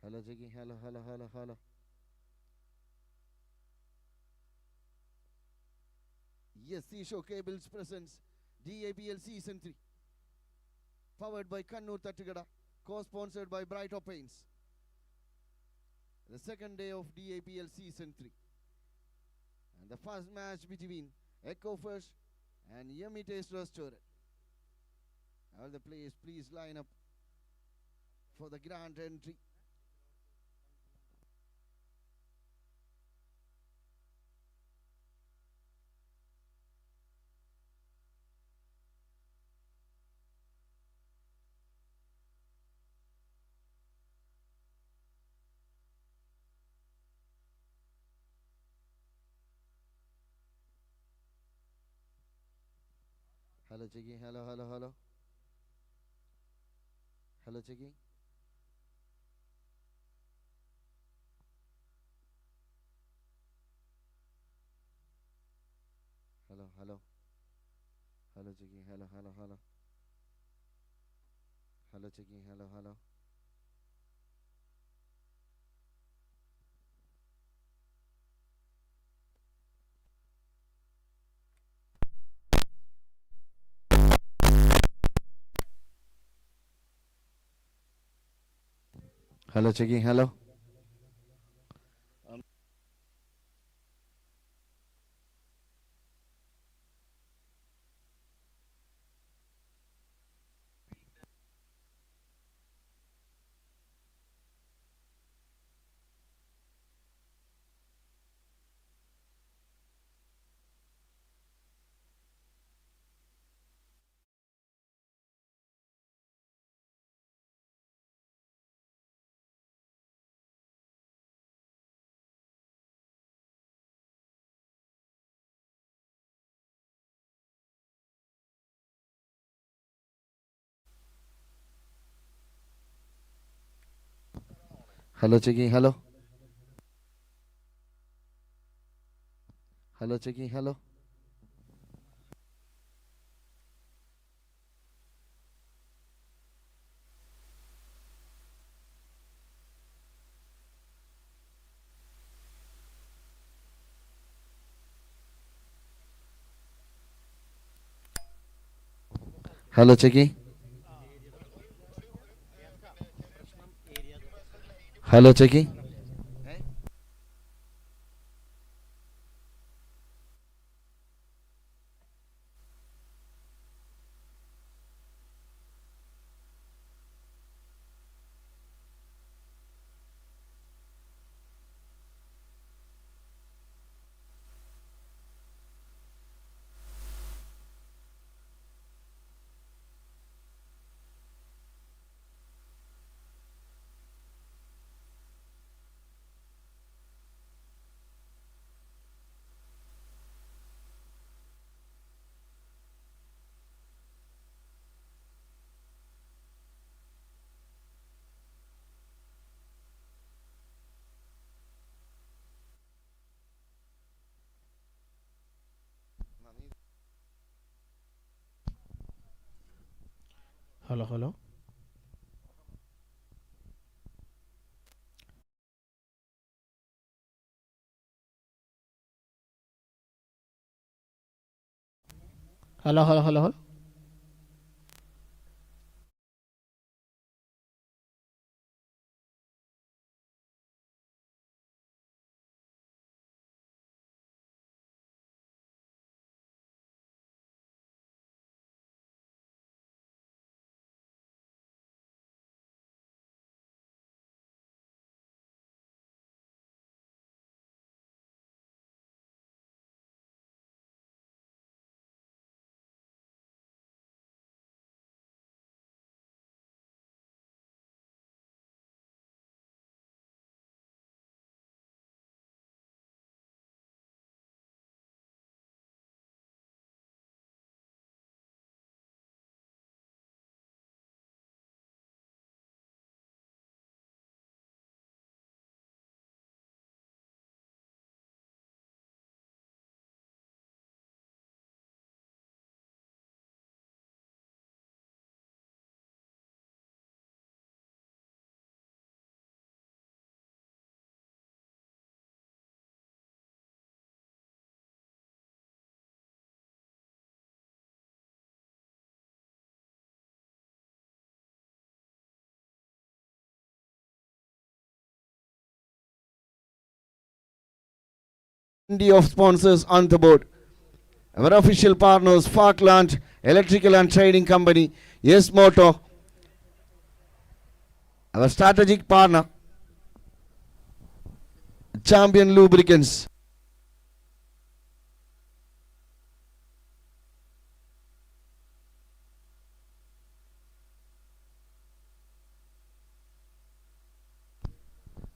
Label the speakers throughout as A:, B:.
A: Hello, Jiggy. Hello, hello, hello, hello. Yes, Seashore Cables presents DAPL Season 3. Powered by Kannur Tattigada. Co-sponsored by Brighter Paints. The second day of DAPL Season 3. And the first match between Echo Fresh and Yummy Taste Restaurant. All the players, please line up for the grand entry. Hello, Jiggy. Hello, hello, hello. Hello, Jiggy. Hello, hello. Hello, Jiggy. Hello, hello, hello. Hello, Jiggy. Hello, hello. Hello, Jiggy. Hello. Hello, Jiggy. Hello. Hello, Jiggy. Hello. Hello, Jiggy. Hello, Jiggy.
B: Hello, hello. Hello, hello, hello, hello.
A: Plenty of sponsors on the board. Our official partners, Falkland Electrical and Trading Company, Yes Moto. Our strategic partner, Champion Lubricants.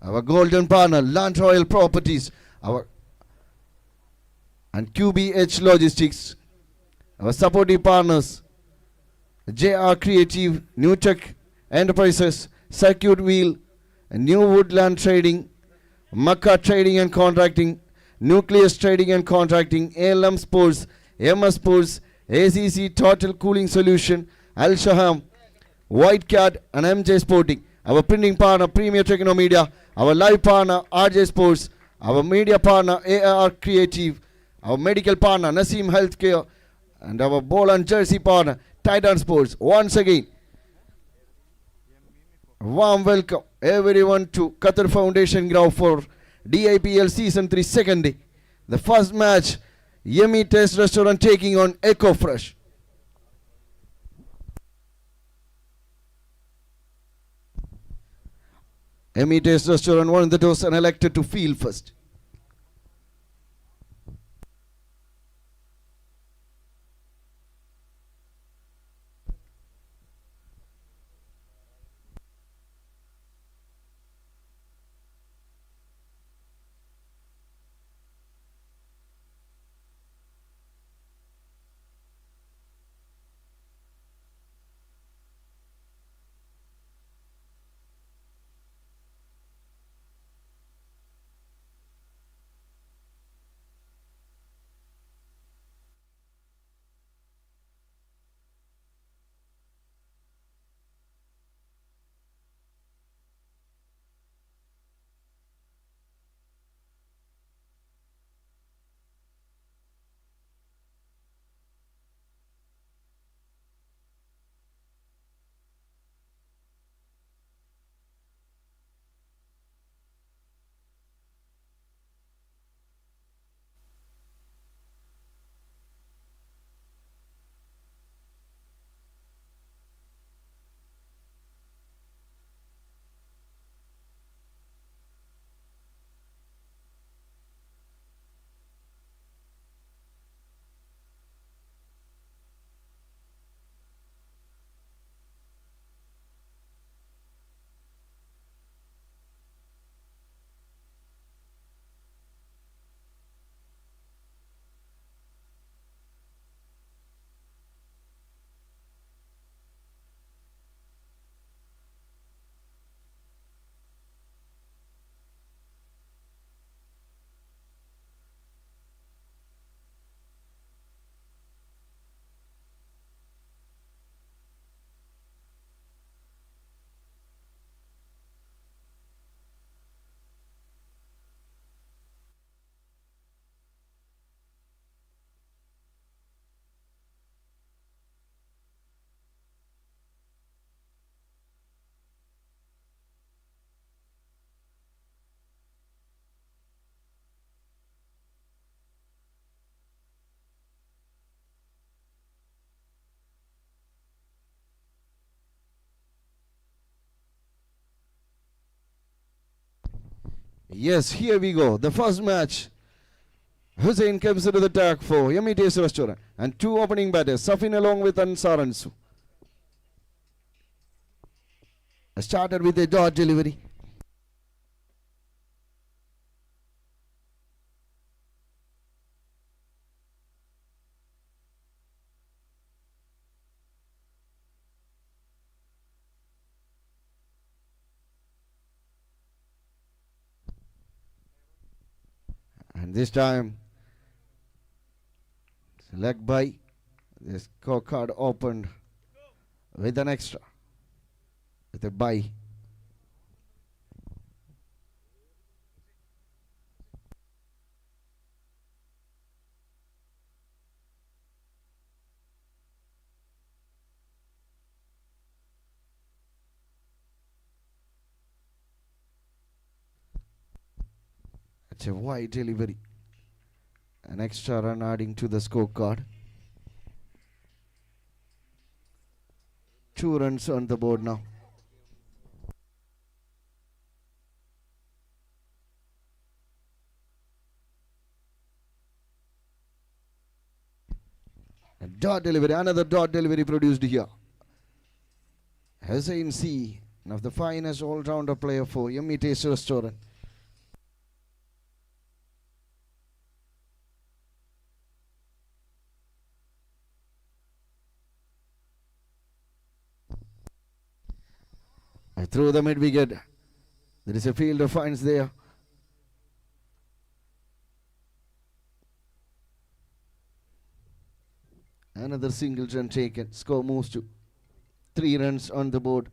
A: Our golden partner, Land Royal Properties. Our and QBH Logistics. Our supportive partners, JR Creative, New Tech Enterprises, Circuit Wheel, New Woodland Trading, Makkah Trading and Contracting, Nucleus Trading and Contracting, ALM Sports, MS Sports, ACC Total Cooling Solution, Al Shaham, White Cat and MJ Sporting. Our printing partner, Premier Techno Media. Our live partner, RJ Sports. Our media partner, AR Creative. Our medical partner, Naseem Healthcare. And our ball and jersey partner, Titan Sports. Once again, warm welcome everyone to Qatar Foundation Ground for DIPL Season 3 second day. The first match, Yummy Taste Restaurant taking on Eco Fresh. Yummy Taste Restaurant won the toss and elected to field first. Yes, here we go. The first match. Hussein comes into the attack for Yummy Taste Restaurant. And two opening batters, Safin along with Ansar Ansu. Started with a dot delivery. And this time, leg by. The scorecard opened with an extra. With a bye. It's a wide delivery. An extra run adding to the scorecard. 2 runs on the board now. A dot delivery, another dot delivery produced here. Hussein C, one of the finest all-rounder player for Yummy Taste Restaurant. I throw the mid wicket. There is a fielder finds there. Another single run taken. Score moves to 3 runs on the board.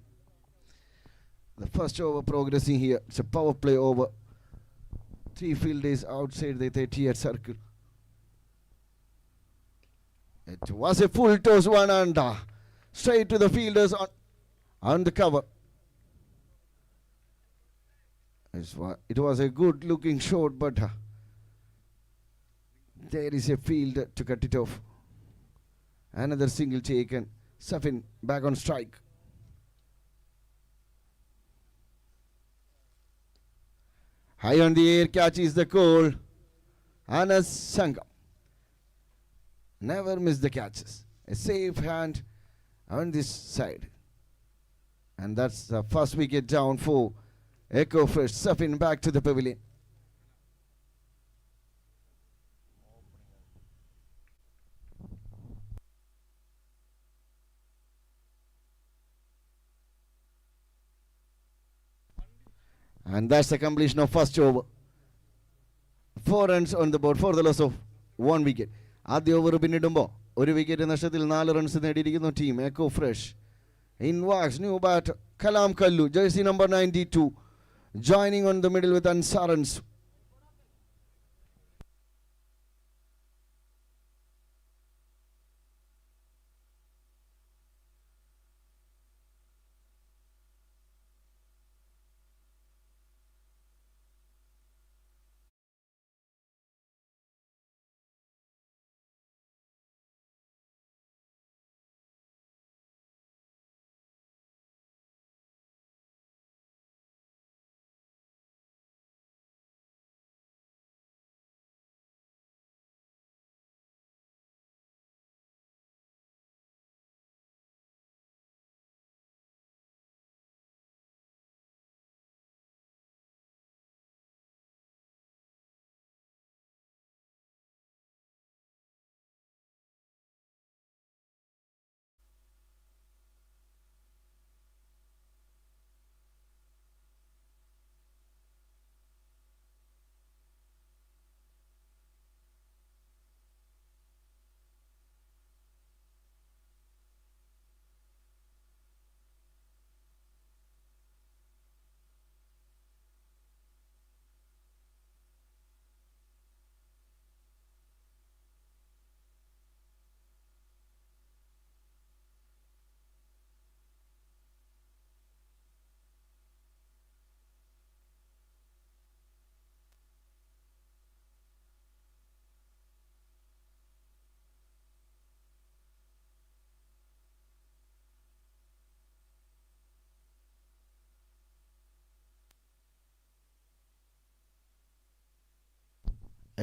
A: The first over progressing here. It's a power play over. 3 fielders outside the 30th circle. It was a full toss one and straight to the fielders on the cover. It was a good looking shot, but there is a fielder to cut it off. Another single taken. Safin back on strike. High on the air, catches the call. Anas Sangam. Never miss the catches. A safe hand on this side. And that's the first wicket down for Echo Fresh. Safin back to the pavilion. And that's the completion of first over. 4 runs on the board for the loss of 1 wicket. ആദ്യ over പിന്നിടുമ്പോൾ 1 wicket നഷ്ടത്തിൽ 4 runs നേടിയിരിക്കുന്നു team Echo Fresh. In walks new bat Kalam Kallu, jersey number 92, joining on the middle with Ansar Ansu.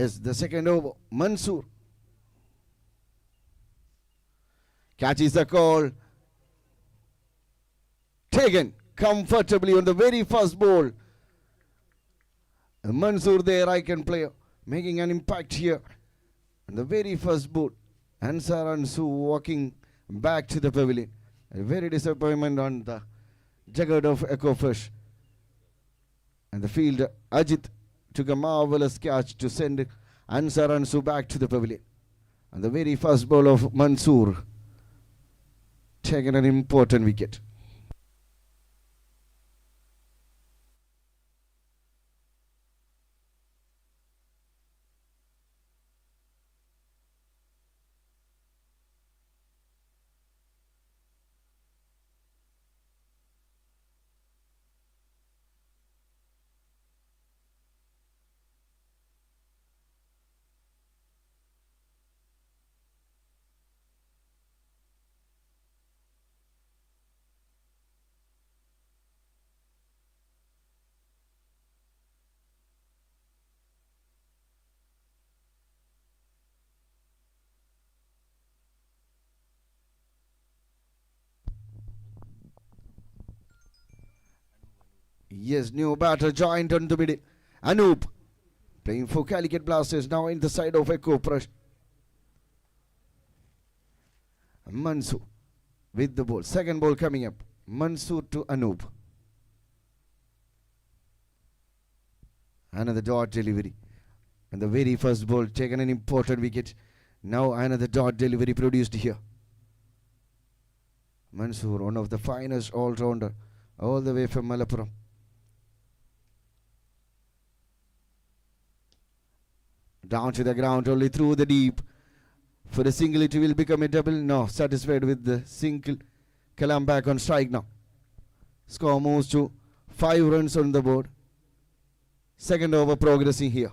A: As the second over, Mansour catches the call. Taken comfortably on the very first ball. Mansour, the right-hand player, making an impact here. On the very first ball, Ansar Ansu walking back to the pavilion. A very disappointment on the juggernaut of Echo Fresh. And the fielder, Ajit, took a marvelous catch to send Ansar Ansu back to the pavilion. And the very first ball of Mansour, taken an important wicket. Yes, new batter joined on the middle. Anoop playing for Calicut Blasters now in the side of Echo Prush. Mansour with the ball. Second ball coming up. Mansour to Anoop. Another dot delivery. And the very first ball taken an important wicket. Now another dot delivery produced here. Mansour, one of the finest all-rounder, all the way from Malappuram. Down to the ground, only through the deep. For a single, it will become a double. No, satisfied with the single. Kalam back on strike now. Score moves to 5 runs on the board. Second over progressing here.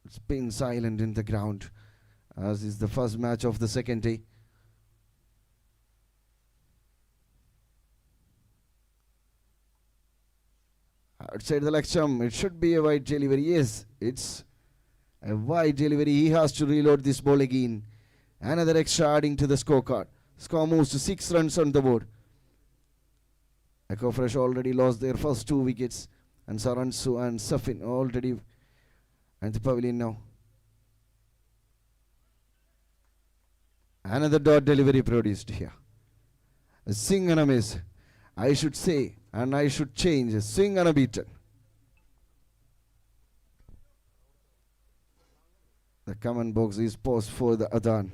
A: It's been silent in the ground, as is the first match of the second day. Outside the leg stump, it should be a wide delivery. Yes, it's a wide delivery. He has to reload this ball again. Another extra adding to the scorecard. Score moves to 6 runs on the board. Echo Fresh already lost their first 2 wickets. And Saransu and Safin already at the pavilion now. Another dot delivery produced here. A swing and a miss. I should say, and I should change, a swing and a beaten. The comment box is paused for the Adhan.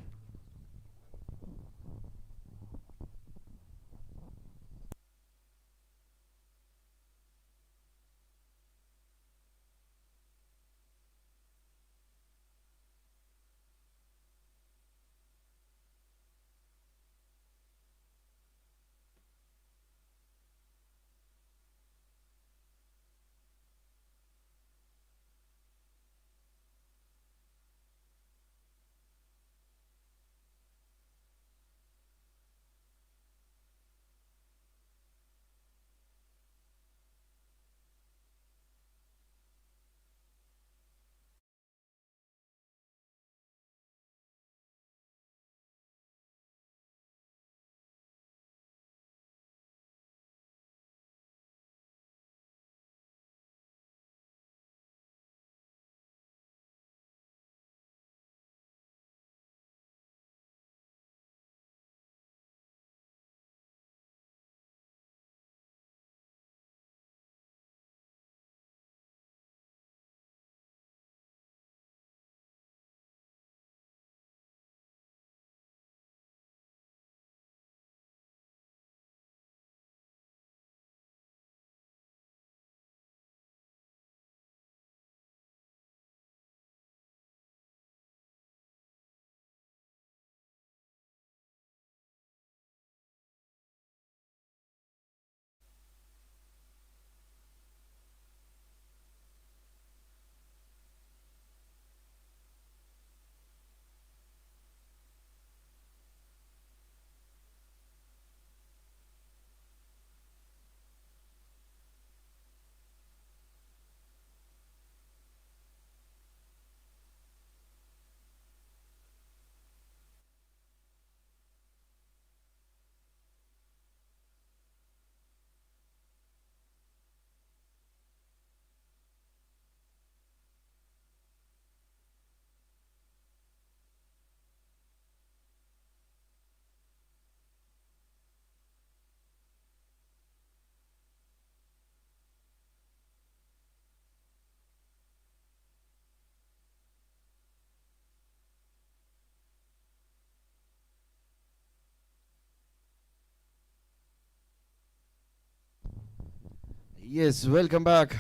A: Yes, welcome back.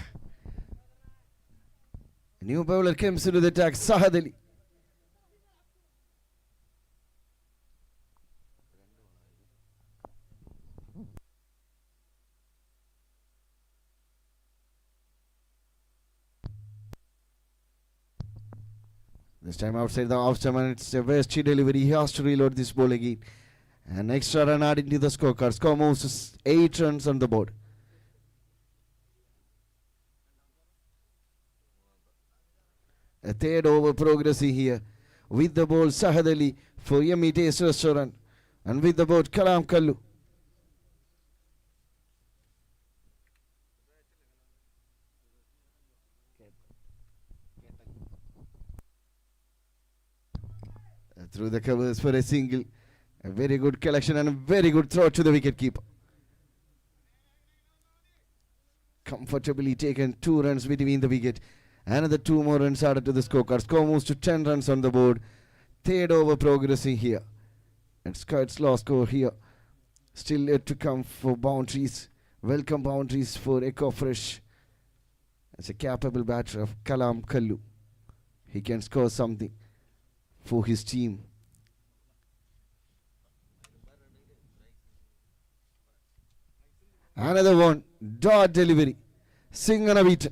A: New bowler comes into the attack, Sahad Ali. This time outside the off stump, and it's a wasted delivery. He has to reload this ball again. An extra run added to the scorecard. Score moves to 8 runs on the board. A third over progressing here. With the ball, Sahad Ali for Yummy Taste Restaurant and with the boat Kalam Kallu. Through the covers for a single. A very good collection and a very good throw to the wicket keeper. Comfortably taken 2 runs between the wicket. Another 2 more runs added to the scorecard. Score moves to 10 runs on the board. Third over progressing here. And Scott's last score here. Still yet to come for boundaries. Welcome boundaries for Echo Fresh. As a capable batter of Kalam Kallu. He can score something for his team. Another one. Dot delivery. Singh on a beat.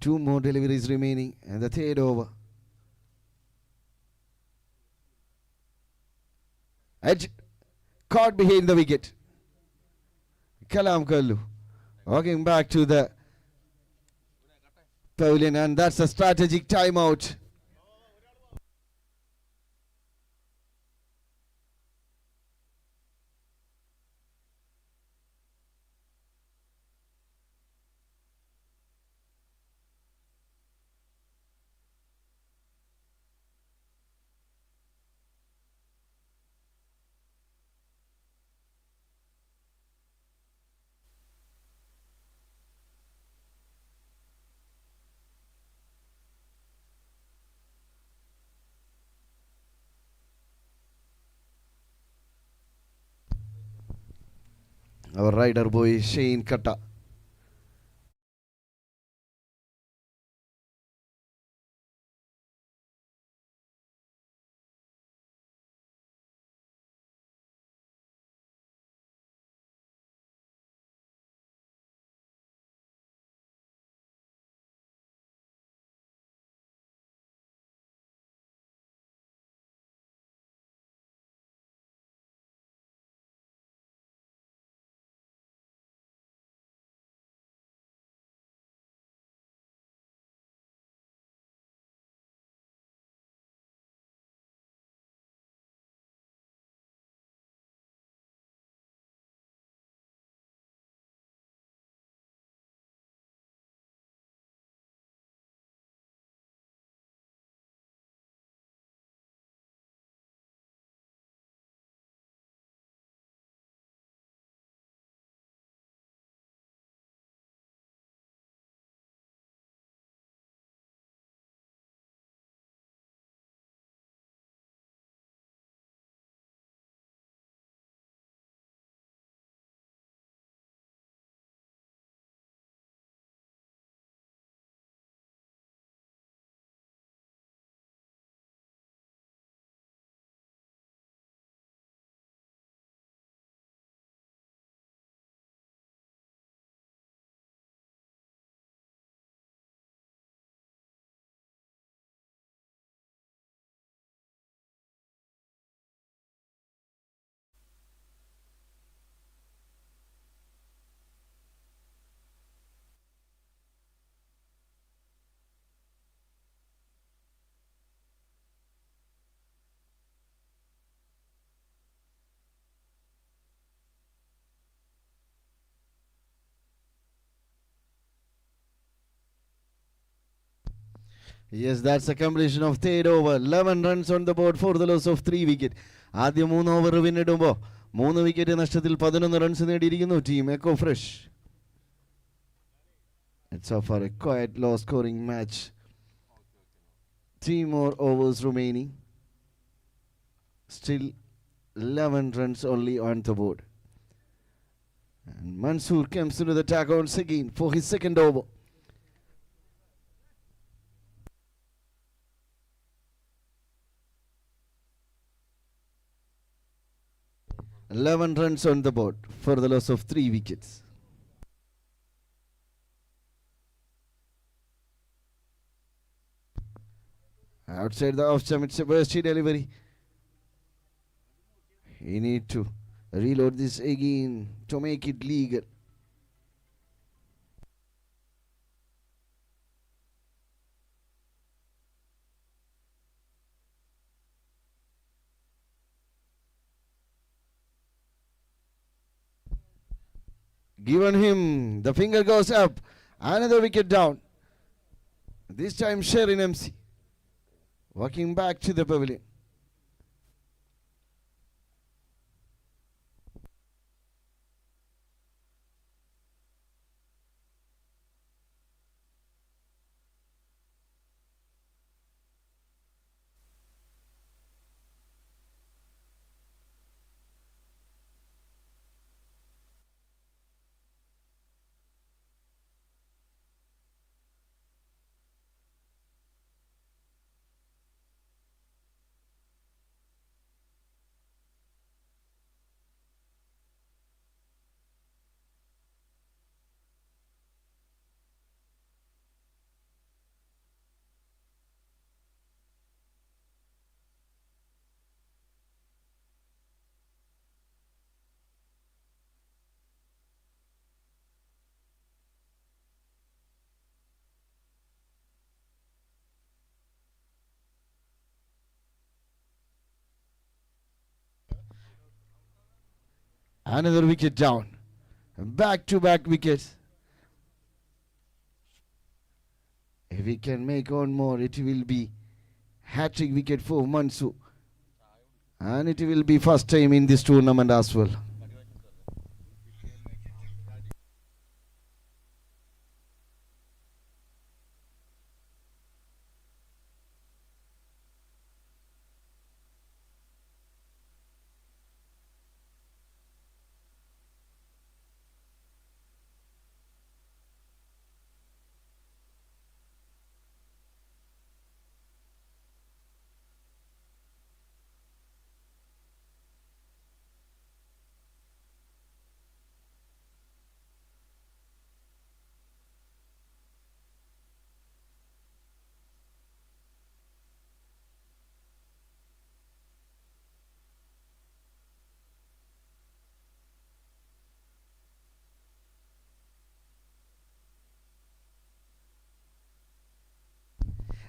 A: Two more deliveries remaining and the third over. Edge caught behind the wicket. Kalam Kallu walking back to the pavilion, and that's a strategic timeout. Our rider boy Shane Katta. Yes, that's a completion of third over. 11 runs on the board for the loss of 3 wicket. ആദ്യം 3 over പിന്നിടുമ്പോൾ 3 wicket നഷ്ടത്തിൽ 11 runs നേടിയിരിക്കുന്നു team Echo Fresh. It's so far a quiet low scoring match. 3 more overs remaining. Still 11 runs only on the board. And Mansour comes into the attack once again for his second over. 11 runs on the board for the loss of 3 wickets. Outside the off jump, it's a bursty delivery. He need to reload this again to make it legal. Given him, the finger goes up. Another wicket down. This time Sherin MC walking back to the pavilion. Another wicket down. Back-to-back wickets. If we can make one more, it will be hat-trick wicket for Mansour. And it will be first time in this tournament as well.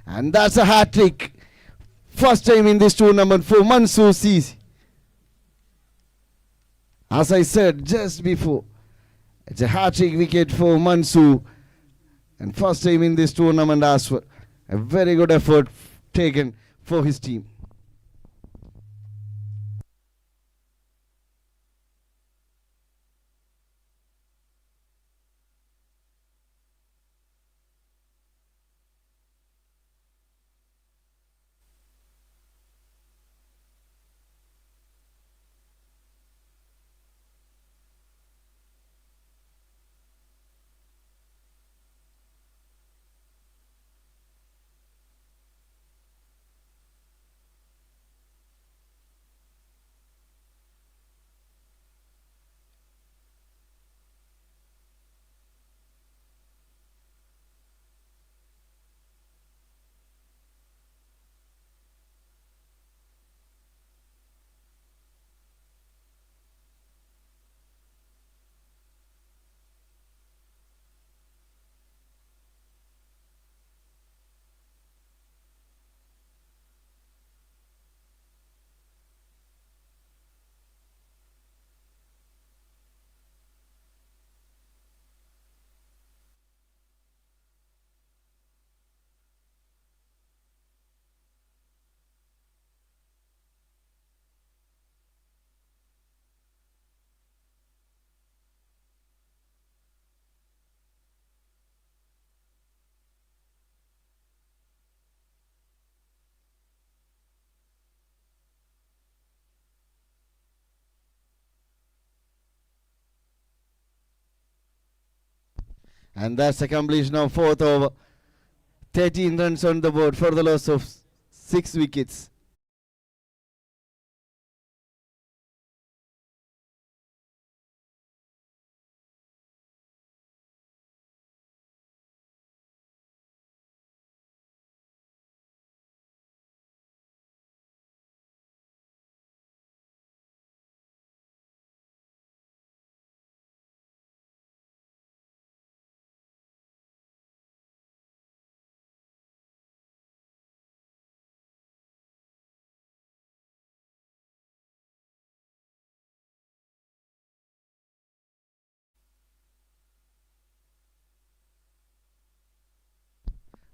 A: And that's a hat-trick. First time in this tournament for Mansour CC. As I said just before, it's a hat-trick wicket for Mansour. And first time in this tournament as well. A very good effort taken for his team. And that's a completion of fourth over. 13 runs on the board for the loss of 6 wickets.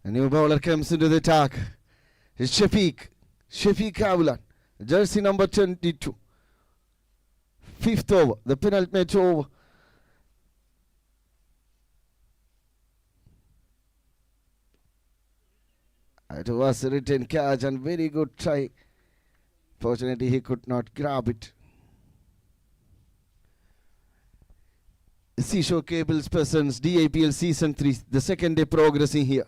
A: A new bowler comes into the attack. It's Shafiq Avulan, jersey number 22. Fifth over, the penultimate over. It was a written catch and very good try. Fortunately, he could not grab it. Seashore Cables presents DIPL Season 3, the second day progressing here.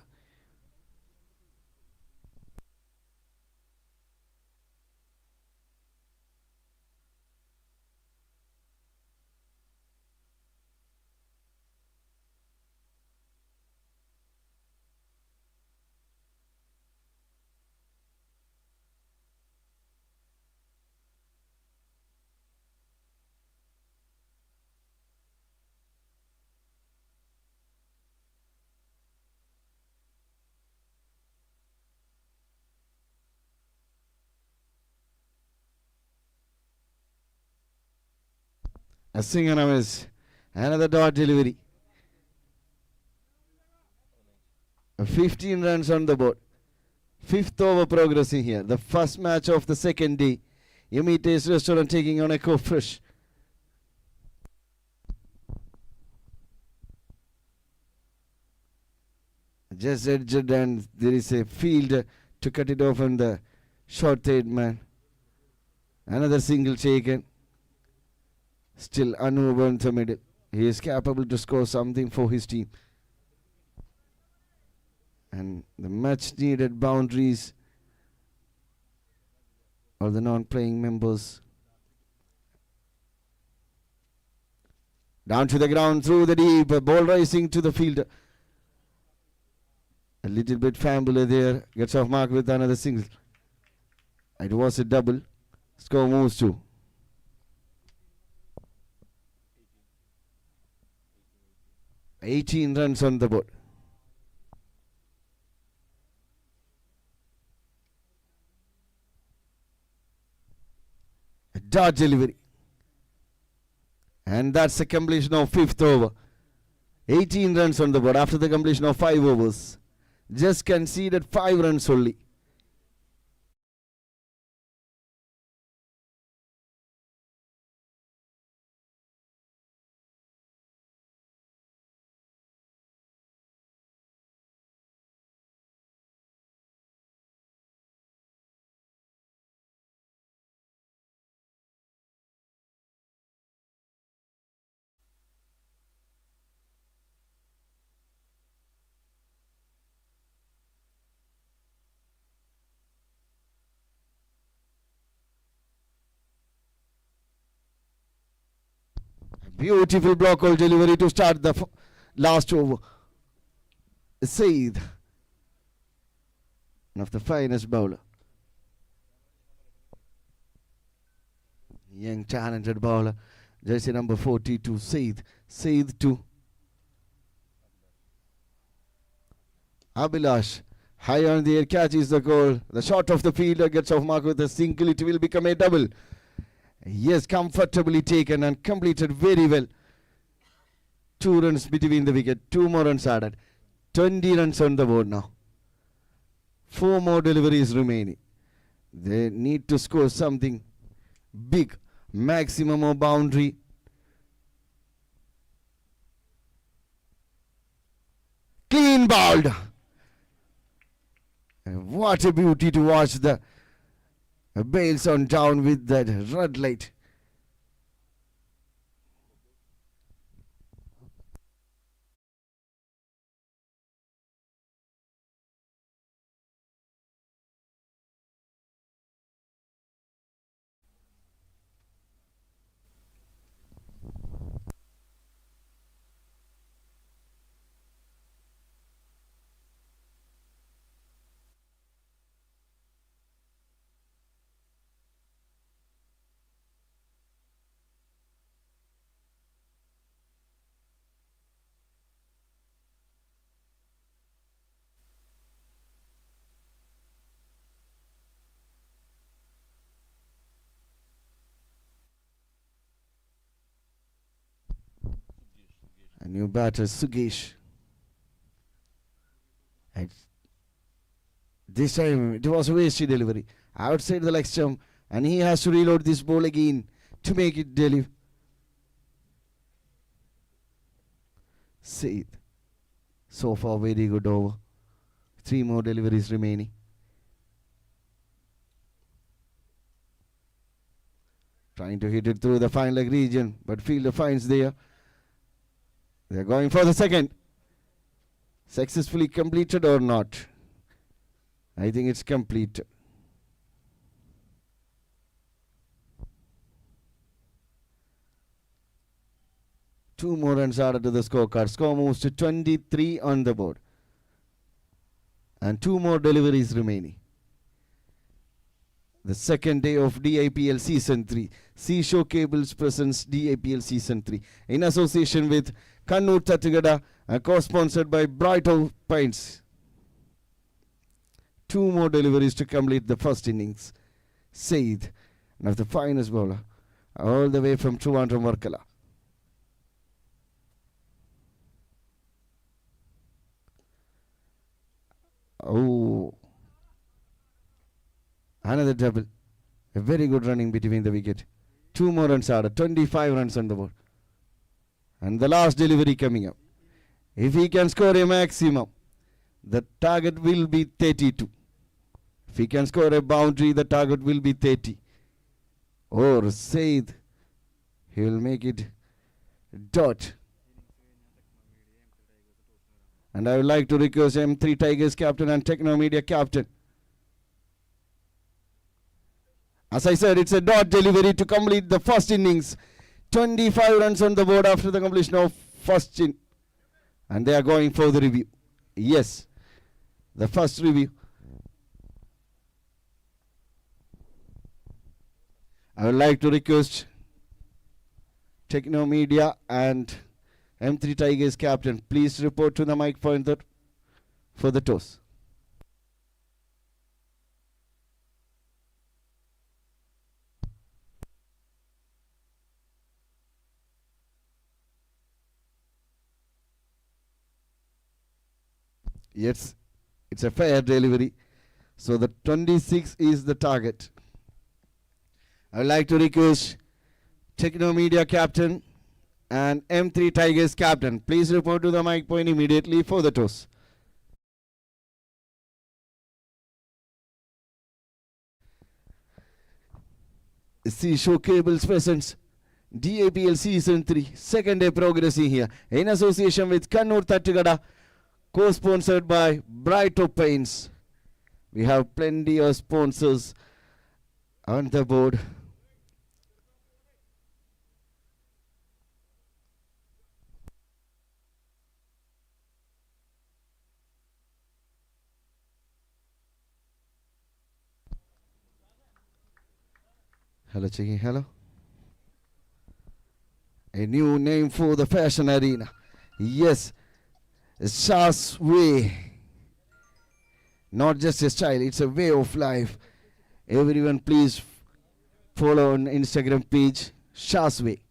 A: A swing and a miss. Another dot delivery. 15 runs on the board. Fifth over progressing here. The first match of the second day. Yummy Taste Restaurant taking on Echo Fresh. Just edged and there is a field to cut it off on the short third man. Another single taken. Still Anu in the middle. He is capable to score something for his team. And the much needed boundaries of the non-playing members. Down to the ground through the deep. A ball racing to the fielder. A little bit fambler there. Gets off mark with another single. It was a double. Score moves to 18 runs on the board. A dot delivery. And that's the completion of fifth over. 18 runs on the board after the completion of 5 overs. Just conceded 5 runs only. Beautiful block hole delivery to start the last over. Saeed, one of the finest bowler. Young talented bowler. Jersey number 42, Saeed. Saeed to Abhilash. High on the air, catches the goal. The shot of the fielder gets off mark with a single. It will become a double. Yes, comfortably taken and completed very well. 2 runs between the wicket. 2 more runs added. 20 runs on the board now. 4 more deliveries remaining. They need to score something big. Maximum of boundary. Clean bowled. And what a beauty to watch the Bales on down with that red light. A new batter, Sugesh. And This time it was a wasted delivery. Outside the leg stump. And he has to reload this ball again to make it deliver. Said. So far very good over. 3 more deliveries remaining. Trying to hit it through the fine leg region, but fielder finds there. They're going for the second. Successfully completed or not? I think it's complete. Two more runs added to the scorecard. Score moves to 23 on the board. And 2 more deliveries remaining. The second day of DIPL Season 3. Seashore Cables presents DIPL Season 3 in association with Kannur Tattigada and co-sponsored by Brighton Pines. 2 more deliveries to complete the first innings. Said, one of the finest bowler, all the way from Trivandrum Varkala. Oh, another double. A very good running between the wicket. 2 more runs added. 25 runs on the board. And the last delivery coming up. If he can score a maximum, the target will be 32. If he can score a boundary, the target will be 30. Or Said, he will make it dot. And I would like to request M3 Tigers captain and Techno Media captain. As I said, it's a dot delivery to complete the first innings. 25 runs on the board after the completion of first in. And they are going for the review. Yes, the first review. I would like to request Techno Media and M3 Tigers captain, please report to the mic pointer for the toss. Yes, it's a fair delivery. So the 26 is the target. I would like to request Techno Media captain and M3 Tigers captain, please report to the mic point immediately for the toss. Seashore Cables presents DAPL Season 3, second day progressing here in association with Kannur Tattigada, co-sponsored by Brighton Paints. We have plenty of sponsors on the board. Hello, checking. Hello. A new name for the fashion arena. Yes, Shad's way. Not just a style, it's a way of life. Everyone, please follow on Instagram page Shad's way.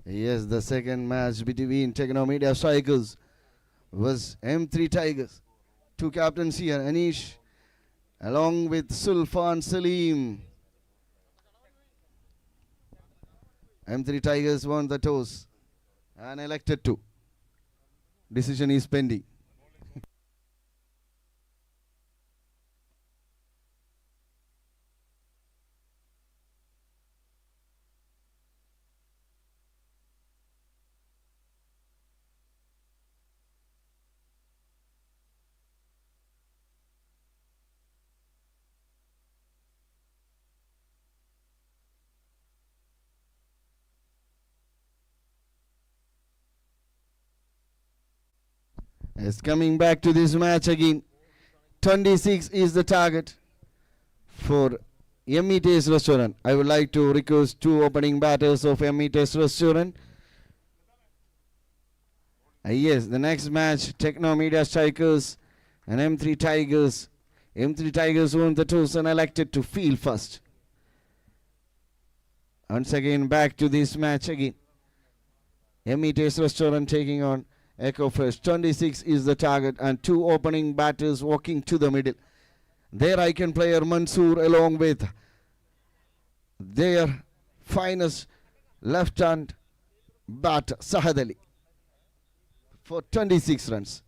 A: Yes, the second match between Techno Media Strikers was M3 Tigers. Two captains here, Anish along with Sulfan Salim. M3 Tigers won the toss and elected to. Decision is pending. Yes, coming back to this match again. 26 is the target for Yummy Taste Restaurant. I would like to request two opening batters of Yummy Taste Restaurant. Yes, the next match, Techno Media Strikers and M3 Tigers. M3 Tigers won the toss and elected to field first. Once again, back to this match again. Yummy Taste Restaurant taking on Echo Fresh. 26 is the target and two opening batters walking to the middle. Their icon player Mansour along with their finest left-hand batter Shad Ali for 26 runs.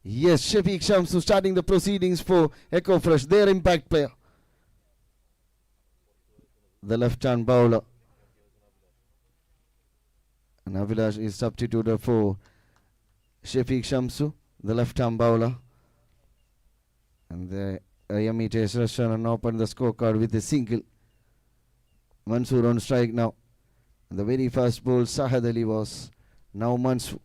A: Yes, Shafiq Shamsu starting the proceedings for Echo Fresh, their impact player. The left-hand bowler. And Avilash is substituted for Shafiq Shamsu, the left-hand bowler. And the Yummy Taste Restaurant opened the scorecard with a single. Mansour on strike now. And the very first ball Shad Ali was now Mansour.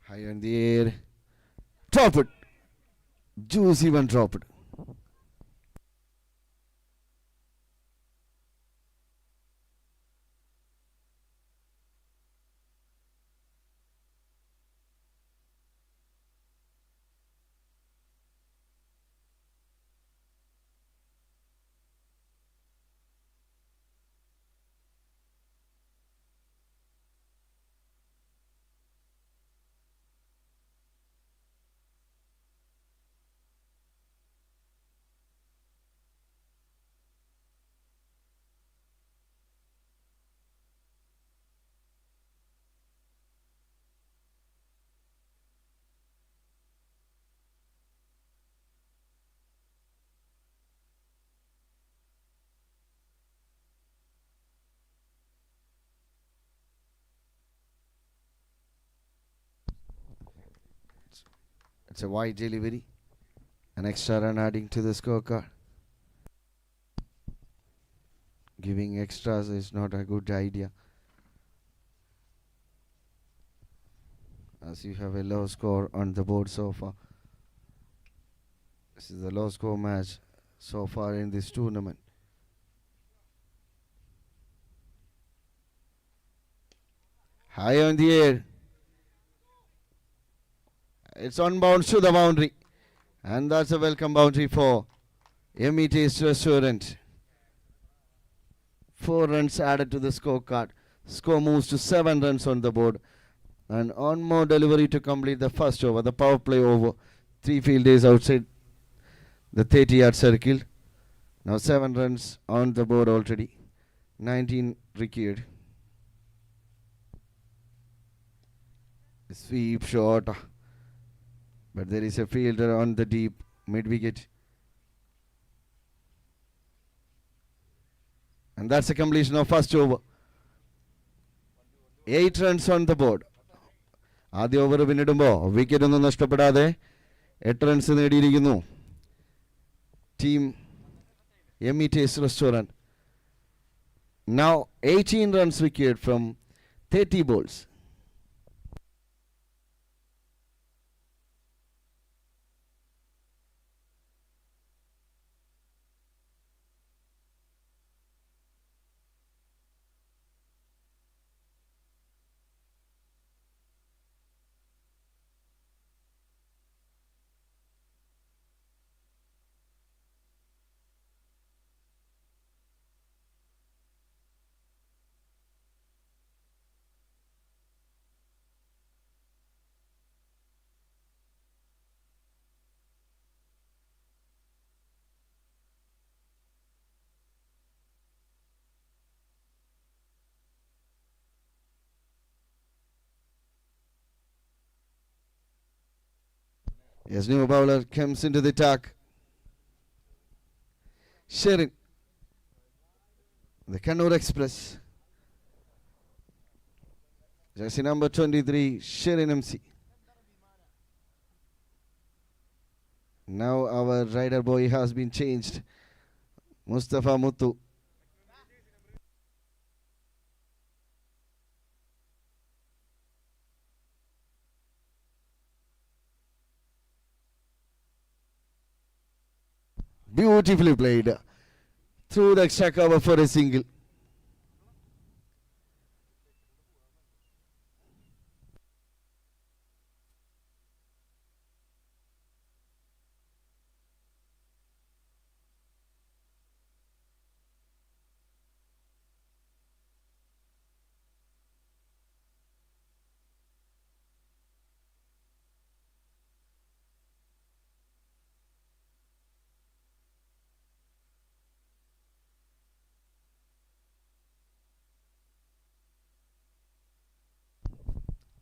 A: High in the air. Drop it. Juicy one drop it. That's a wide delivery. An extra run adding to the scorecard. Giving extras is not a good idea, as you have a low score on the board so far. This is the low score match so far in this tournament. High on the air. It's on bounce to the boundary. And that's a welcome boundary for MET's Restaurant. 4 runs added to the scorecard. Score moves to 7 runs on the board. And on more delivery to complete the first over. The power play over. 3 fielders outside the 30-yard circle. Now 7 runs on the board already. 19 required. Sweep shot. But there is a fielder on the deep mid-wicket. And that's a completion of first over. 8 runs on the board. ആദ്യ over പിന്നിടുമ്പോൾ wicket ഒന്നും നഷ്ടപ്പെടാതെ 8 runs നേടിയിരിക്കുന്നു team MET's Restaurant. Now 18 runs required from 30 balls. Yes, new bowler comes into the attack. Sharing. The Kannur Express. Jersey number 23, Sharin MC. Now our rider boy has been changed. Mustafa Muttu. Beautifully played through the extra cover for a single.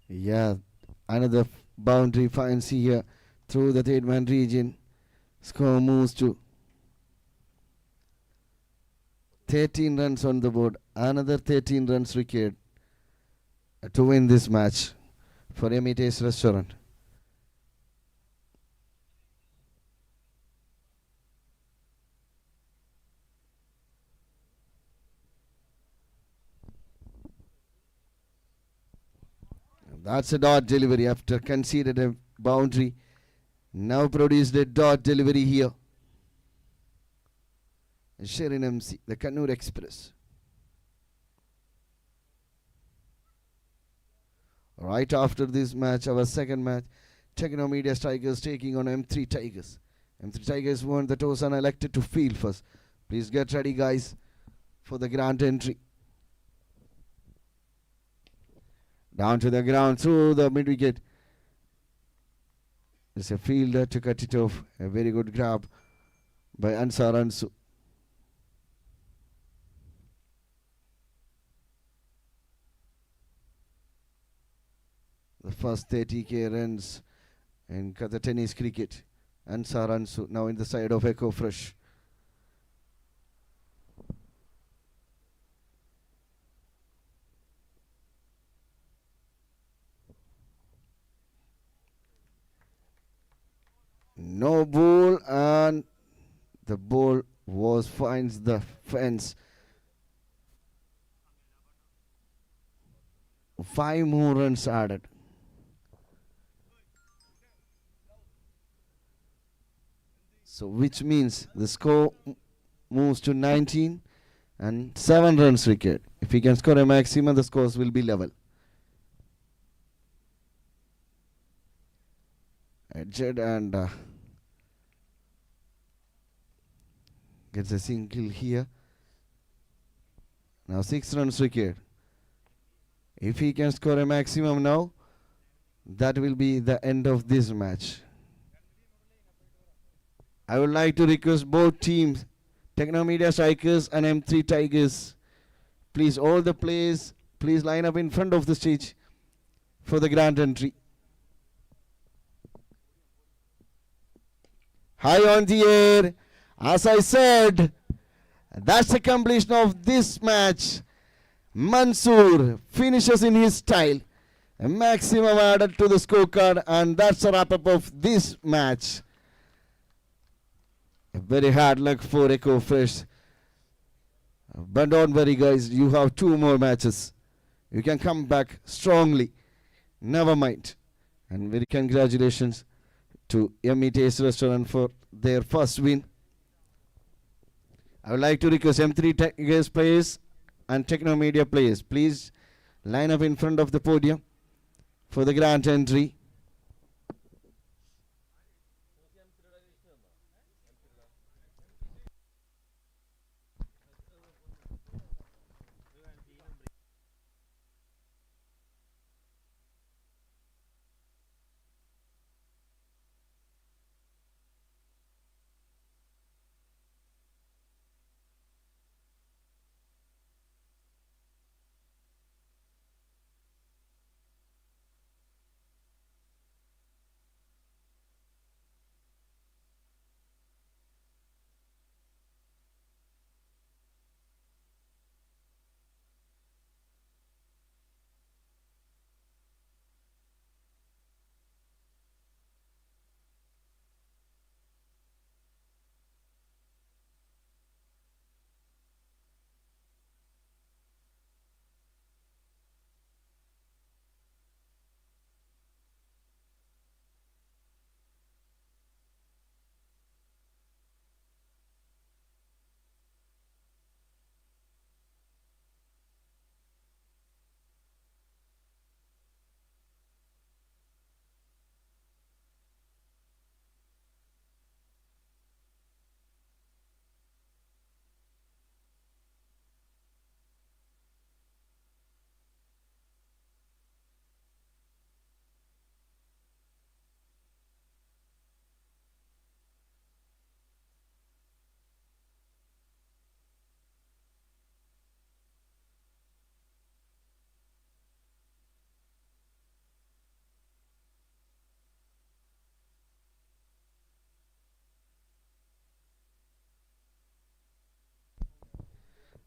A: Yeah, another boundary finds here through the third man region. Score moves to 13 runs on the board. Another 13 runs required to win this match for MET's Restaurant. That's a dot delivery after conceded a boundary. Now produced a dot delivery here. Sharin MC, the Kannur Express. Right after this match, our second match, Techno Media Tigers taking on M3 Tigers. M3 Tigers won the toss and elected to field first. Please get ready, guys, for the grand entry. Down to the ground through the mid wicket. There's a fielder to cut it off. A very good grab by Mansour. The first 30k runs in Qatar tennis cricket. Mansour now in the side of Echo Fresh. No ball, and the ball finds the fence. 5 more runs added. So which means the score moves to 19 and 7 runs required. If he can score a maximum, the scores will be level. Edged and gets a single here. Now 6 runs required. If he can score a maximum now, that will be the end of this match. I would like to request both teams, Techno Media Strikers and M3 Tigers, please, all the players, please line up in front of the stage for the grand entry. High on the air. As I said, that's the completion of this match. Mansour finishes in his style. A maximum added to the scorecard, and that's a wrap up of this match. A very hard luck for Echo Fresh. But don't worry, guys, you have 2 more matches. You can come back strongly. Never mind. And very congratulations to Yummy Taste Restaurant for their first win. I would like to request M3 Tigers players and Techno Media players, please line up in front of the podium for the grand entry.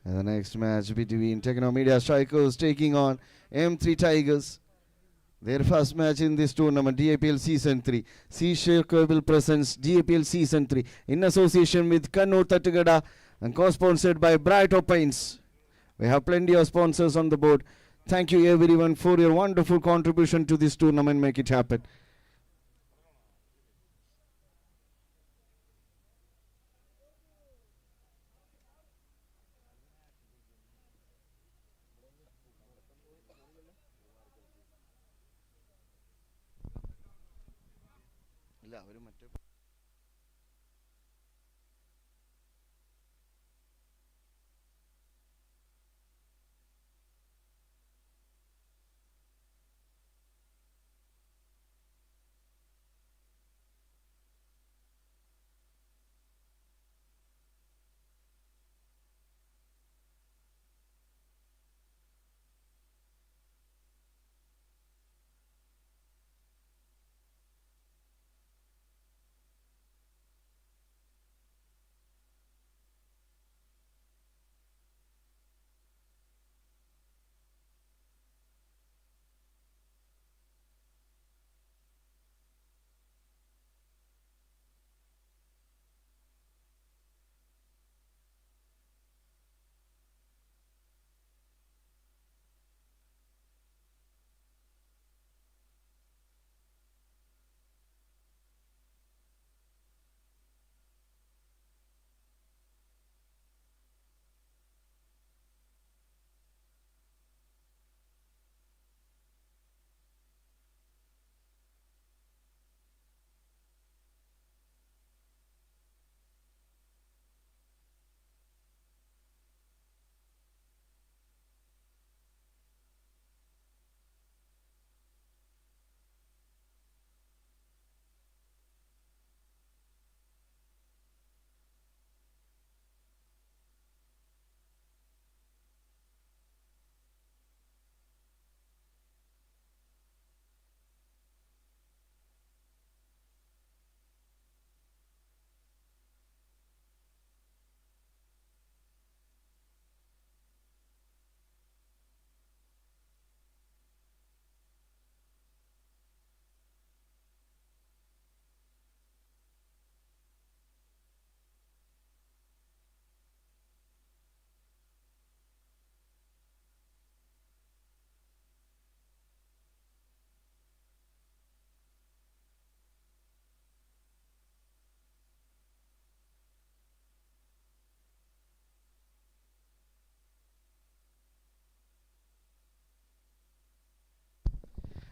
A: And the next match between Techno Media Strikers taking on M3 Tigers. Their first match in this tournament, DAPL Season 3. Seashore Cable presents DAPL Season 3 in association with Kannur Tattagada and co-sponsored by Bright Paints. We have plenty of sponsors on the board. Thank you everyone for your wonderful contribution to this tournament. Make it happen.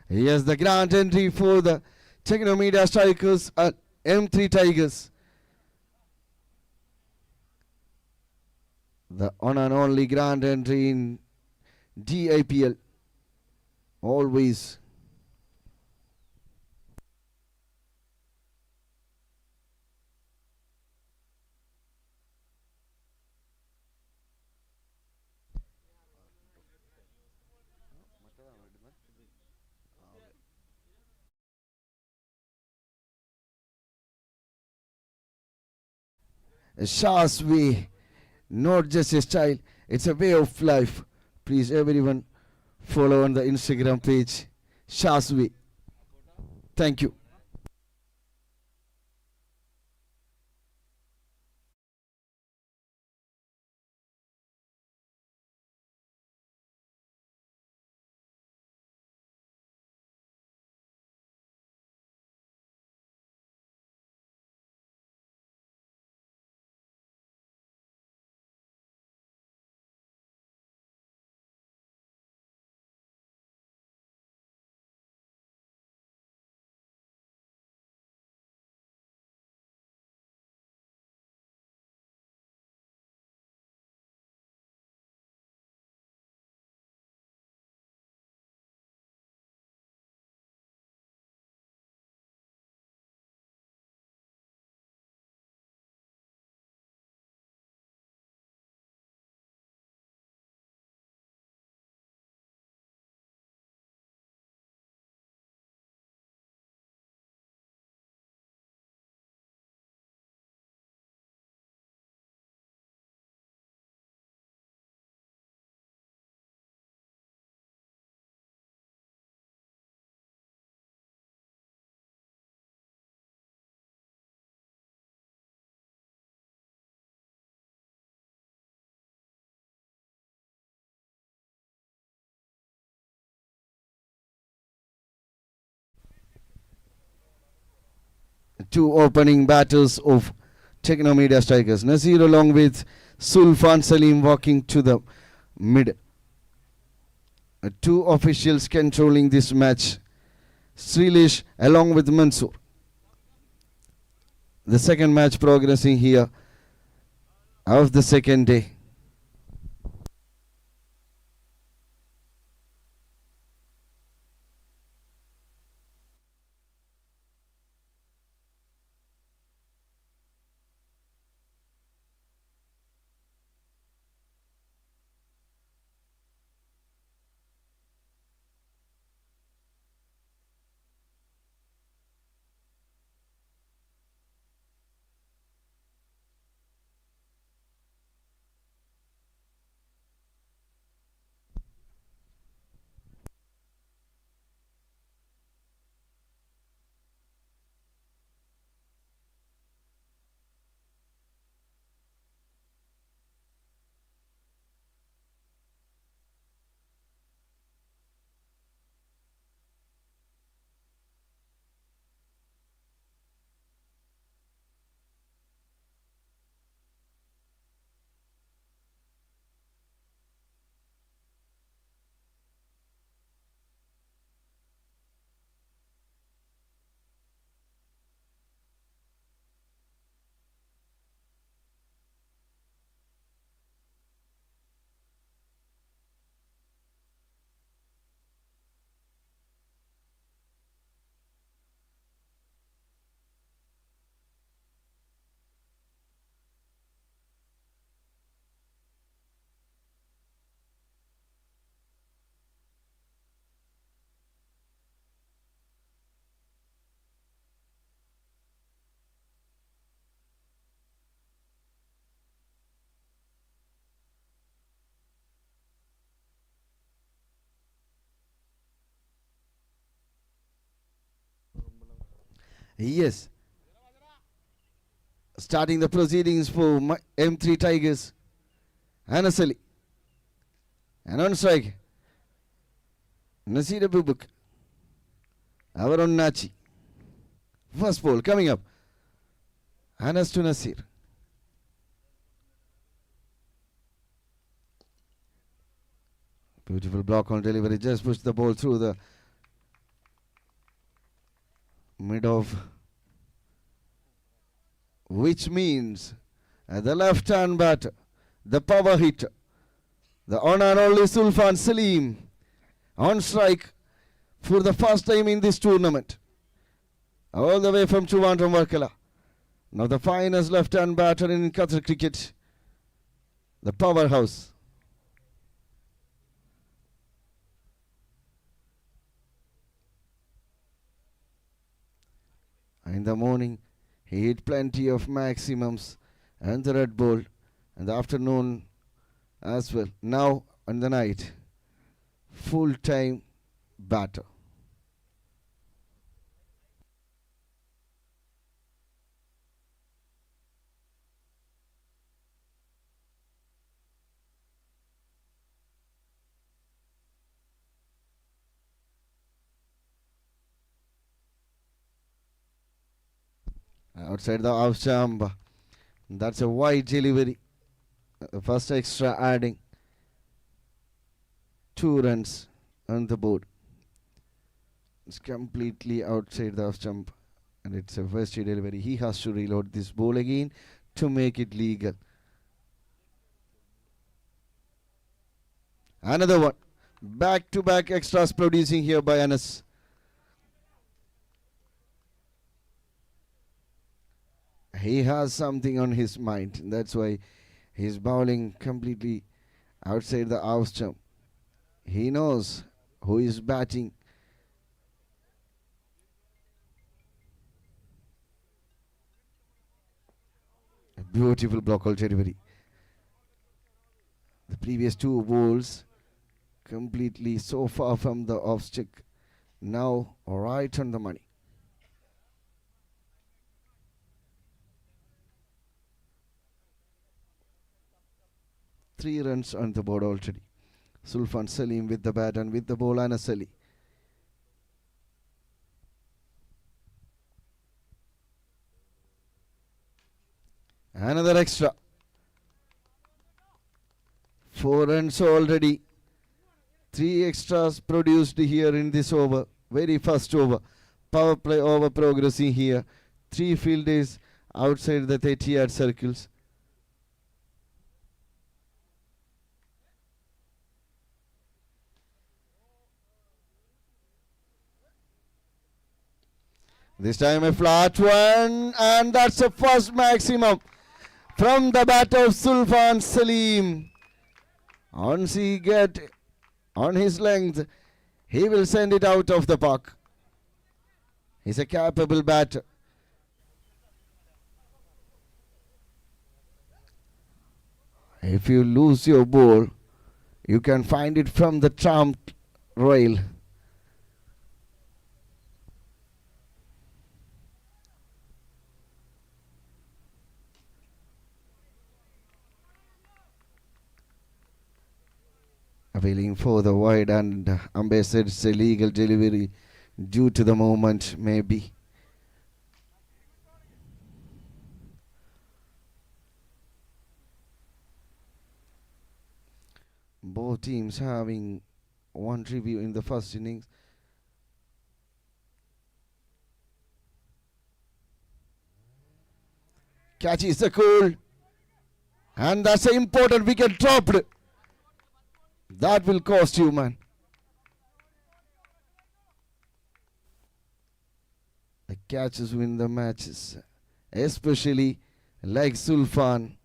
A: Yes, the grand entry for the Techno Media Strikers at M3 Tigers. The one and only grand entry in DIPL. Always. Shah's way, not just a style, it's a way of life. Please, everyone, follow on the Instagram page, Shah's way. Thank you. Two opening batters of Techno Media Strikers. Nasir along with Sulfan Salim walking to the mid. Two officials controlling this match. Srilesh along with Mansour. The second match progressing here of the second day. Yes, starting the proceedings for M3 Tigers. Anasali. And on strike, Nasir Abubak. Our on Nachi. First ball coming up. Anas to Nasir. Beautiful block on delivery. Just pushed the ball through the mid off, which means the left hand batter, the power hitter, the one and only Sulfan Salim on strike for the first time in this tournament, all the way from Trivandrum, Varkala. Now the finest left hand batter in Qatar cricket, the powerhouse. In the morning, he hit plenty of maximums and the red ball, and the afternoon as well. Now in the night, full-time batter. Outside the off jump, that's a wide delivery. First extra adding 2 runs on the board. It's completely outside the off jump, and it's a first delivery. He has to reload this ball again to make it legal. Another one. Back-to-back extras producing here by Anas. He has something on his mind. That's why he's bowling completely outside the off jump. He knows who is batting. A beautiful block out delivery. The previous 2 balls completely so far from the off stick. Now right on the money. Three runs on the board already. Sulfan Salim with the bat and with the ball Anas Ali. Another extra. 4 runs already. 3 extras produced here in this over. Very first over. Power play over progressing here. 3 fielders outside the 30-yard circles. This time a flat one, and that's the first maximum from the bat of Sulfan Salim. Once he get on his length, he will send it out of the park. He's a capable batter. If you lose your ball, you can find it from the trump rail. Appealing for the wide, and umpire said it's a legal delivery due to the moment, maybe. Both teams having one review in the first innings. Catches the goal, and that's an important wicket dropped. That will cost you, man. The catches win the matches, especially like Sulfan.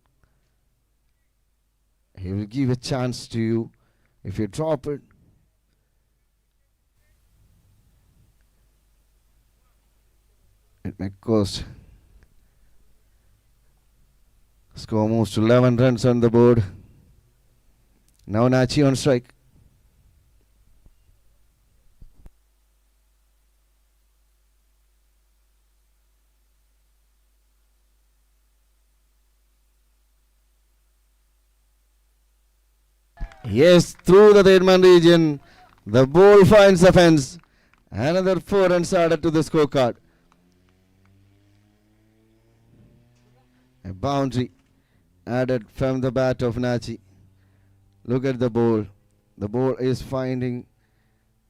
A: He will give a chance to you if you drop it. It may cost. Score moves to 11 runs on the board. Now Nachi on strike. Yes, through the third man region, the ball finds the fence. Another 4 runs added to the scorecard. A boundary added from the bat of Nachi. Look at the ball. The ball is finding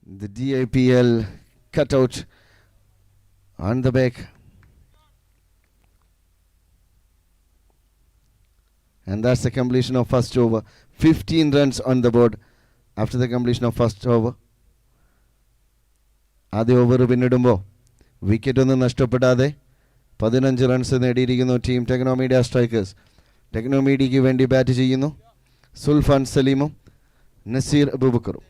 A: the DIPL cutout on the back. And that's the completion of first over. 15 runs on the board after the completion of first over. ആദ്യ over പിന്നിടുമ്പോൾ വിക്കറ്റൊന്നും നഷ്ടപ്പെടാതെ 15 runs നേടിയിരിക്കുന്നു team Techno Media Strikers. Techno മീഡിയയ്ക്ക് വേണ്ടി bat ചെയ്യുന്നു സുൽഫാൻ സലീമും Naseer അബൂബക്കറും.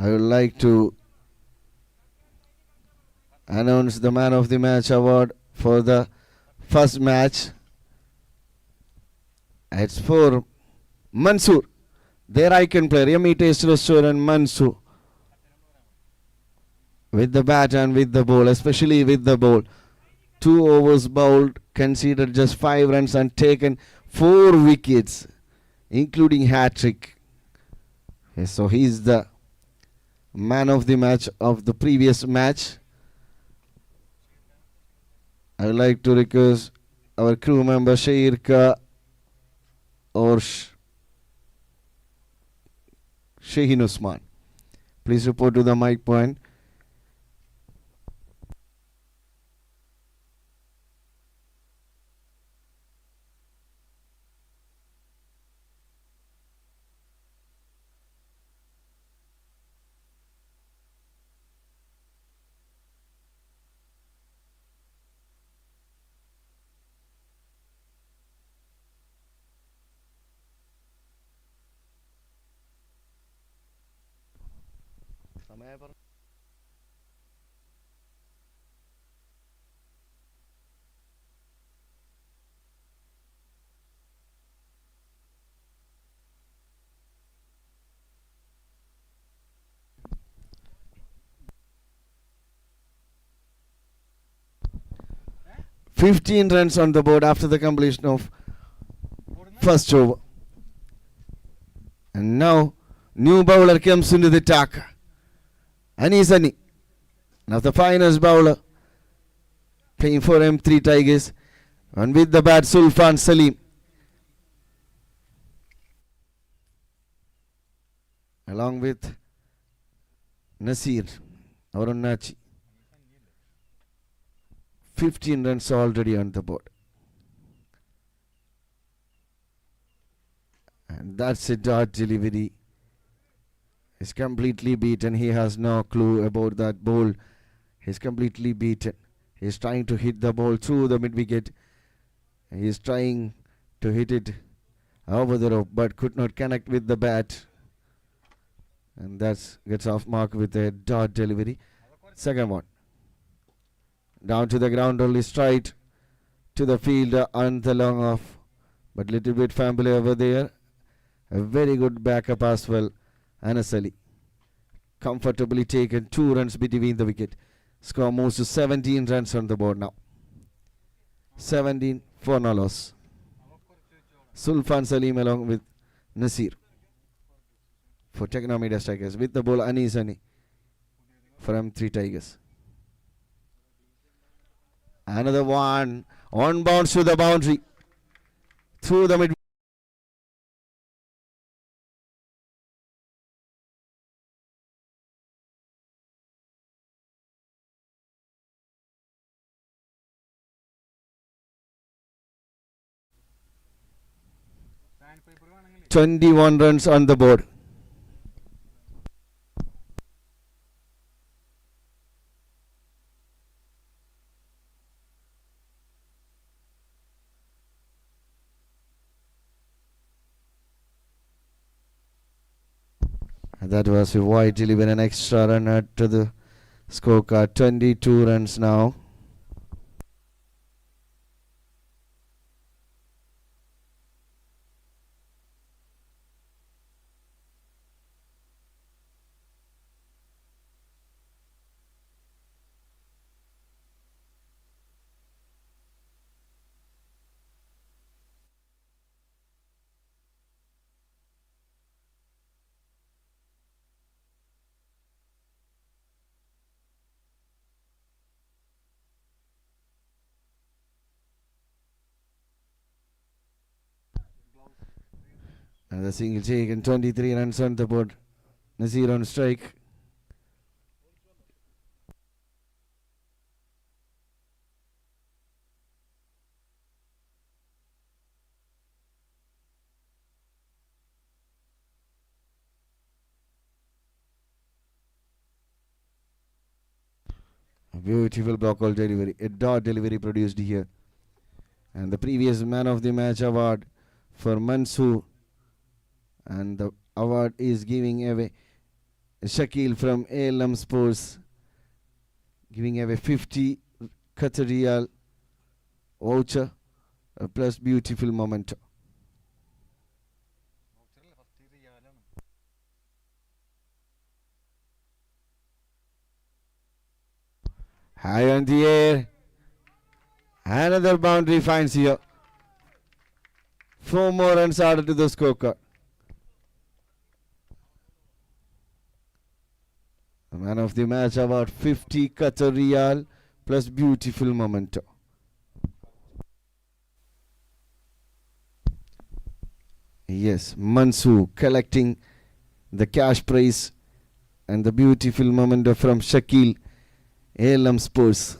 A: I would like to announce the Man of the Match award for the first match. It's for Mansour, their icon player, Yummy Taste Restaurant Mansour. With the bat and with the ball, especially with the ball. 2 overs bowled, conceded just 5 runs and taken 4 wickets, including hat-trick. Yes, so he's the man of the match of the previous match. I would like to request our crew member Shairka or Shahin Usman. Please report to the mic point. $15 runs on the board after the completion of first over. And now, new bowler comes into the attack. Anisani, now the finest bowler, playing for M3 Tigers. And with the bat, Sulfan Salim. Along with Nasir, Arun Nachi. 15 runs already on the board. And that's a dart delivery. He's completely beaten. He has no clue about that ball. He's completely beaten. He's trying to hit the ball through the mid-wicket. He's trying to hit it over the rope, but could not connect with the bat. And that gets off mark with a dart delivery. Second one. Down to the ground, only straight to the fielder on the long off. But little bit fumble over there. A very good backup as well. Anas Ali. Comfortably taken 2 runs between the wicket. Score moves to 17 runs on the board now. 17 for no loss. Sulfan Salim along with Nasir for Techno Media Strikers. With the ball, Anis Ani for M3 Tigers. Another one. On bounce to the boundary. Through the mid. $21 runs on the board. That was a wide delivery, an extra run add to the scorecard. 22 runs now. And the single taken, 23 runs on the board. Nasir on strike. A beautiful block call delivery. A dot delivery produced here. And the previous man of the match award for Mansour. And the award is giving away Shakil from ALM Sports, giving away 50 Qatar Riyal voucher plus beautiful memento. High on the air. Another boundary finds here. 4 more runs added to the scorecard. The man of the match award 50 Qatar Riyal plus beautiful memento. Yes, Mansour collecting the cash prize and the beautiful memento from Shakil, ALM Sports.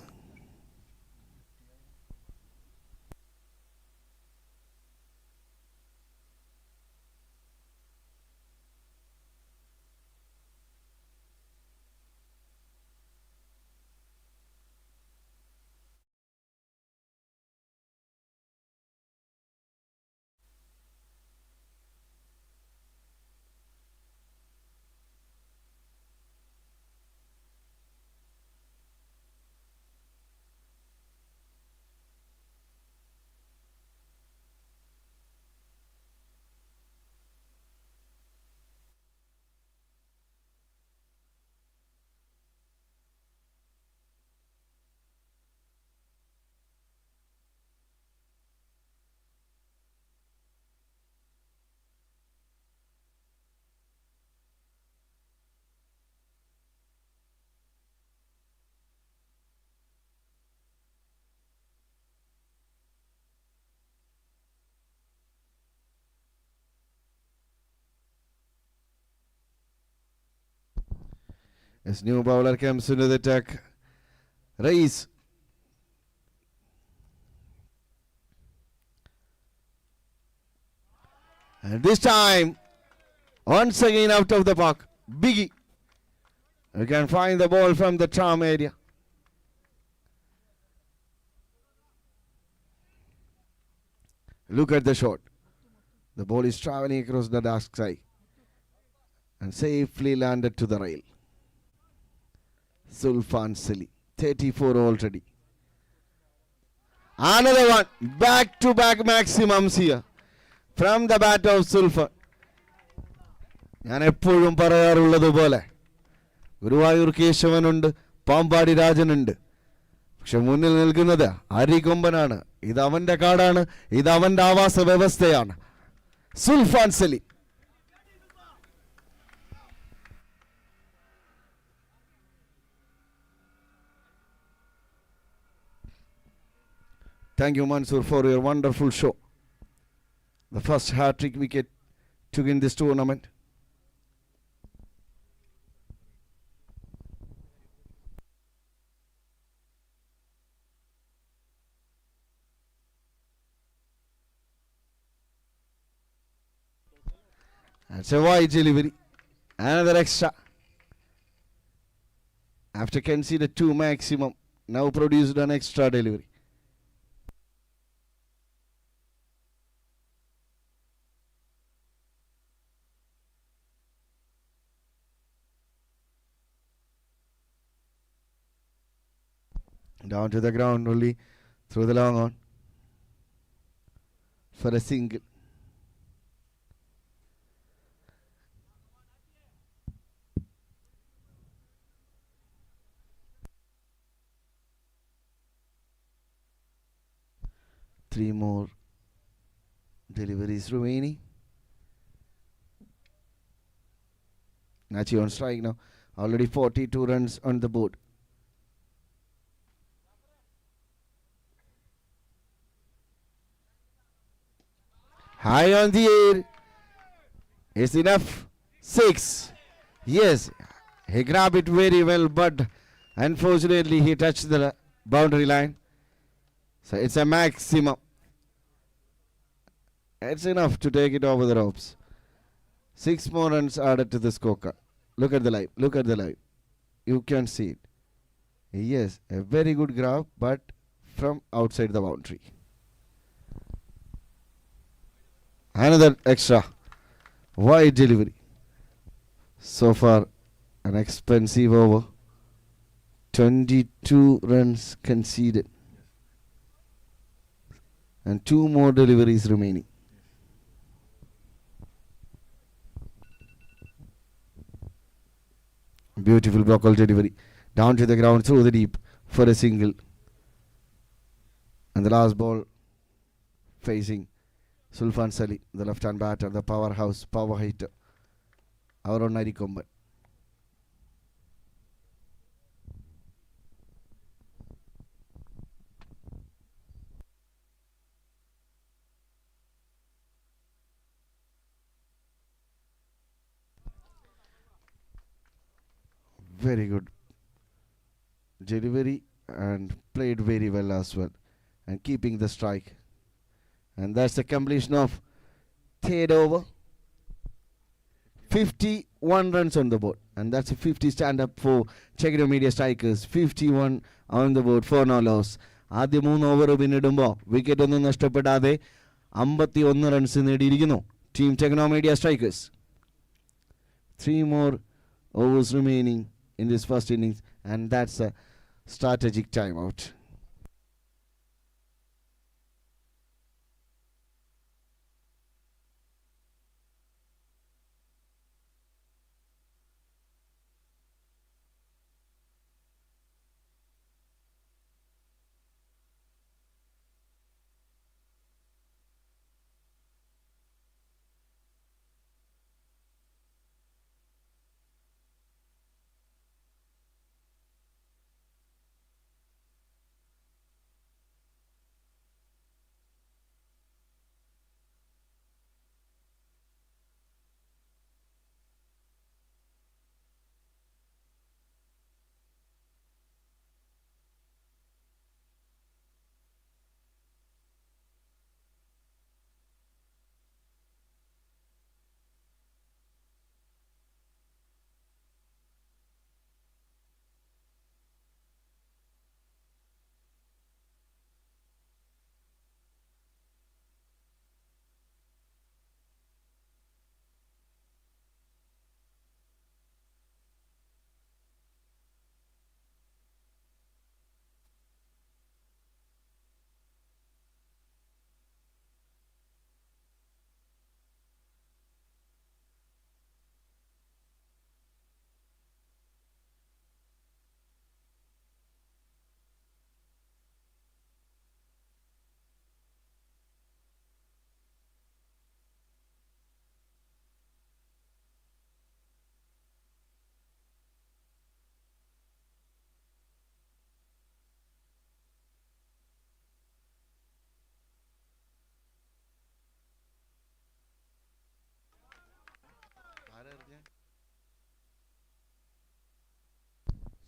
A: As new bowler comes into the attack, Reis. And this time, once again out of the park, Biggie. You can find the ball from the charm area. Look at the shot. The ball is traveling across the dark sky and safely landed to the rail. Sulfan Sali, 34 already. Another one, back-to-back maximums here from the bat of Sulfan. ഞാൻ എപ്പോഴും പറയാറുള്ളതുപോലെ ഗുരുവായൂർ കേശവനുണ്ട്, പാമ്പാടി രാജനുണ്ട്, പക്ഷെ മുന്നിൽ നിൽക്കുന്നത് അരികൊമ്പനാണ്. ഇത് അവന്റെ കാടാണ്, ഇത് അവന്റെ ആവാസ വ്യവസ്ഥയാണ്. സുൽഫാൻ Sali. Thank you, Mansour, for your wonderful show. The first hat-trick wicket took in this tournament. That's a wide delivery. Another extra. After conceded 2 maximum, now produced an extra delivery. Down to the ground only through the long on for a single. Three more deliveries remaining. Nachi on strike now. Already 42 runs on the board. High on the air. It's enough. 6. Yes, he grabbed it very well, but unfortunately he touched the boundary line. So it's a maximum. It's enough to take it over the ropes. 6 more runs added to the scorecard. Look at the live. Look at the live. You can see it. Yes, a very good grab, but from outside the boundary. Another extra. Wide delivery. So far, an expensive over. 22 runs conceded. And 2 more deliveries remaining. Beautiful blockal delivery. Down to the ground through the deep for a single. And the last ball facing Sulfan Sali, the left-hand batter, the powerhouse, power hitter. Our own Nari Komban. Very good delivery and played very well as well. And keeping the strike. And that's the completion of third over. 51 runs on the board. And that's a 50 stand-up for Techno Media Strikers. 51 on the board for no loss. ആദ്യ 3 over പിന്നിടുമ്പോൾ wicket ഒന്നും നഷ്ടപ്പെടാതെ 51 runs നേടിയിരിക്കുന്നു team Techno Media Strikers. 3 more overs remaining in this first innings, and that's a strategic timeout.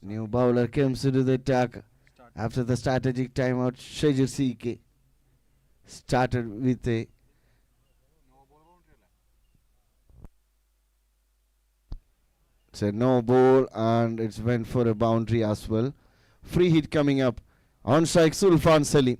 A: New bowler comes to the attack after the strategic timeout. Shajir CK started with a no ball, and it's went for a boundary as well. Free hit coming up on strike Sulfan Salim.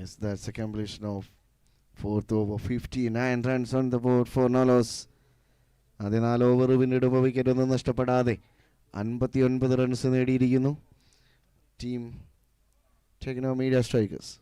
A: Yes, that's a completion of fourth over. 59 runs on the board for no loss. 14 over പിന്നിടുമ്പോൾ wicket ഒന്നും നഷ്ടപ്പെടാതെ 59 runs നേടിയിരിക്കുന്നു team Techno Media Strikers.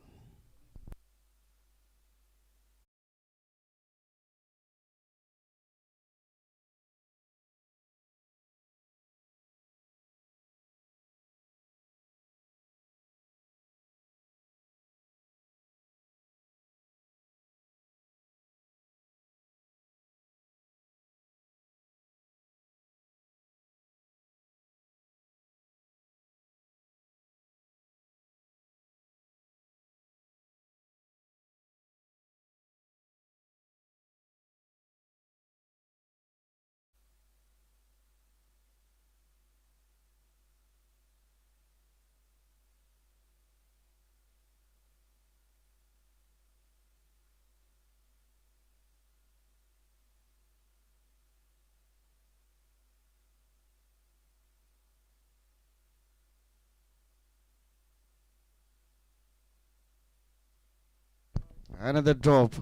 A: Another drop.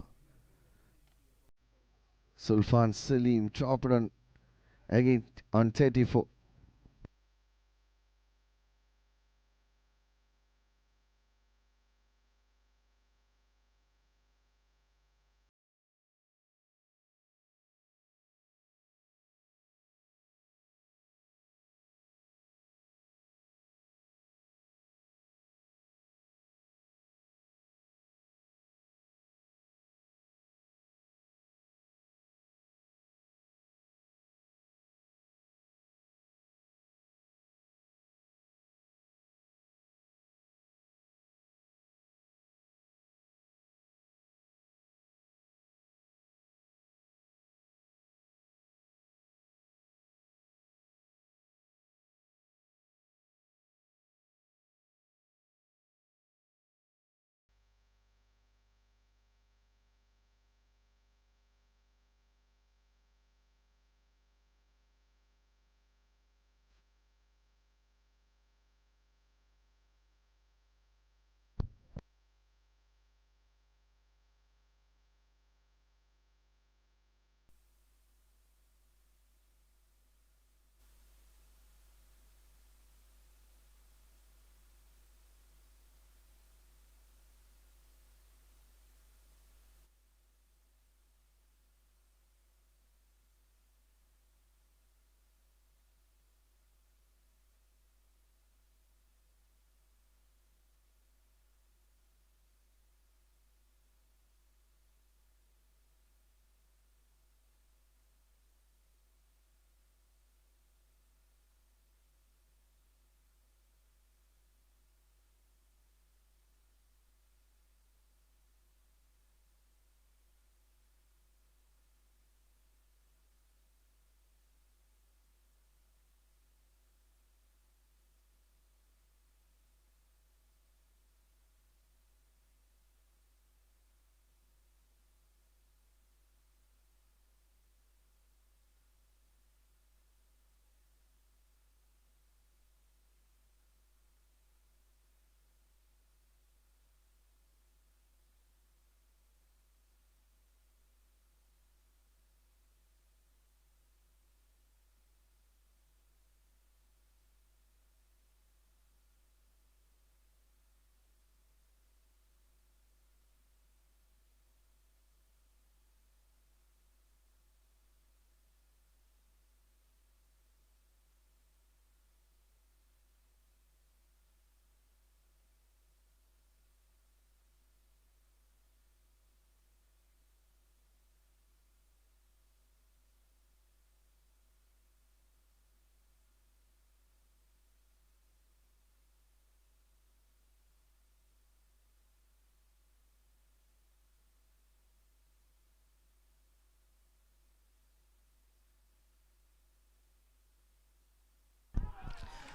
A: Sulfan Salim dropped on again on 34.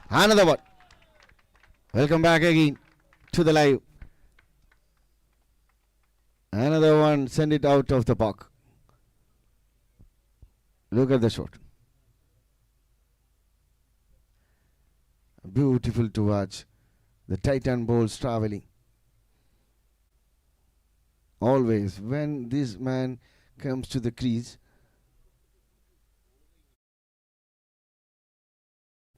A: Another one. Welcome back again to the live. Another one. Send it out of the park. Look at the shot. Beautiful to watch. The Titan balls traveling. Always, when this man comes to the crease,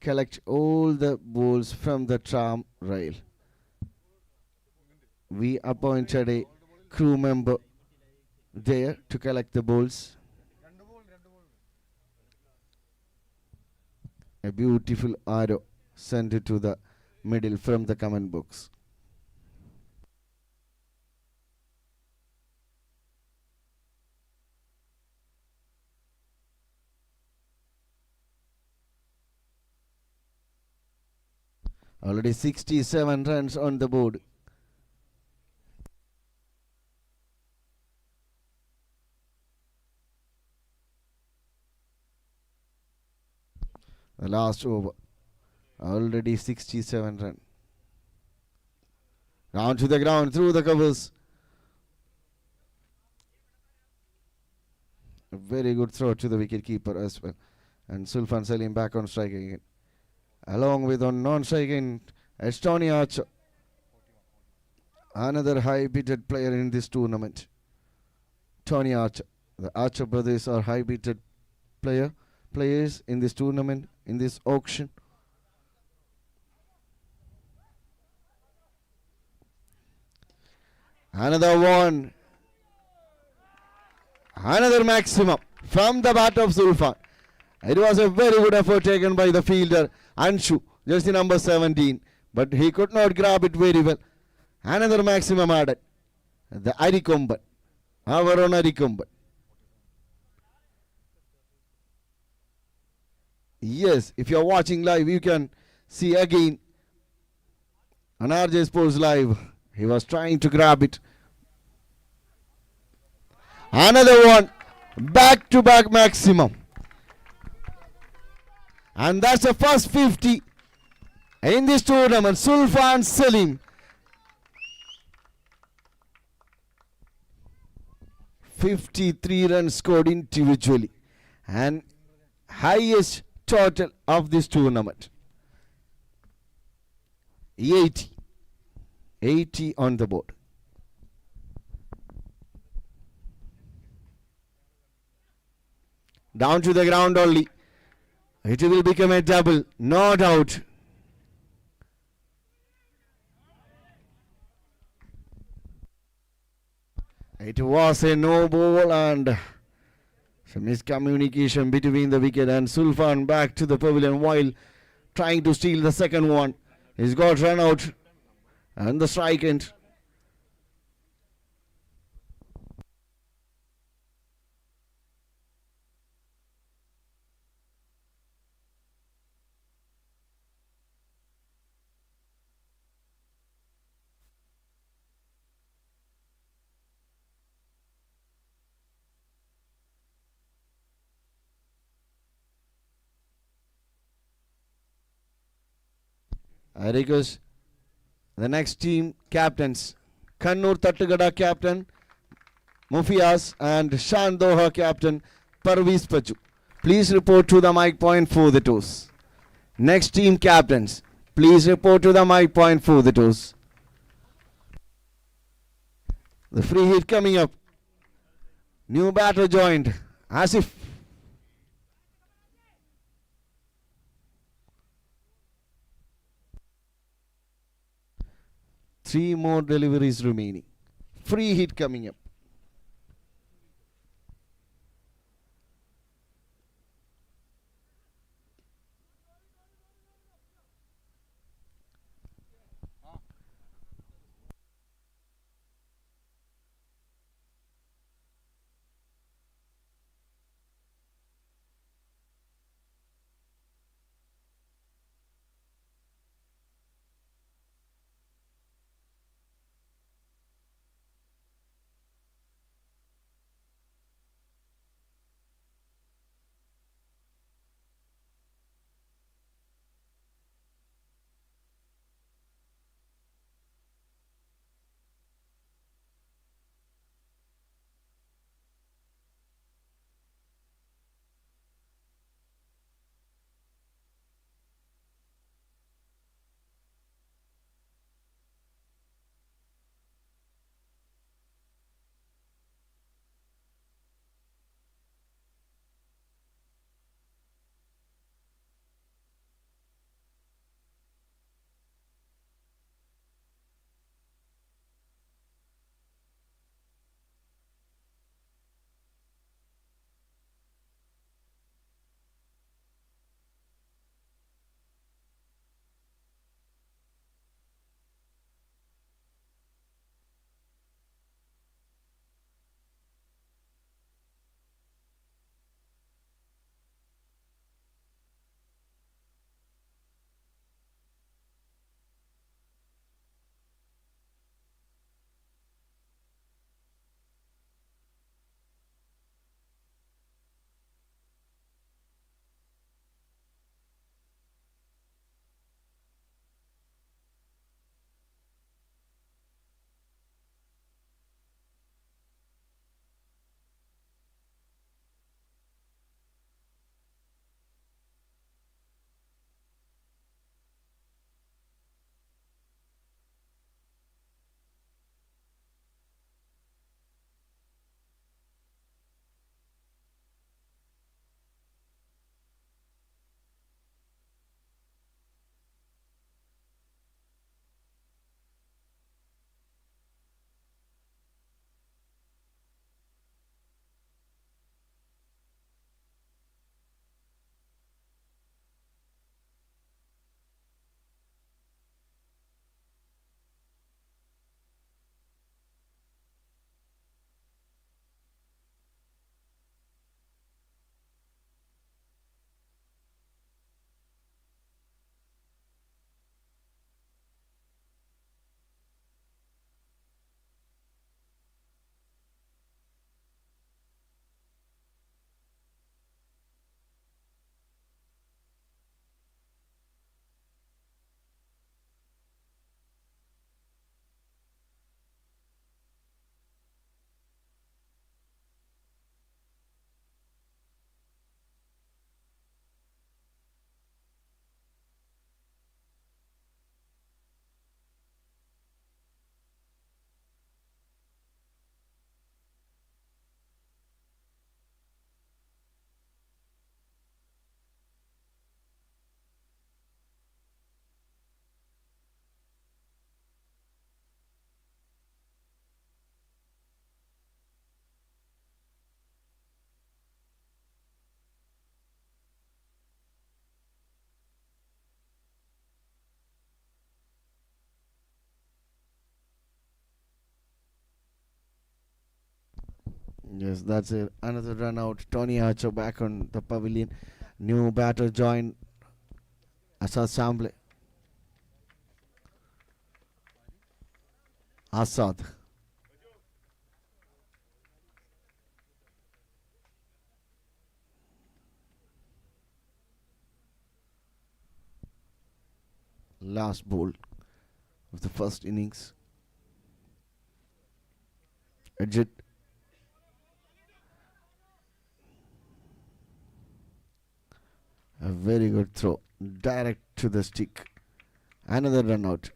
A: collect all the balls from the tram rail. We appointed a crew member there to collect the balls. A beautiful arrow sent it to the middle from the comment box. Already 67 runs on the board. The last over. Already 67 runs. Down to the ground, through the covers. A very good throw to the wicket keeper as well. And Sulfan Salim back on strike again. Along with on non-striking, it's Tony Archer. Another high-bidded player in this tournament. Tony Archer. The Archer brothers are high-bidded players in this tournament, in this auction. Another one. Another maximum from the bat of Sulfan. It was a very good effort taken by the fielder Anshu, jersey number 17, but he could not grab it very well. Another maximum added. The Arikomban. Our own Arikomban. Yes, if you are watching live, you can see again on arejesports live. He was trying to grab it. Another one. Back-to-back maximum. And that's the first 50 in this tournament. Sulfan Salim. 53 runs scored individually. And highest total of this tournament. 80. 80 on the board. Down to the ground only. It will become a double, no doubt. It was a no ball and some miscommunication between the wicket and Sulfan back to the pavilion while trying to steal the second one. He's got run out and the strike end. I request the next team captains, Kannur Tattugada captain Mufias and Shan Doha captain Parveez Pachu. Please report to the mic point for the toss. Next team captains, please report to the mic point for the toss. The free hit coming up. New batter joined. Asif. Three more deliveries remaining. Free hit coming up. Yes, that's it. Another run out. Tony Archer back on the pavilion. New batter joined. Asad Samble. Asad. Last ball of the first innings. Edged. A very good throw. Direct to the stick. Another run out.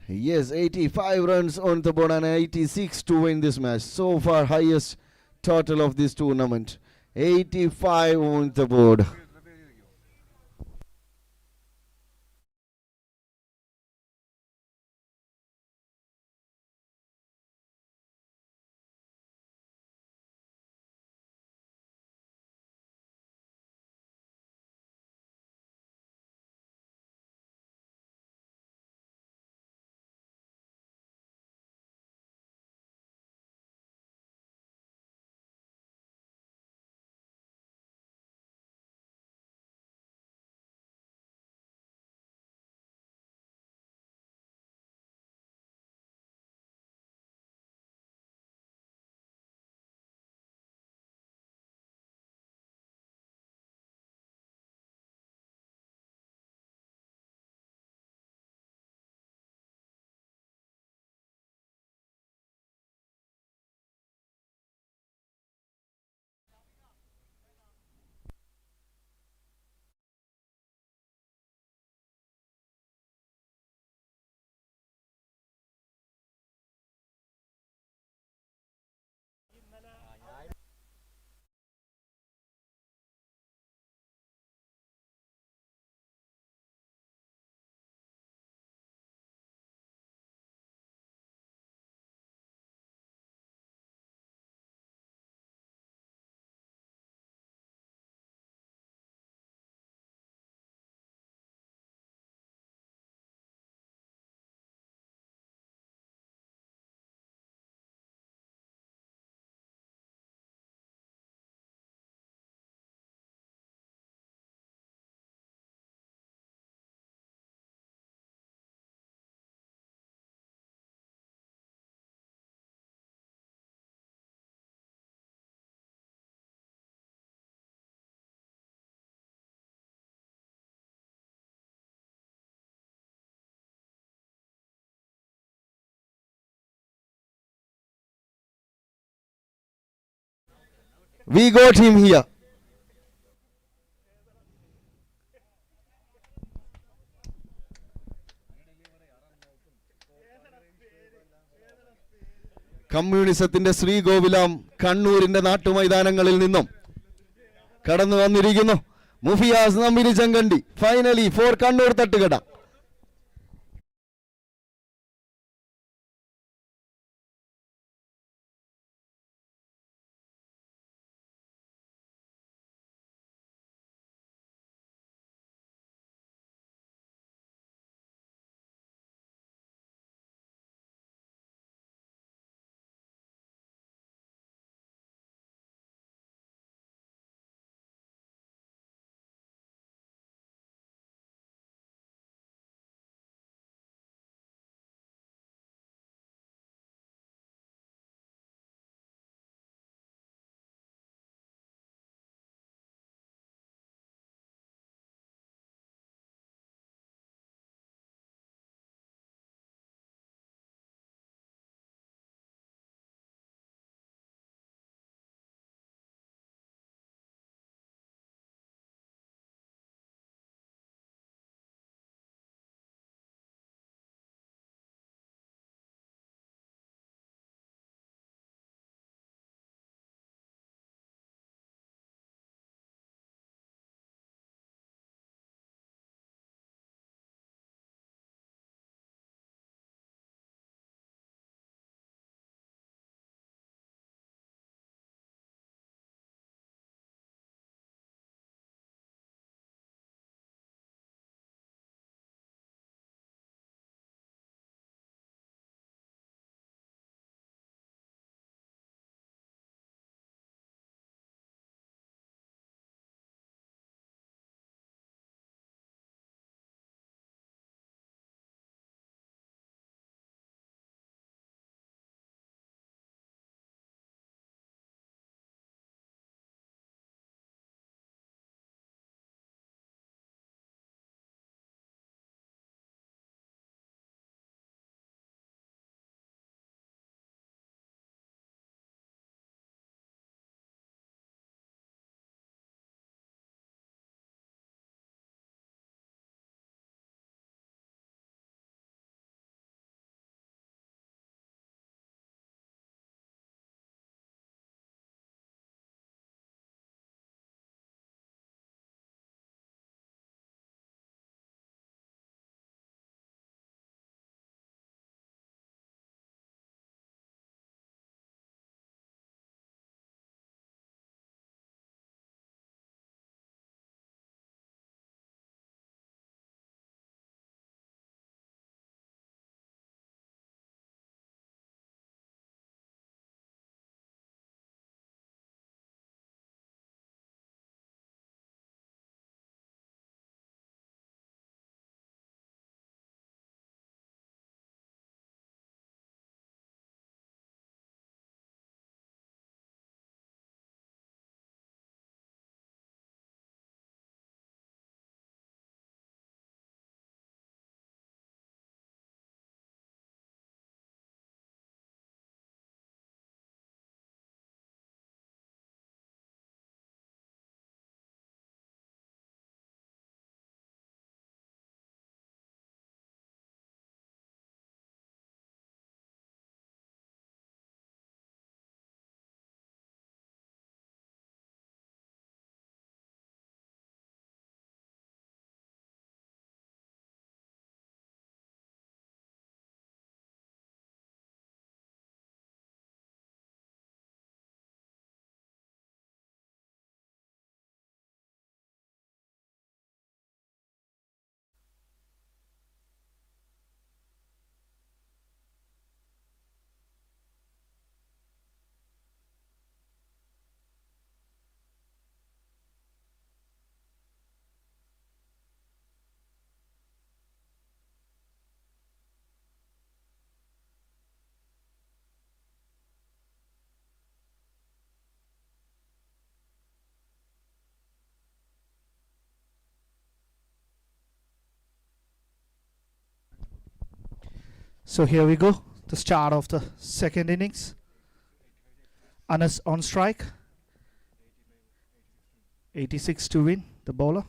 A: Yes, 85 runs on the board and 86 to win this match. So far, highest total of this tournament. 85 on the board. We got him here. കമ്മ്യൂണിസത്തിന്റെ ശ്രീകോവിലാം കണ്ണൂരിന്റെ നാട്ടുമൈതാനങ്ങളിൽ നിന്നും കടന്നു വന്നിരിക്കുന്നു മുഫിയാസ് നമ്പിനി ചങ്കണ്ടി. Finally four Kannur തട്ടുകട.
C: So here we go, the start of the second innings. Anas on strike. 86 to win, the bowler.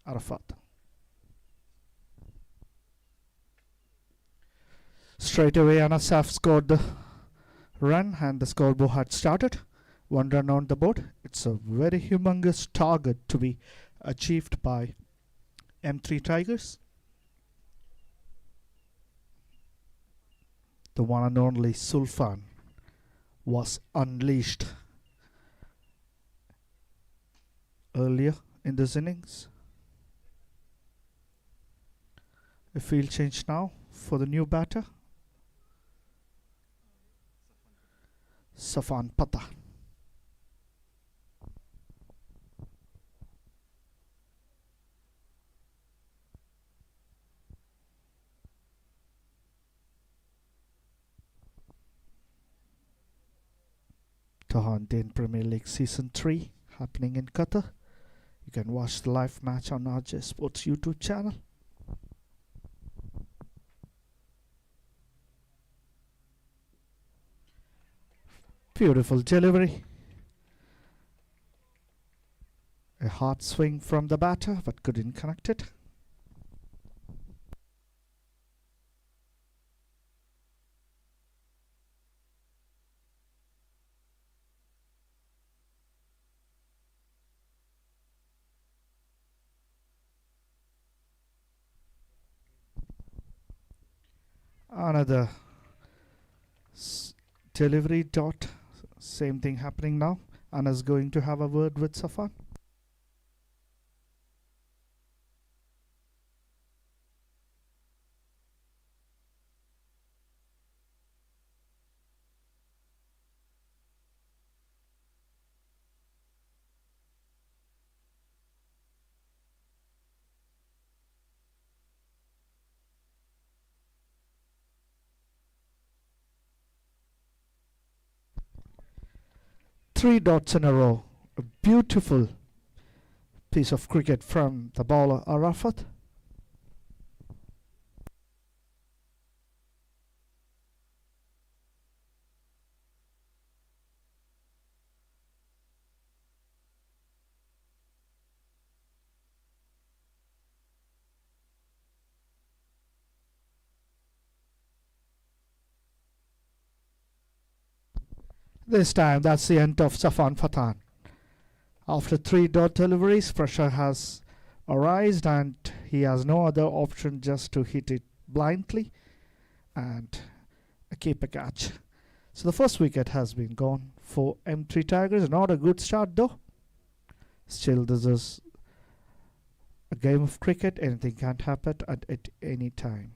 C: Arafat. Straight away Anas have scored the run and the scoreboard had started. 1 run on the board. It's a very humongous target to be achieved by M3 Tigers. The one and only Sulfan was unleashed earlier in this innings. A field change now for the new batter, Safan Pata. Doha Indian Premier League Season 3 happening in Qatar. You can watch the live match on arejesports YouTube channel. Beautiful delivery. A hard swing from the batter but couldn't connect it. Another delivery dot. Same thing happening now. Anna's going to have a word with Safan. Three dots in a row. A beautiful piece of cricket from the bowler Arafat. This time that's the end of Safan Fathan. After 3 dot deliveries, pressure has arisen and he has no other option just to hit it blindly and keep a catch. So the first wicket has been gone for M3 Tigers. Not a good start though. Still, this is a game of cricket. Anything can happen at any time.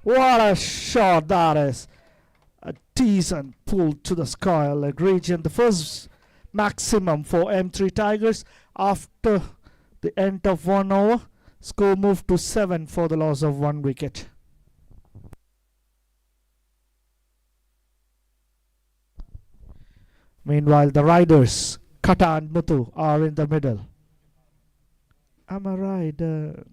C: What a shot that is! A decent pull to the sky leg region. The first maximum for M3 Tigers after the end of 1 over. Score moved to 7 for the loss of 1 wicket. Meanwhile, the riders, Kata and Muthu, are in the middle. I'm a rider.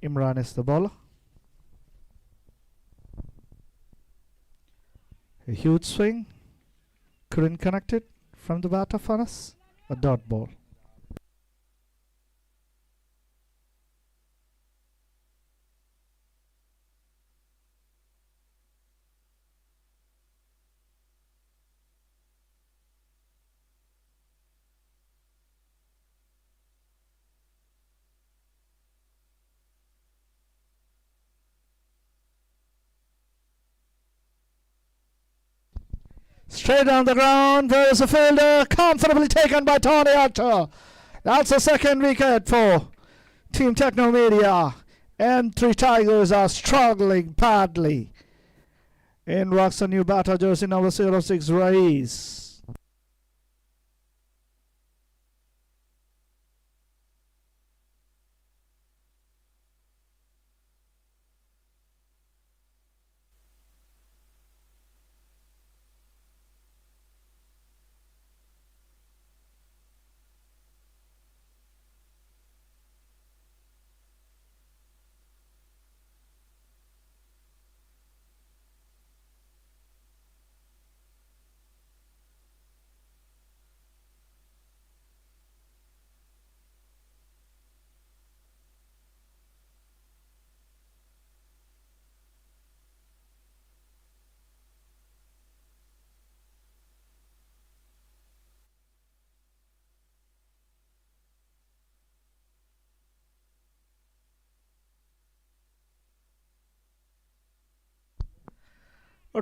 C: Imran is the bowler. A huge swing. Couldn't connect it from the bat of Anas. A dot ball. Straight down the ground. There is a fielder. Comfortably taken by Tony Archer. That's a second wicket for Team Techno Media. M3 Tigers are struggling badly. In rocks a new batter, jersey number 06, Raiz.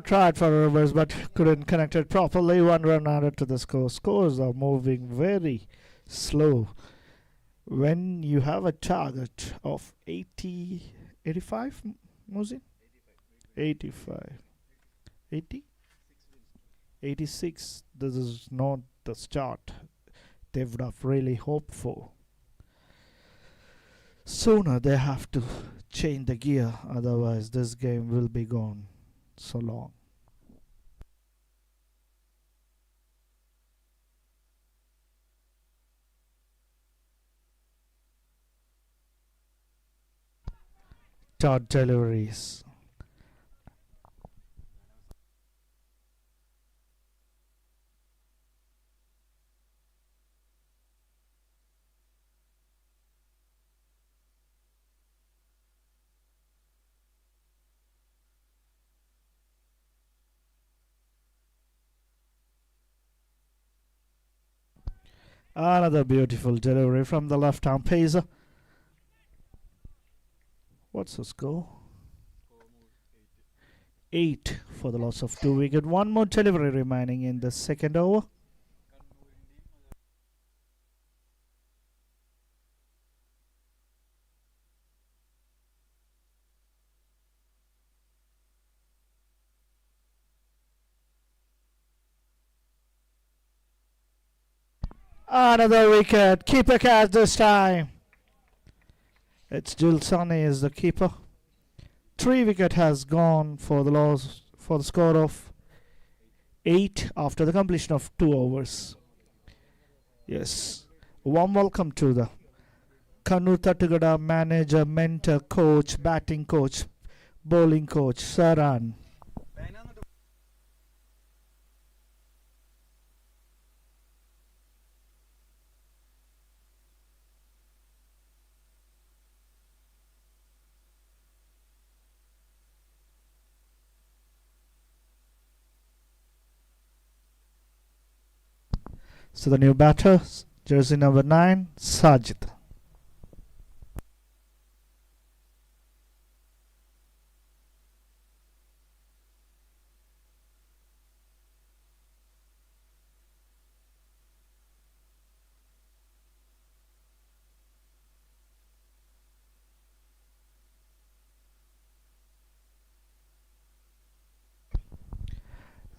C: Tried for a reverse but couldn't connect it properly. One run added to the score. Scores are moving very slow. When you have a target of 80, 85, Musin? 85. 80? 86. This is not the start they would have really hoped for. Sooner they have to change the gear, otherwise this game will be gone so long. Dot deliveries. Another beautiful delivery from the left arm pacer. What's the score? 8 for the loss of 2 wickets. One more delivery remaining in the second over. Another wicket. Keeper catch this time. It's Jill Sunny is the keeper. 3 wicket has gone for the loss for the score of 8 after the completion of 2 overs. Yes. Warm welcome to the Kannur Tattugada manager, mentor, coach, batting coach, bowling coach, Saran. So the new batter, jersey number 9, Sajid.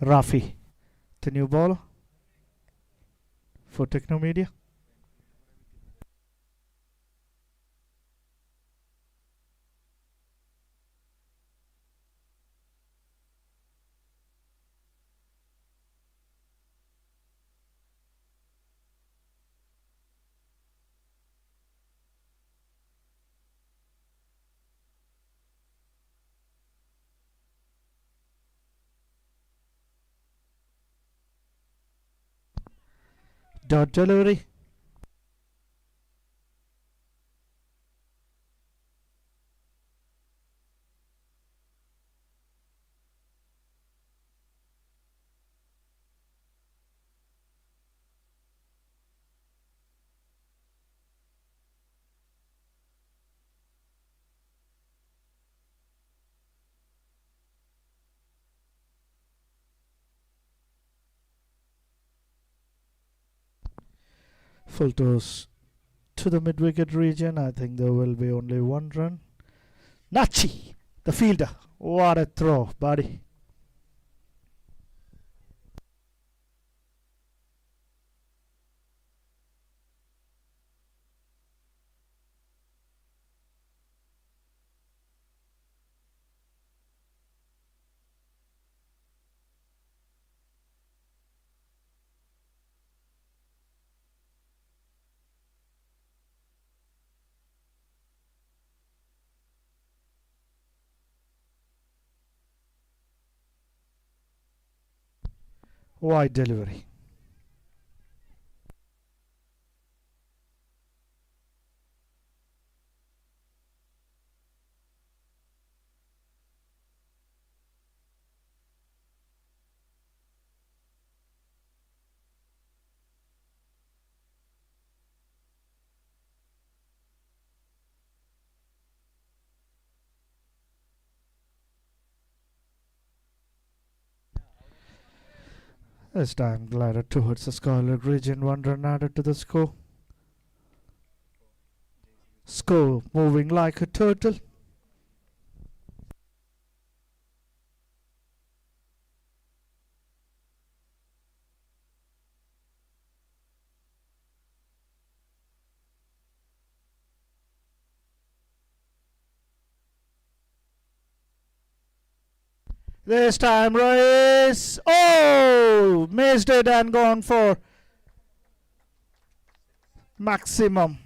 C: Rafi, the new bowler for Techno Media. Dot delivery. Full toss to the mid-wicket region. I think there will be only one run. Nachi, the fielder. What a throw, buddy. Wide delivery. This time glided towards the scarlet region. One run added to the score. Score moving like a turtle. This time race. Oh! Missed it and gone for maximum.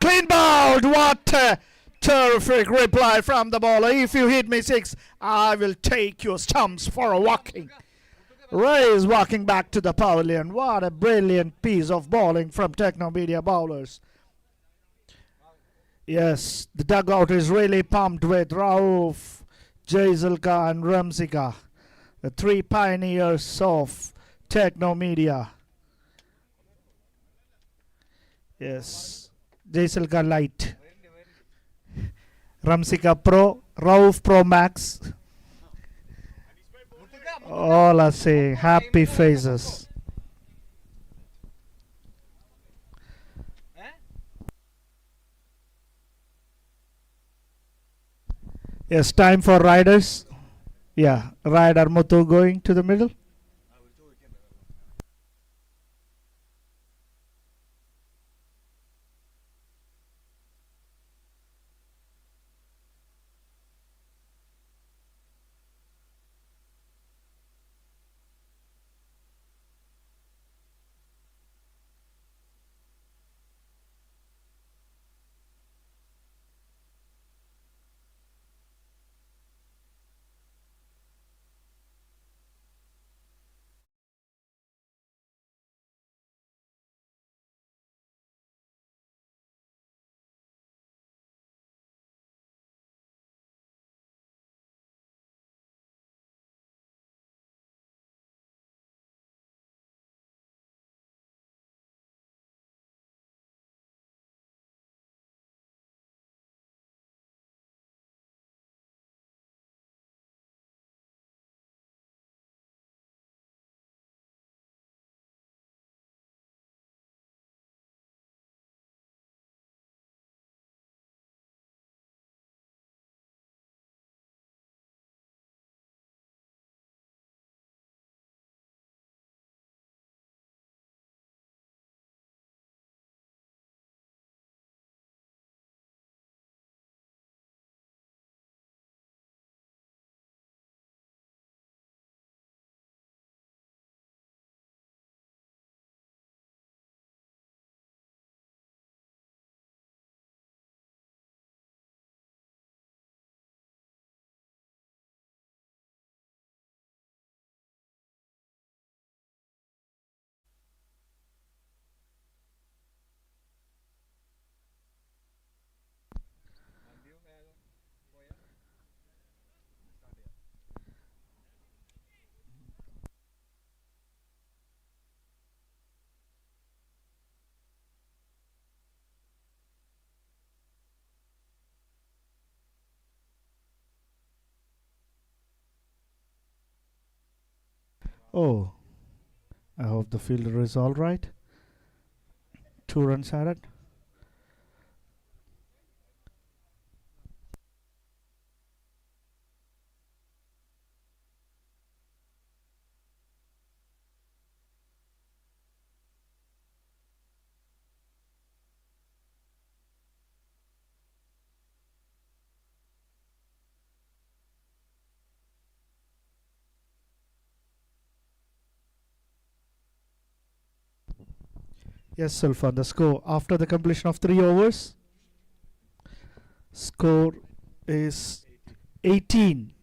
C: Clean bowled. What a terrific reply from the bowler. If you hit me six, I will take your stumps for a walking. Ray is walking back to the pavilion. What a brilliant piece of bowling from Techno Media bowlers. Yes, the dugout is really pumped with Rauf, Jaisalka and Ramsika, the three pioneers of Techno Media. Yes. Jaisalka Light, Ramsika Pro, Rauf Pro Max. All are saying happy faces. Yes, time for riders. Yeah, rider Muthu going to the middle. Oh, I hope the fielder is all right. 2 runs added. Yes, Sulfan, the score after the completion of 3 overs. Score is 18.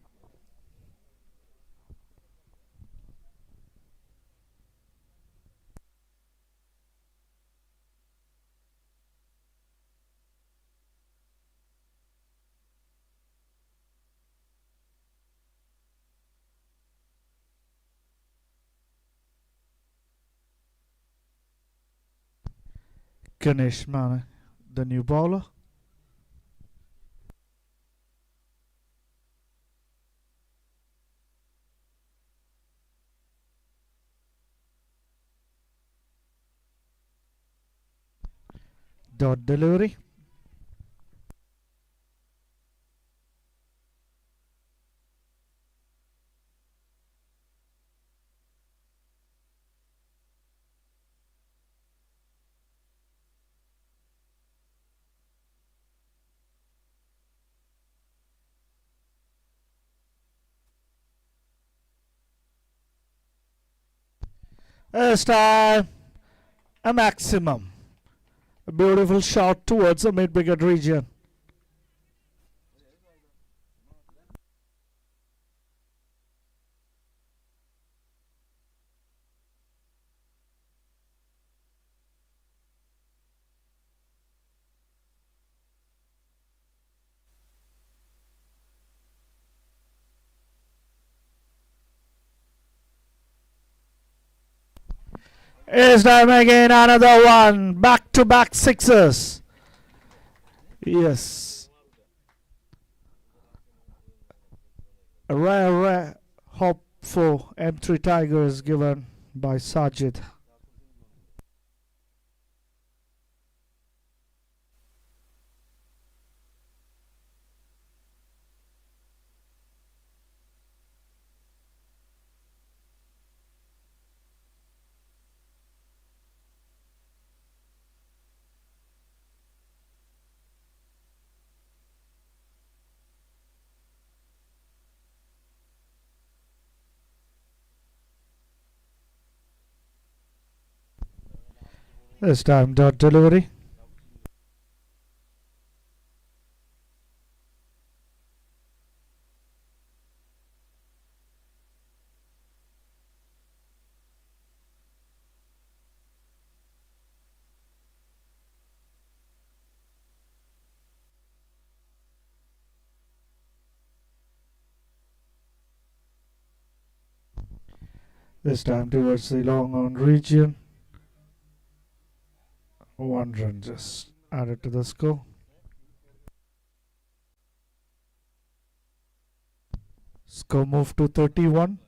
C: Ganesh Mane, the new bowler. Dot delivery. This time, a maximum. A beautiful shot towards the mid-wicket region. This time again, another one. Back-to-back sixes. Yes. A rare hop for M3 Tigers given by Sajid. This time dot delivery. This time towards the long on region. 1 run just added to the score. Score moved to 31.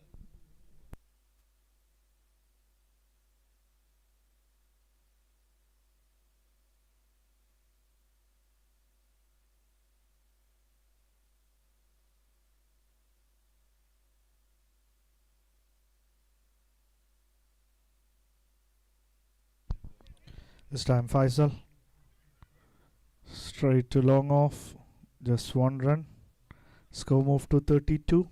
C: This time Faisal. Straight to long off. Just 1 run. Score moved to 32.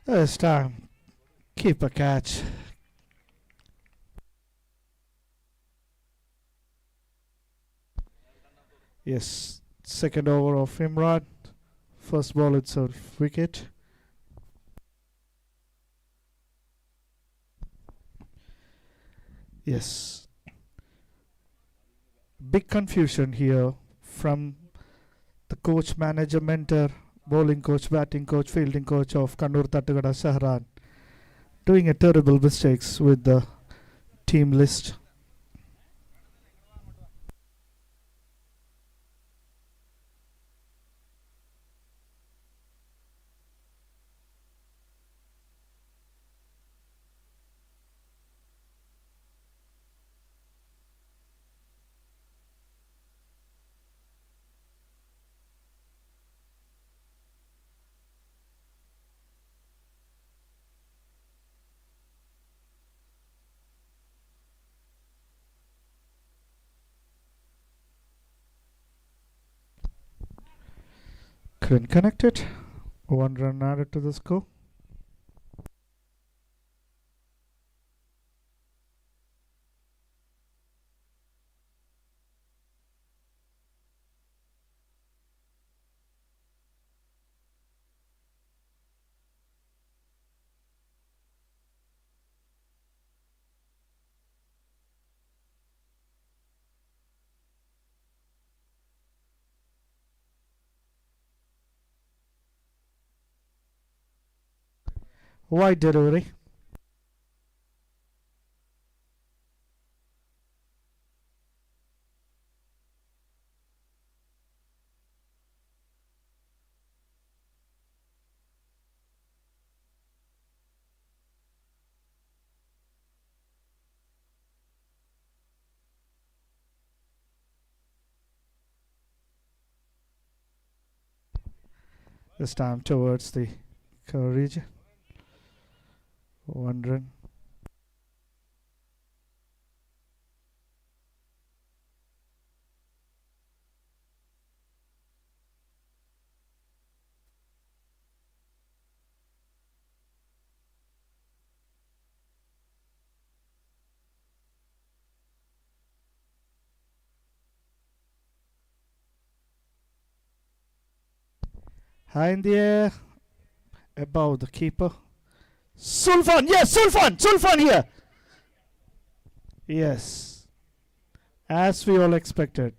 C: This time, keep a catch. Yes, second over of Imran. First ball itself, wicket. Yes. Big confusion here from the coach, manager, mentor, bowling coach, batting coach, fielding coach of Kannur Tattagada Sahran. Doing a terrible mistakes with the team list. Couldn't connect it. One run added to the score. Wide delivery. This time towards the cover region. One run. High in the air. Above the keeper. Sulfan! Yes, Sulfan! Sulfan here! Yes. As we all expected.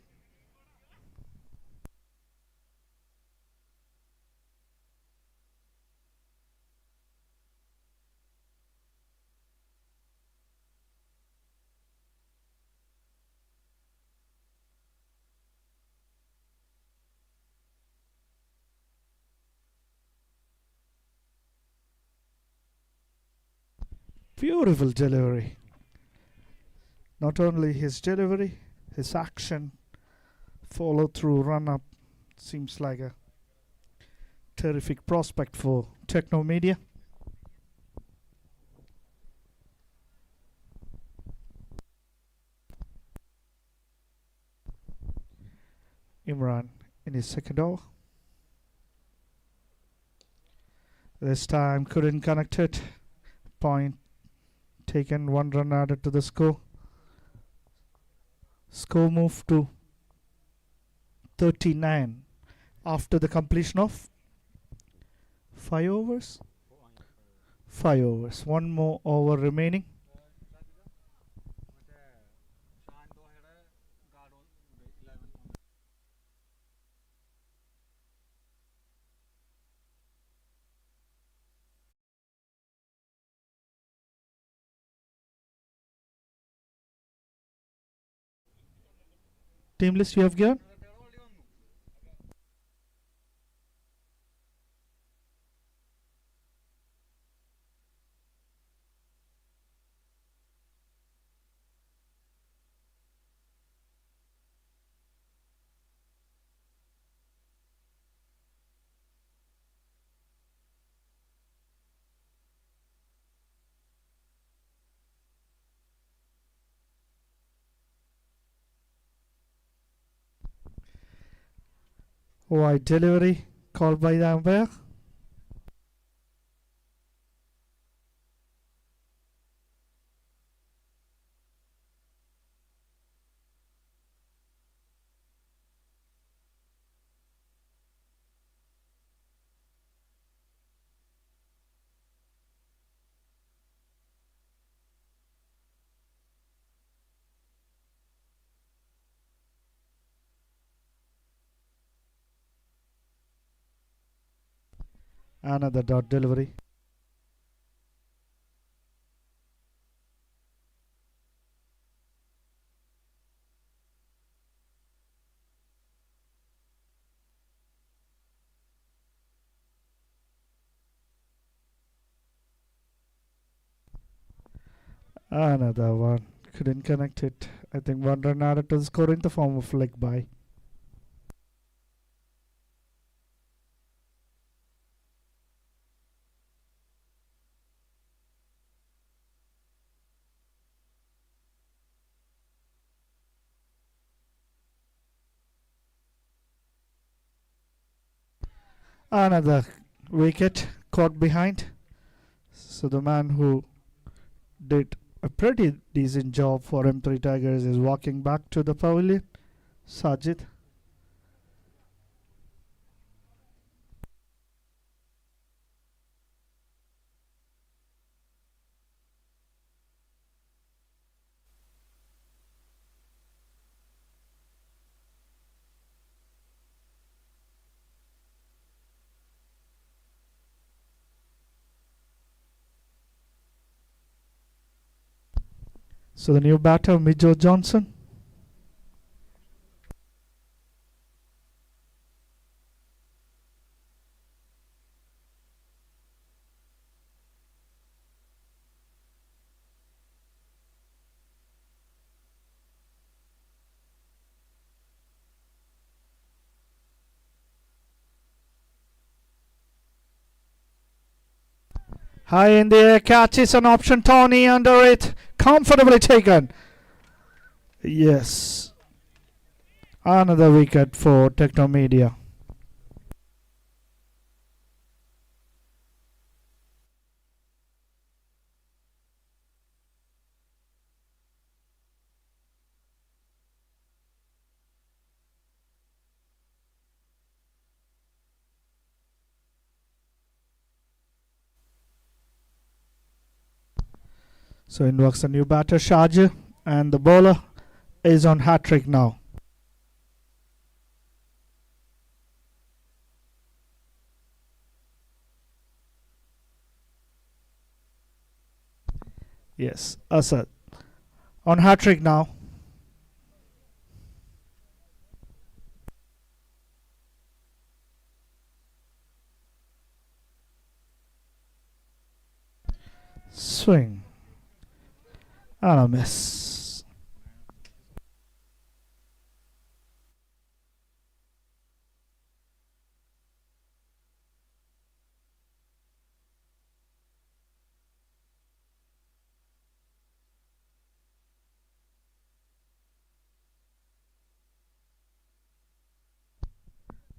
C: Beautiful delivery. Not only his delivery, his action, follow through, run up. Seems like a terrific prospect for Techno Media. Imran in his second over. This time couldn't connect it. Point taken, one run added to the score. Score moved to 39 after the completion of 5 overs. 5 overs. One more over remaining. Team list you have given? Wide delivery called by the umpire. Another dot delivery. Another one. Couldn't connect it. I think one run added to the score in the form of leg by. Another wicket caught behind. So the man who did a pretty decent job for M3 Tigers is walking back to the pavilion. Sajid. So the new batter, Mijo Johnson. High in the air, catches an option. Tony under it. Comfortably taken. Yes. Another wicket for Techno Media. So in works the new batter, Shad, and the bowler is on hat-trick now. Yes, Asad on hat-trick now. Swing. And a miss.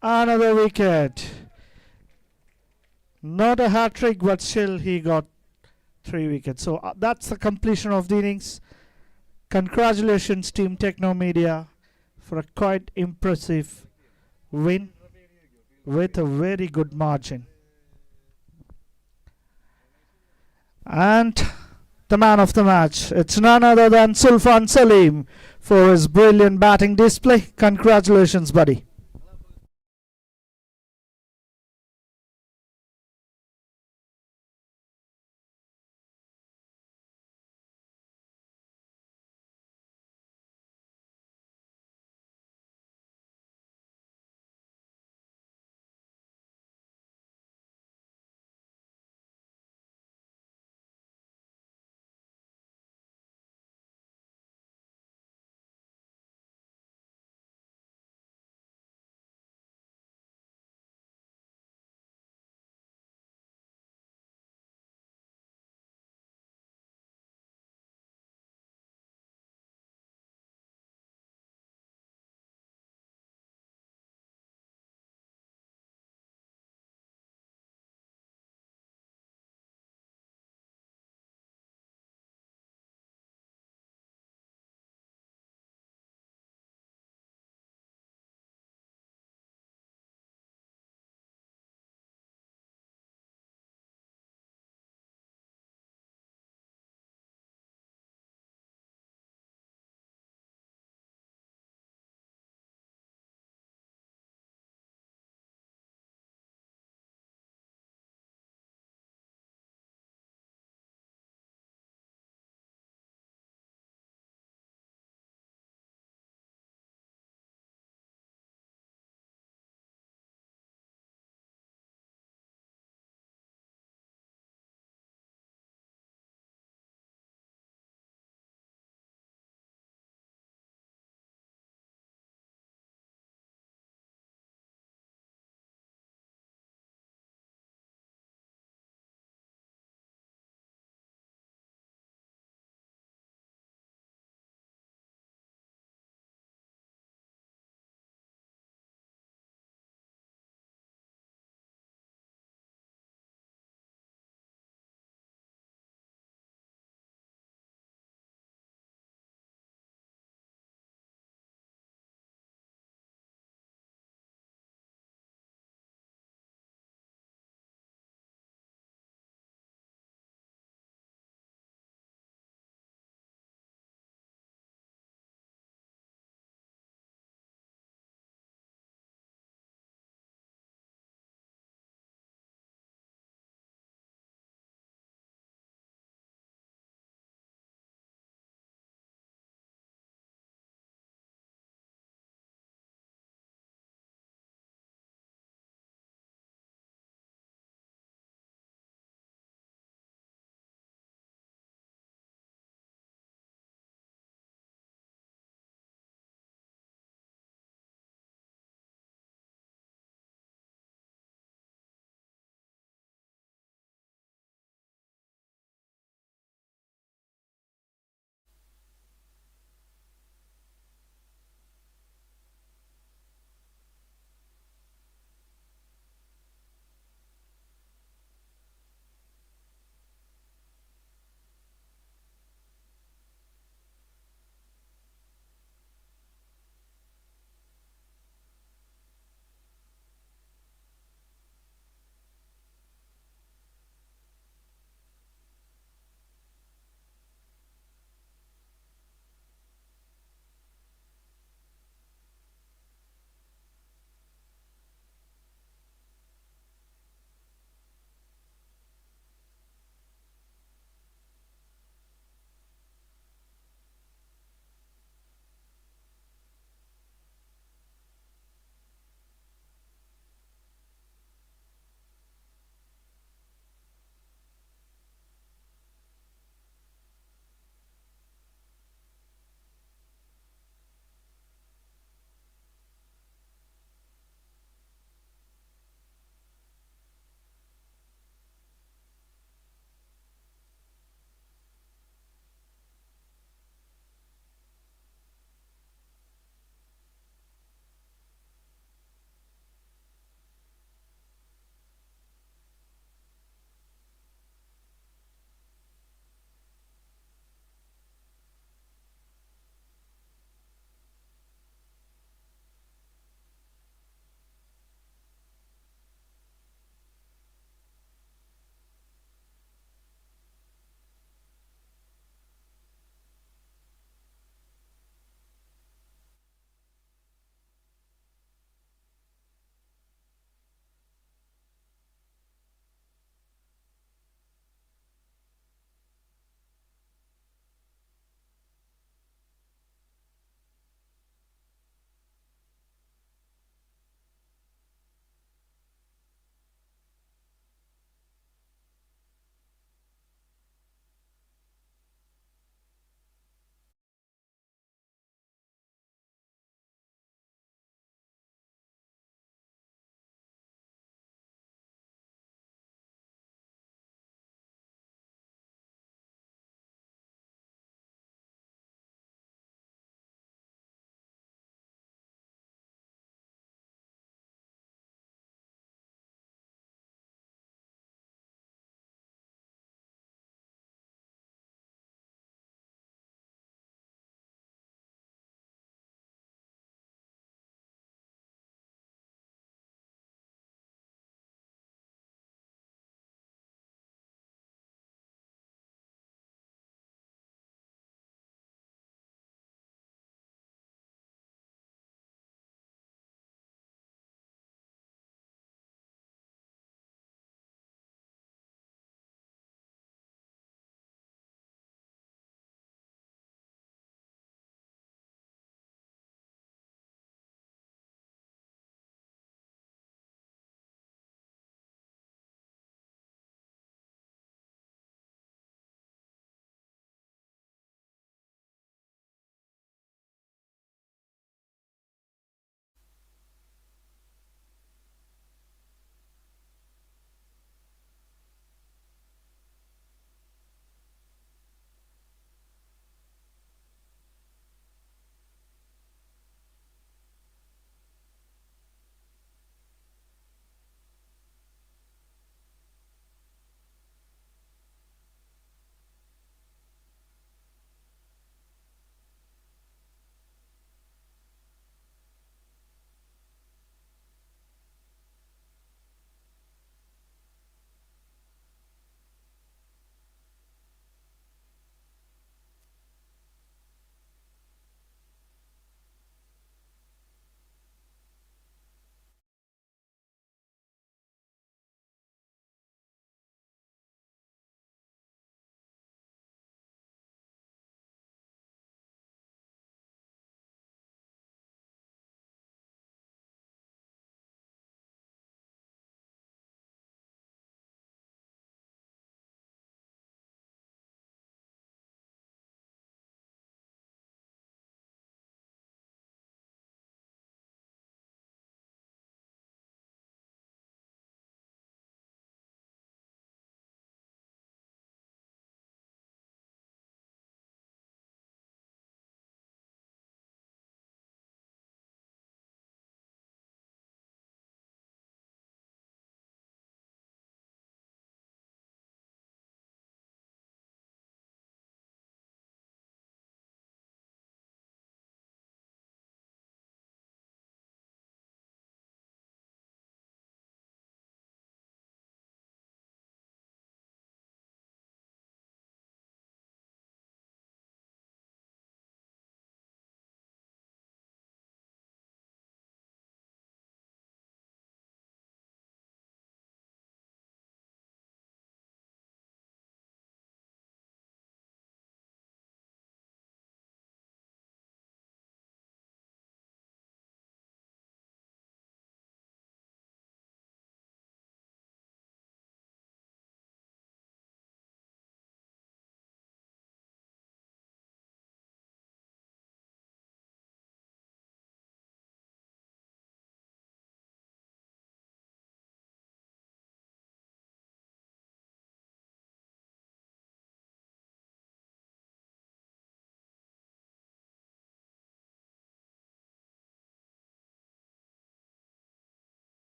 C: Another wicket. Not a hat-trick, but still he got 3 wickets. So that's the completion of the innings. Congratulations, Team Techno Media, for a quite impressive win with a very good margin. And the man of the match, it's none other than Sulfan Salim for his brilliant batting display. Congratulations, buddy.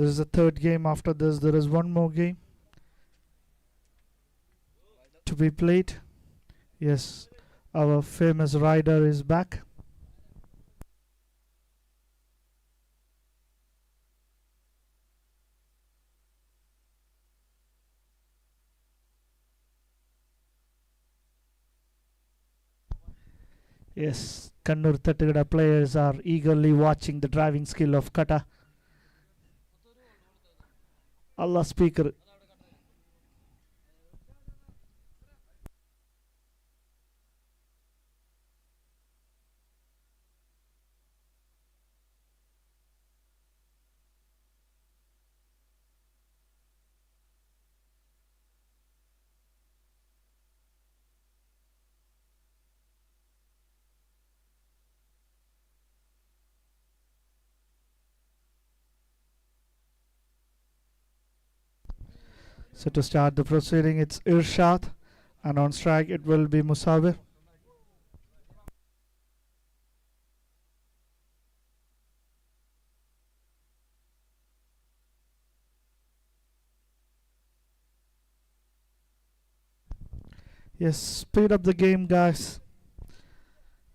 C: This is the third game. After this, there is one more game to be played. Yes, our famous rider is back. Yes, Kannur Tattigada players are eagerly watching the driving skill of Qatar. Allah speaker. So to start the proceeding, it's Irshad, and on strike it will be Musawir. Yes, speed up the game, guys.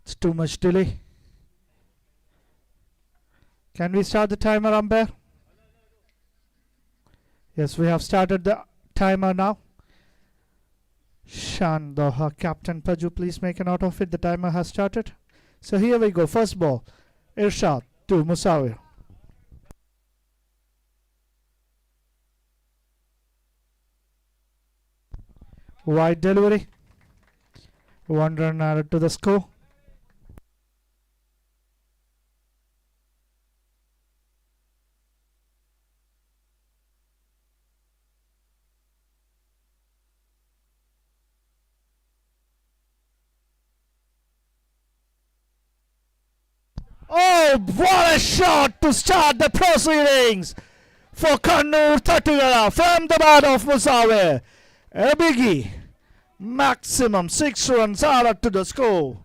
C: It's too much delay. Can we start the timer, umpire? Yes, we have started the timer now. Shan, Doha captain Paju, please make a note of it. The timer has started. So here we go. First ball, Irshad to Musawir. Wide delivery. One run added to the score. Oh, what a shot to start the proceedings for Kannur Tattigada from the bat of Musawir. A biggie. Maximum 6 runs added to the score.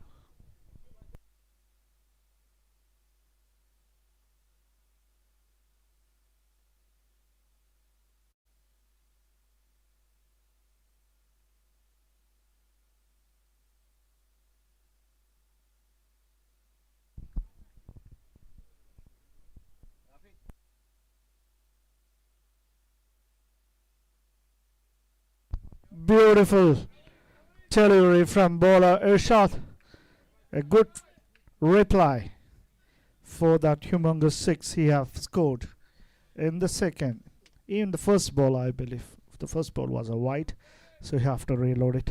C: Beautiful delivery from bowler Irshad. A good reply for that humongous 6 he have scored in the second. In the first ball, I believe. The first ball was a wide, so you have to reload it.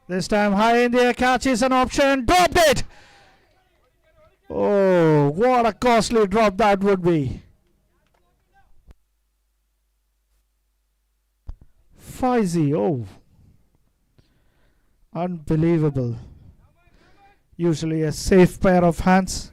C: This time high in the air, catches an option, dropped it! Oh, what a costly drop that would be. 5-0, oh. Unbelievable. Usually a safe pair of hands.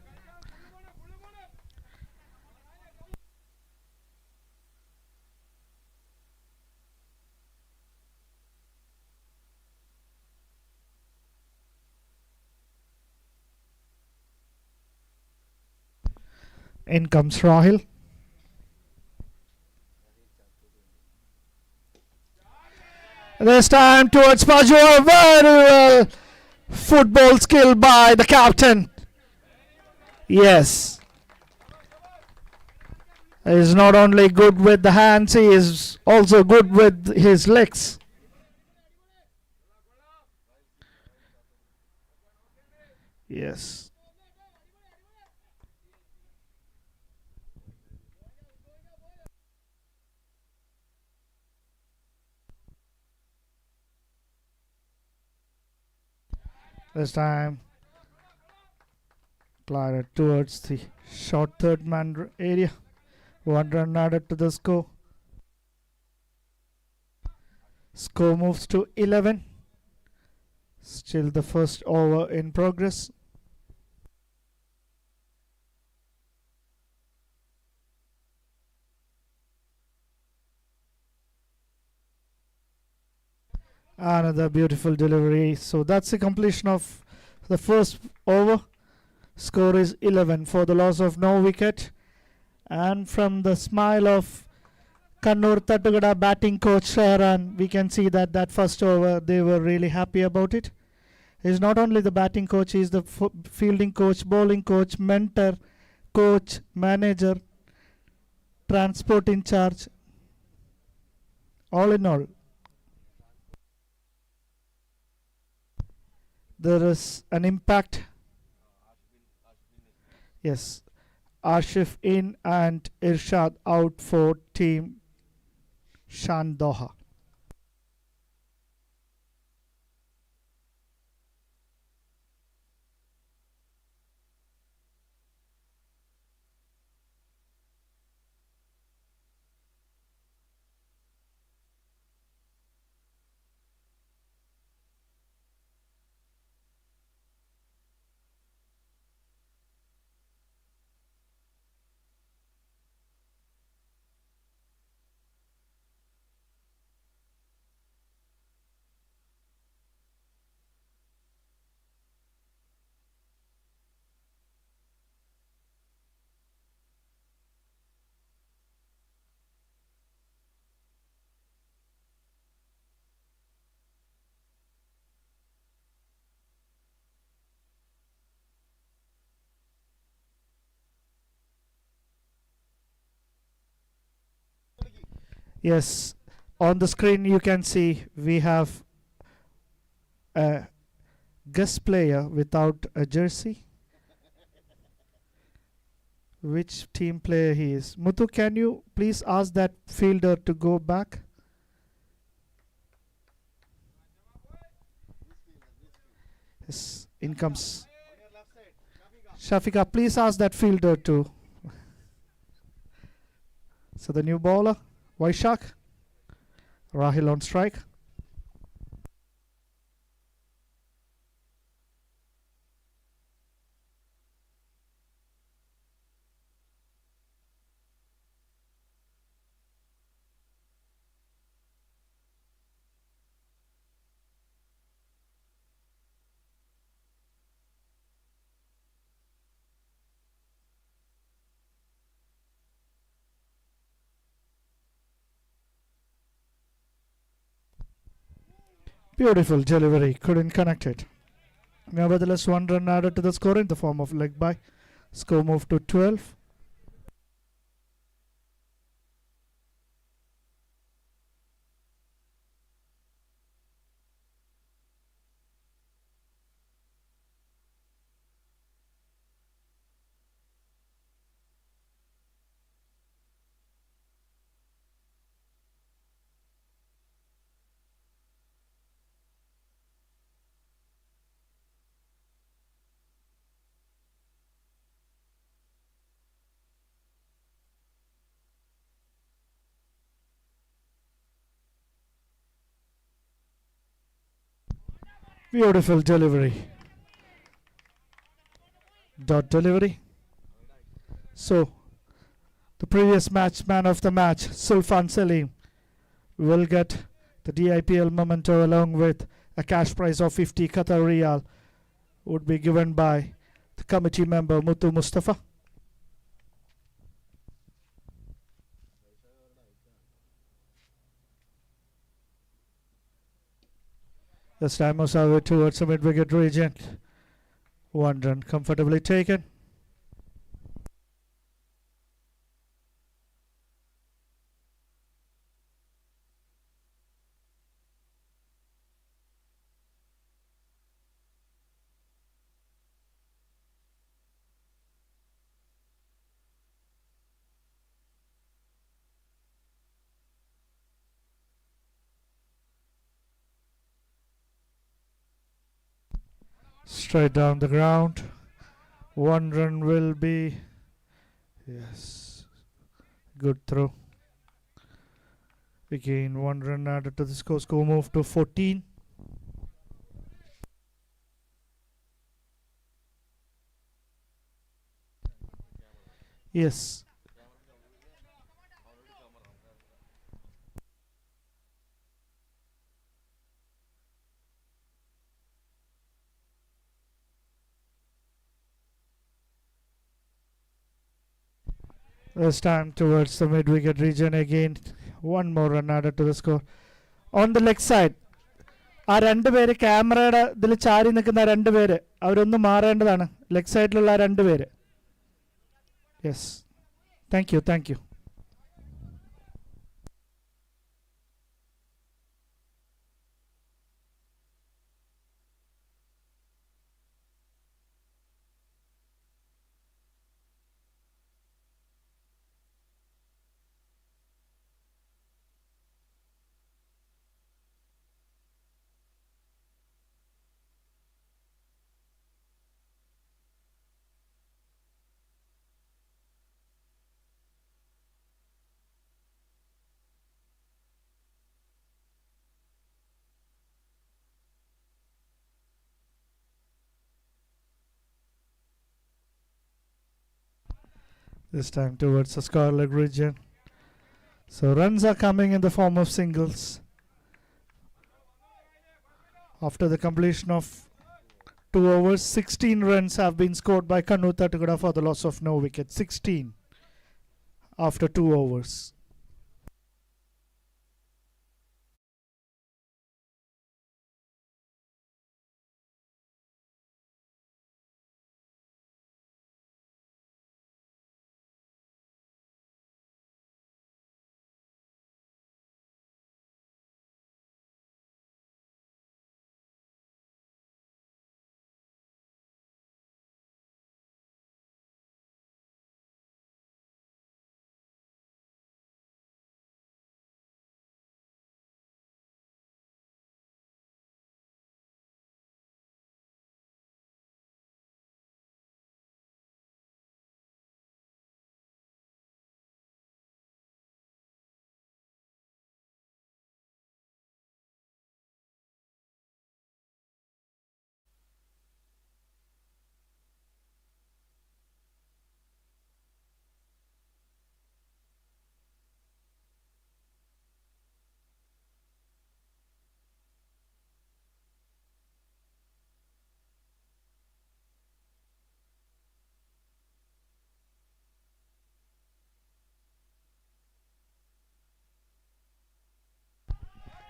C: In comes Rahil. This time towards Paju. Very well. Football skill by the captain. Yes. He is not only good with the hands, he is also good with his legs. Yes. This time, glided towards the short third man area. 1 run added to the score. Score moves to 11. Still the first over in progress. Another beautiful delivery. So that's the completion of the first over. Score is 11 for the loss of no wicket. And from the smile of Kannur Tattugada batting coach Shahran, we can see that that first over they were really happy about it. He's not only the batting coach, he's the fielding coach, bowling coach, mentor, coach, manager, transport in charge. All in all, there is an impact. Yes, Ashif in and Irshad out for team Shan Doha. Yes, on the screen you can see we have a guest player without a jersey. Which team player he is? Muthu, can you please ask that fielder to go back? Yes, in comes Shafika. Please ask that fielder to. So the new bowler, Vaishak. Rahil on strike. Beautiful delivery, couldn't connect it. Nevertheless, one run added to the score in the form of leg by. Score moved to 12. Beautiful delivery. Dot delivery. So, the previous match, man of the match, Sulfan Salim, will get the DIPL memento along with a cash prize of 50 Qatar Riyal, would be given by the committee member Muthu Mustafa. This time Musawi towards the mid-wicket region. One run comfortably taken. Straight down the ground. One run will be. Yes. Good throw. Again, one run added to the score. Score moved to 14. Yes. This time towards the mid-wicket region again. One more run added to the score. On the leg side. ആ രണ്ട് പേര് ക്യാമറയുടെ ഇതിൽ ചാരി നിൽക്കുന്ന രണ്ട് പേര് അവരൊന്ന് മാറേണ്ടതാണ്. ലെഗ് സൈഡിലുള്ള ആ രണ്ട് പേര്. Yes, thank you, thank you. This time towards the scarlet region. So runs are coming in the form of singles. After the completion of 2 overs, 16 runs have been scored by Kannur Thattukuda for the loss of no wicket. 16 after 2 overs.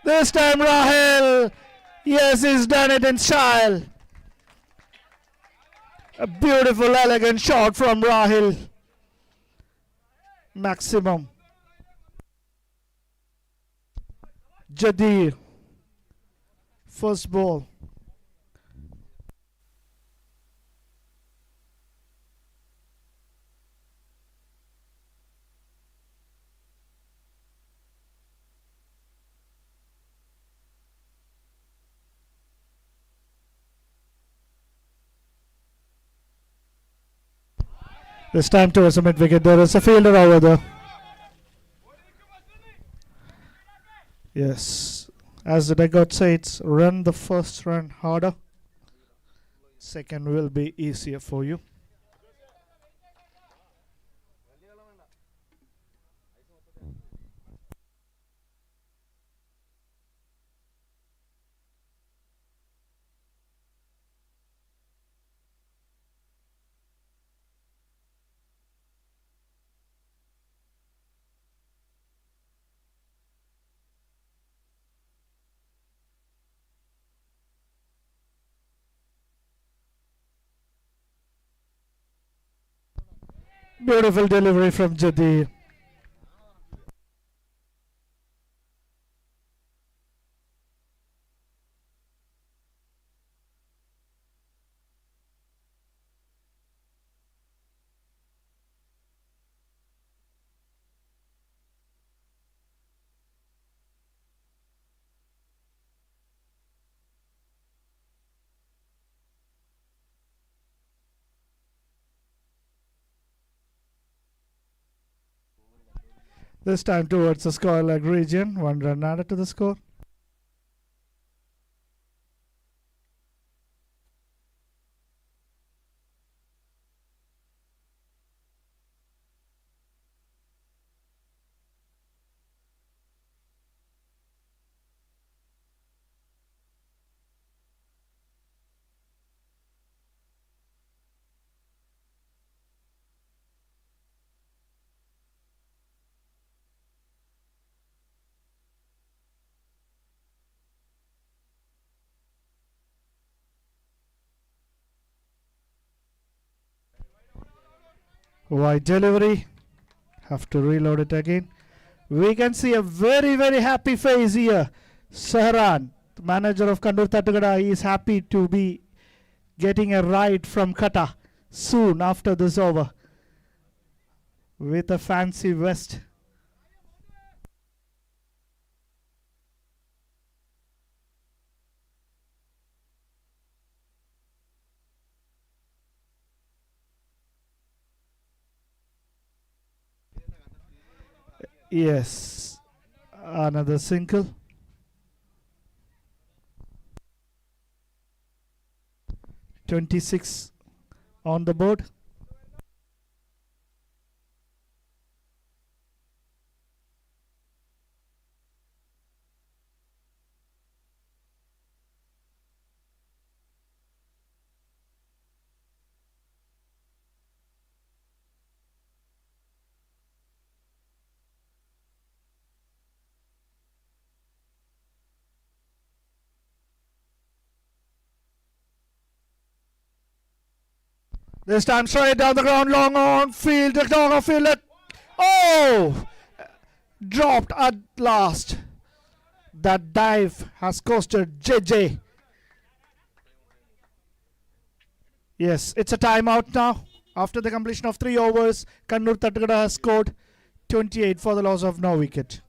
C: This time Rahil, yes, he's done it in style. A beautiful, elegant shot from Rahil. Maximum. Jadir. First ball. This time towards the mid-wicket. There is a fielder over there. Yes. As the dugout says, run the first run harder. Second will be easier for you. Beautiful delivery from Jadir. This time towards the square leg region. 1 run added to the score. Wide delivery. Have to reload it again. We can see a very, very happy face here. Sahran, the manager of Kannur Tattagada, is happy to be getting a ride from Qatar soon after this over with a fancy vest. Yes, another single. 26 on the board. This time straight down the ground, long on field. Techno field it. Oh! Dropped at last. That dive has costed JJ. Yes, it's a timeout now. After the completion of 3 overs, Kannur Tattagada has scored 28 for the loss of no wicket.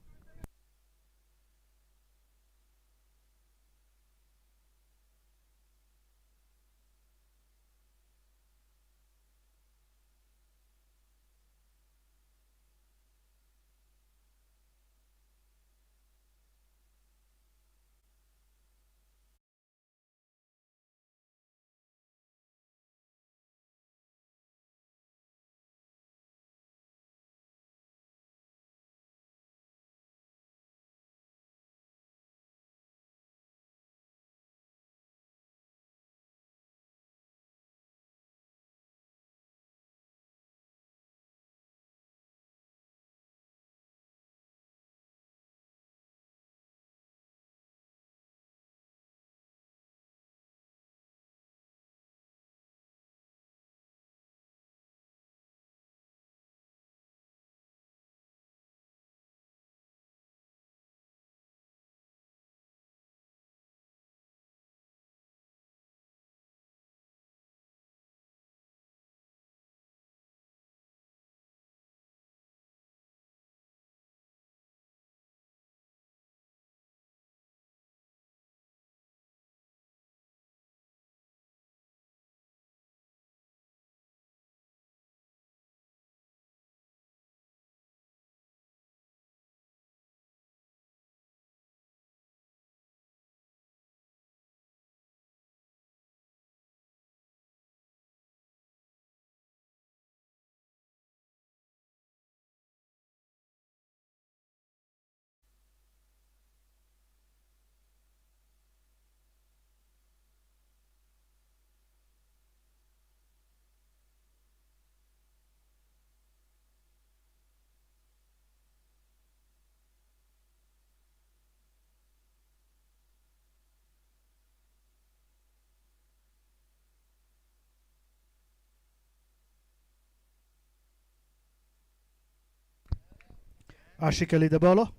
C: Ashik Ali the bowler.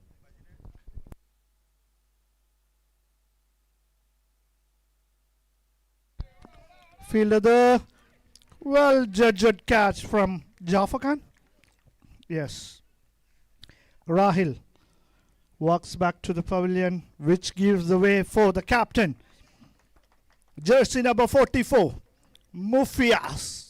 C: Fielder the well judged catch from Jafar Khan. Yes. Rahil walks back to the pavilion, which gives the way for the captain. Jersey number 44, Mufias.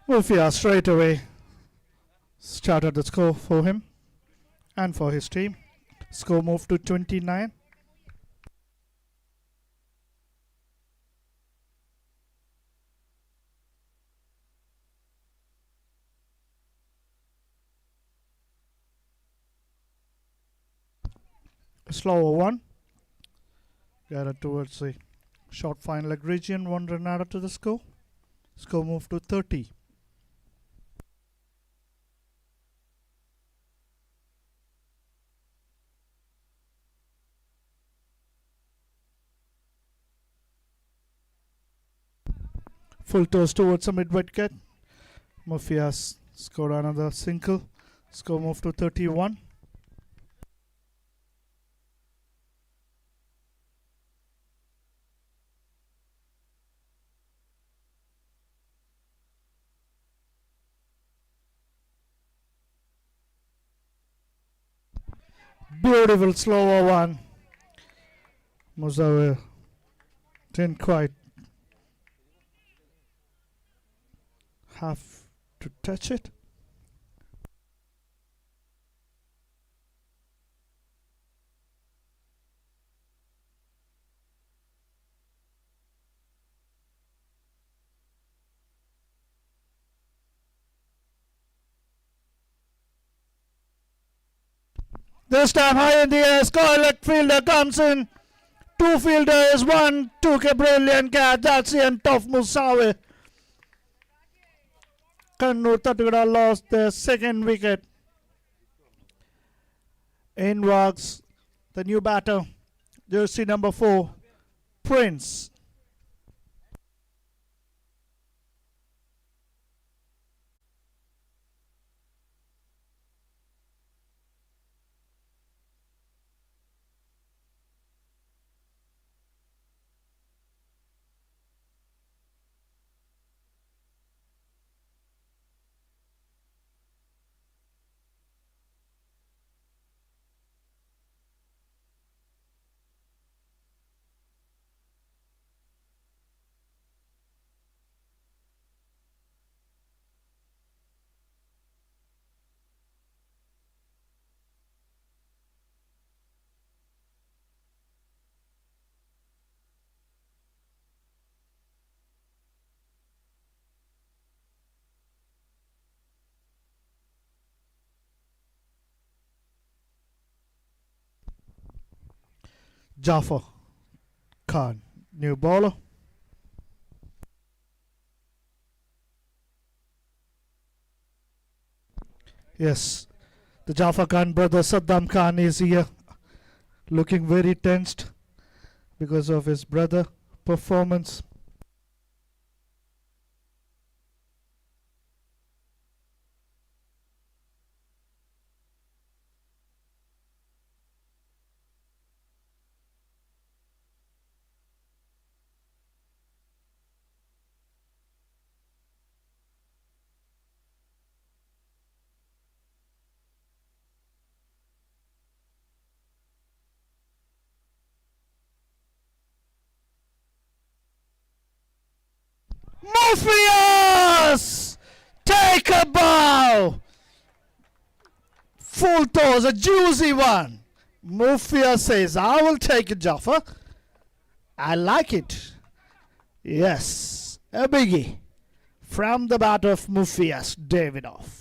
C: Mufia straight away started the score for him and for his team. Score moved to 29. A slower one. Gathered towards the short final leg region. 1 run added to the score. Score moved to 30. Full toss towards the mid-wicket. Mufias scored another single. Score moved to 31. Beautiful slower one. Mansour didn't quite have to touch it. This time high in the air, score left fielder comes in. Two fielders, one took a brilliant catch. That's the end of Mansour. Kannur Tatugada lost their second wicket. In walks the new batter, jersey number 4, Prince. Jaffer Khan, new bowler. Yes, the Jaffer Khan brother Saddam Khan is here, looking very tensed because of his brother performance. Morpheus! Take a bow! Full toss, a juicy one. Morpheus says, I will take it, Jaffa. I like it. Yes, a biggie. From the bat of Morpheus, Davidoff.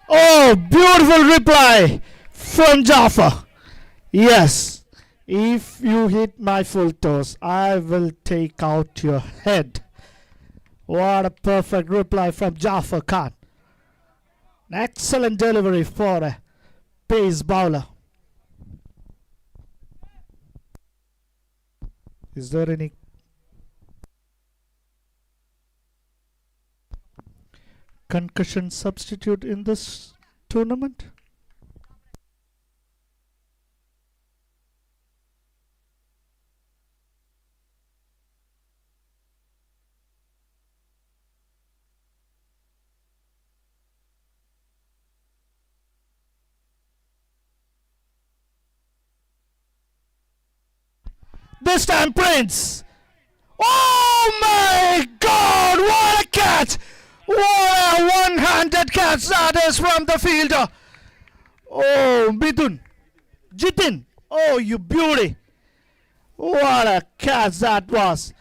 C: Oh, beautiful reply from Jaffa. Yes, if you hit my full toss, I will take out your head. What a perfect reply from Jaffa Khan. An excellent delivery for a pace bowler. Is there any concussion substitute in this tournament? This time Prince. Oh my God! What a catch! What a one-handed catch that is from the fielder. Oh, Midun. Jitin. Oh, you beauty. What a catch that was.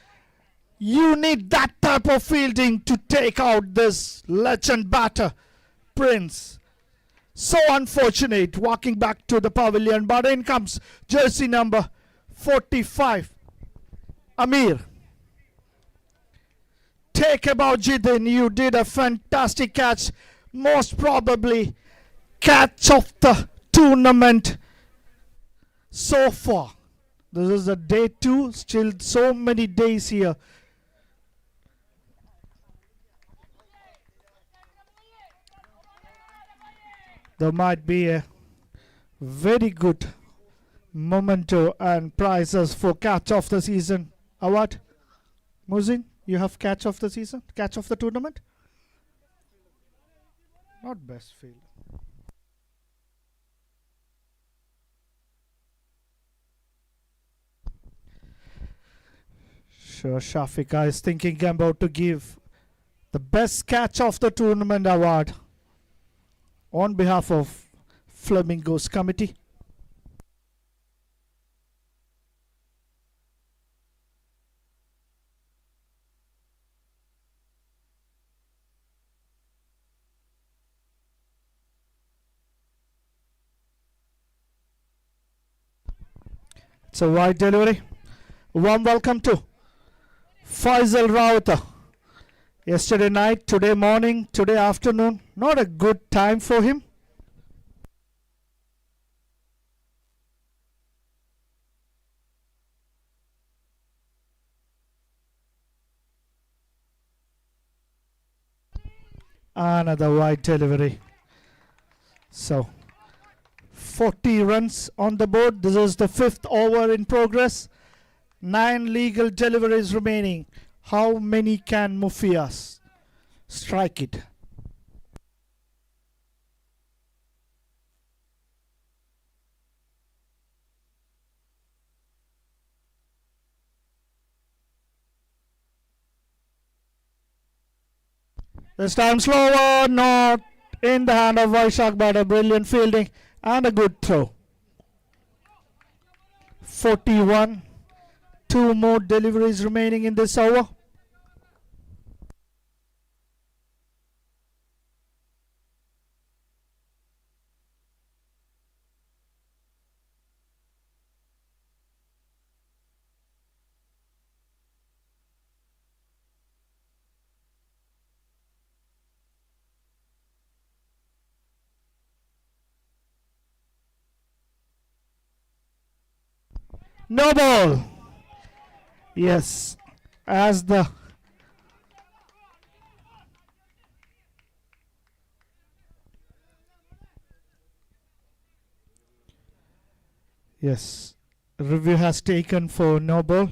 C: You need that type of fielding to take out this legend batter, Prince. So unfortunate walking back to the pavilion, but in comes jersey number 45, Amir. Take about Jitin, you did a fantastic catch, most probably catch of the tournament so far. This is a day 2, still so many days here. There might be a very good memento and prizes for catch of the season award. Muzin, you have catch of the season, catch of the tournament? Not best field. Sure, Shafika is thinking about to give the best catch of the tournament award on behalf of Flamingos committee. It's a wide delivery. Warm welcome to Faisal Rawat. Yesterday night, today morning, today afternoon, not a good time for him. Another wide delivery. So 40 runs on the board. This is the 5th over in progress. 9 legal deliveries remaining. How many can Mufias strike it? This time slower, not in the hand of Vaishak, but a brilliant fielding and a good throw. 41. 2 more deliveries remaining in this over. No ball. Yes, as the review has taken for no ball.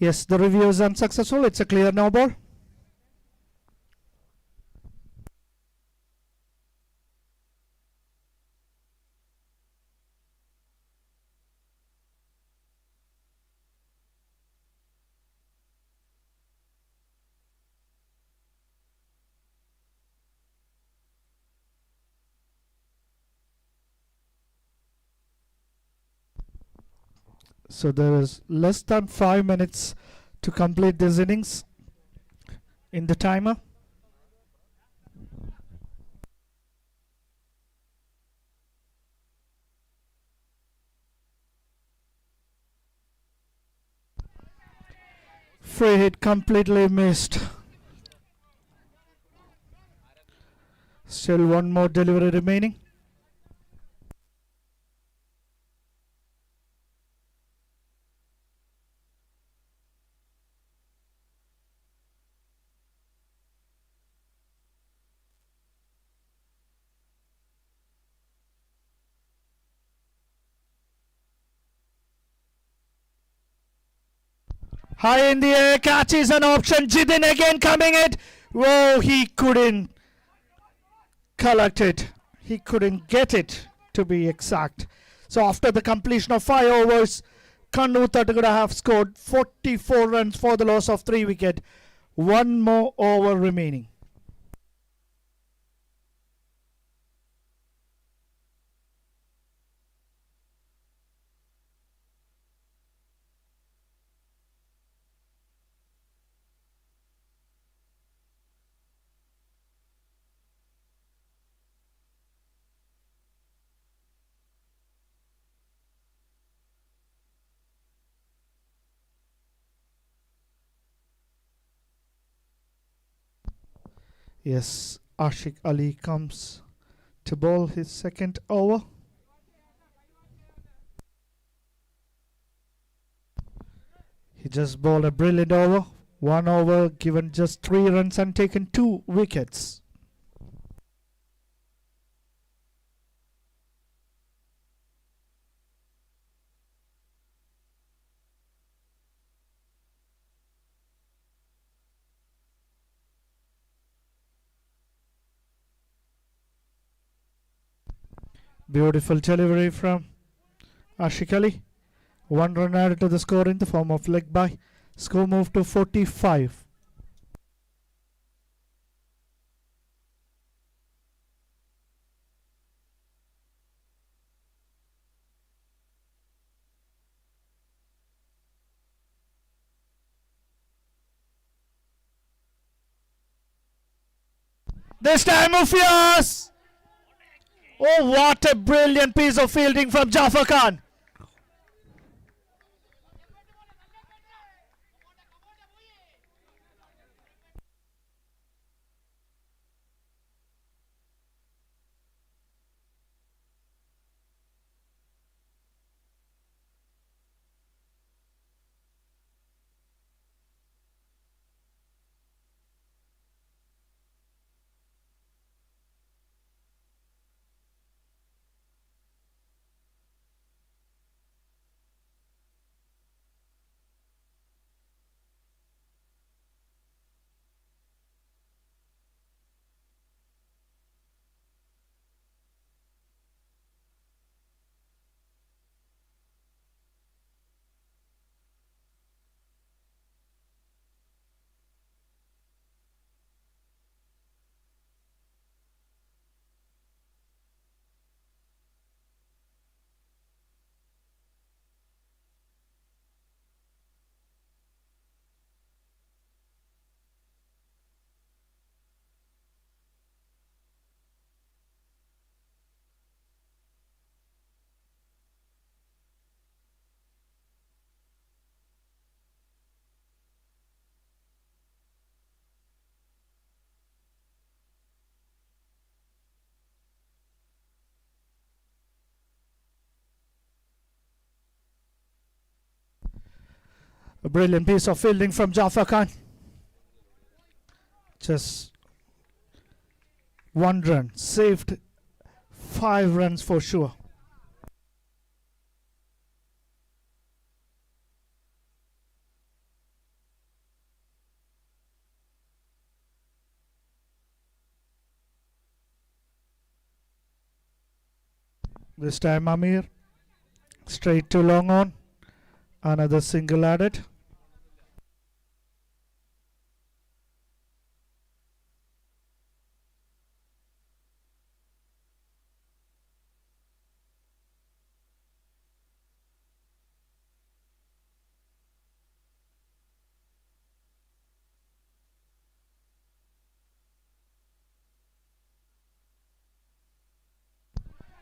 C: Yes, the review is unsuccessful. It's a clear no ball. So there is less than 5 minutes to complete this innings in the timer. Free hit completely missed. Still one more delivery remaining. High in the air, catch is an option. Jidin again coming it. Whoa, he couldn't collect it. He couldn't get it, to be exact. So after the completion of 5 overs, Kannur Tattigada have scored 44 runs for the loss of 3 wickets. One more over remaining. Yes, Ashik Ali comes to bowl his second over. He just bowled a brilliant over. 1 over, given just 3 runs and taken 2 wickets. Beautiful delivery from Ashik Ali. 1 run added to the score in the form of leg bye. Score moved to 45. This time Mufias! Oh, what a brilliant piece of fielding from Jafar Khan. A brilliant piece of fielding from Jafar Khan. Just 1 run. Saved 5 runs for sure. This time Amir. Straight to long on. Another single added.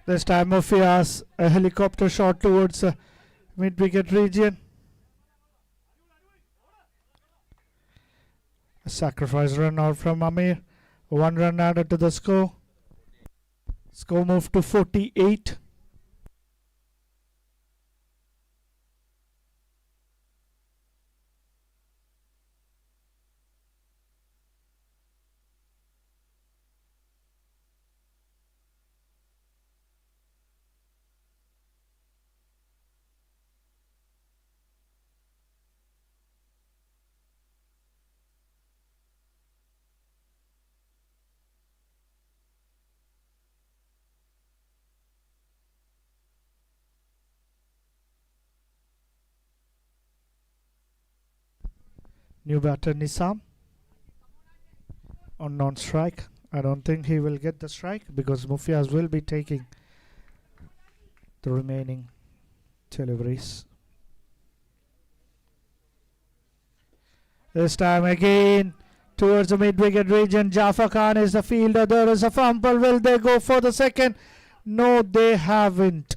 C: This time Mufias, a helicopter shot towards mid-wicket region. A sacrifice run out from Amir. 1 run added to the score. Score moved to 48. New batter Nisam on non-strike. I don't think he will get the strike because Mufiaz will be taking the remaining deliveries. This time again towards the mid-wicket region. Jafar Khan is the fielder. There is a fumble. Will they go for the second? No, they haven't.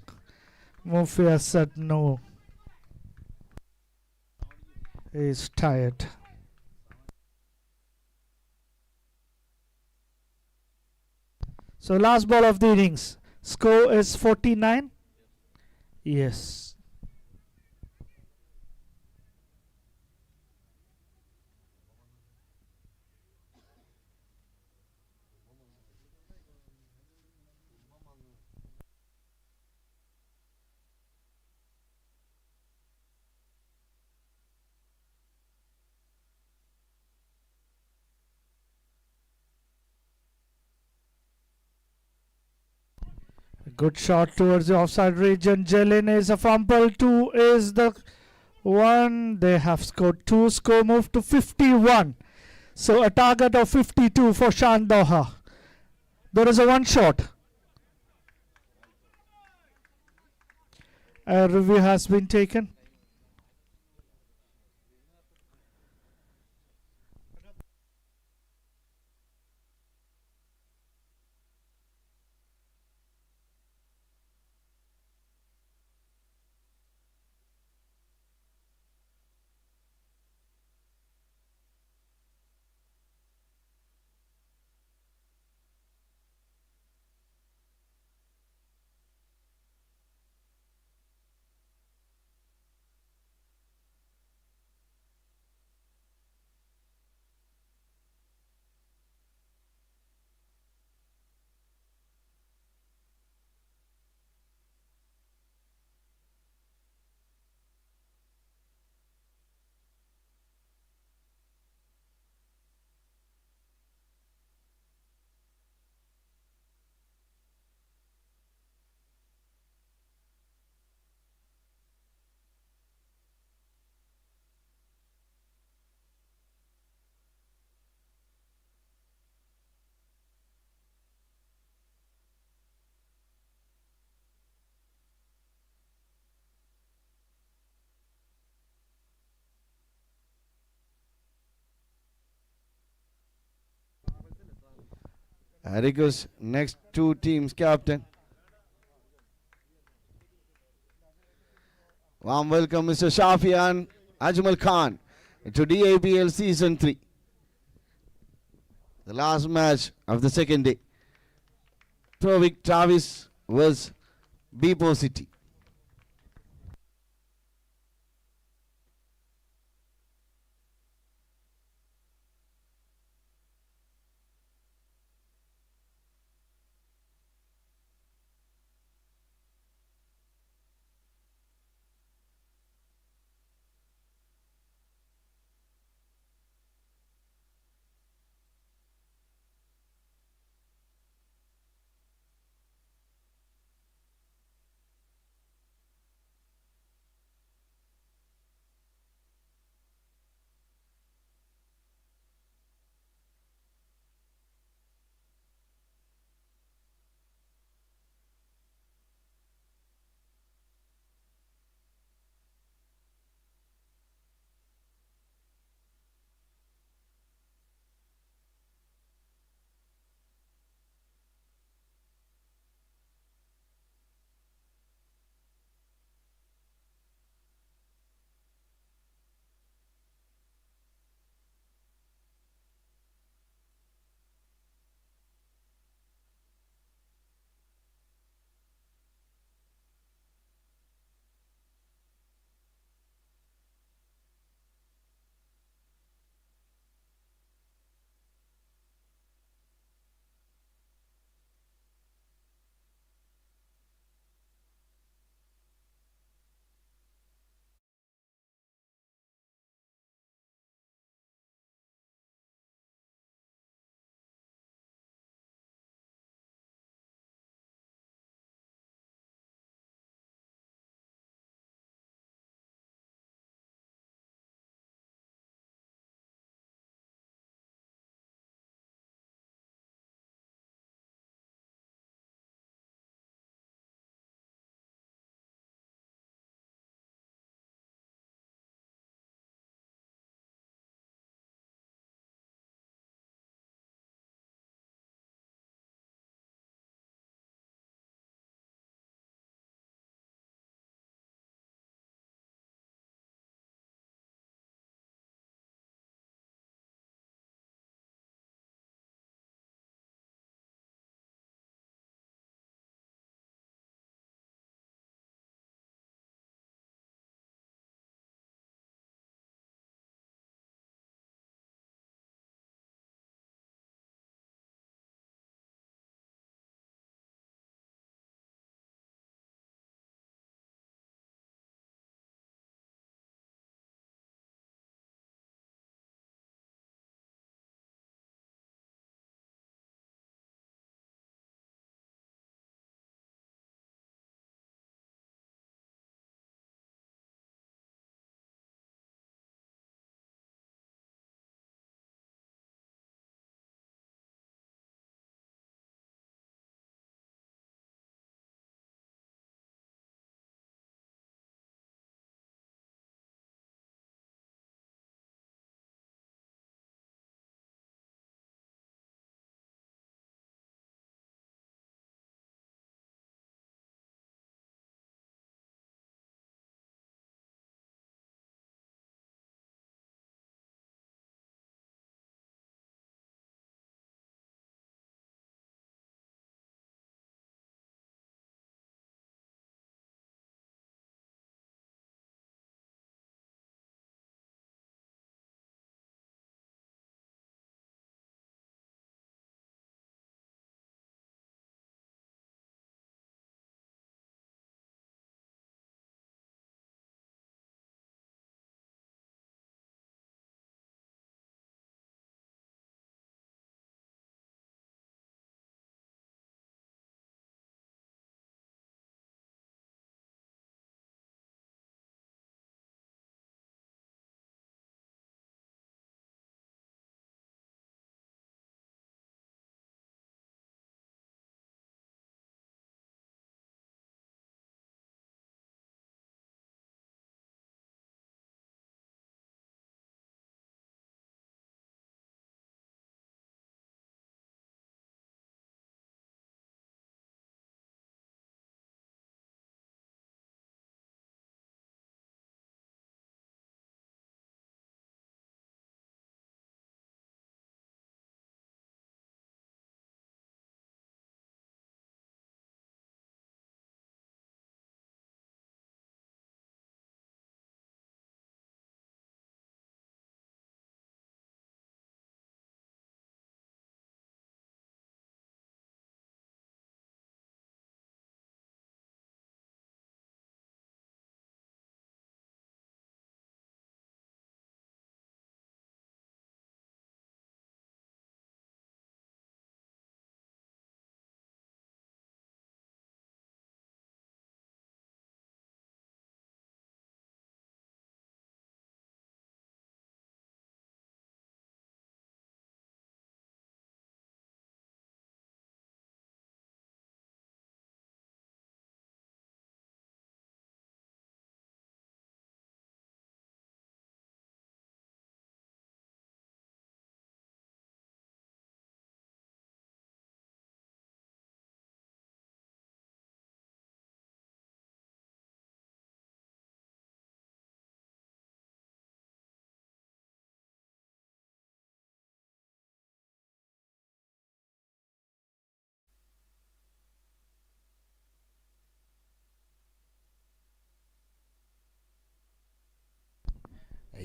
C: Mufiaz said no. He's tired. So last ball of the innings. Score is 49. Yes. A good shot towards the offside region. Jellin is a fumble. 2 is the one. They have scored 2. Score moved to 51. So a target of 52 for Shan Doha. There is a one shot. A review has been taken.
A: I request next two teams captain. Warm welcome Mr. Shafi and Ajmal Khan to DAPL Season 3. The last match of the second day. Provik Travis was Bipo City.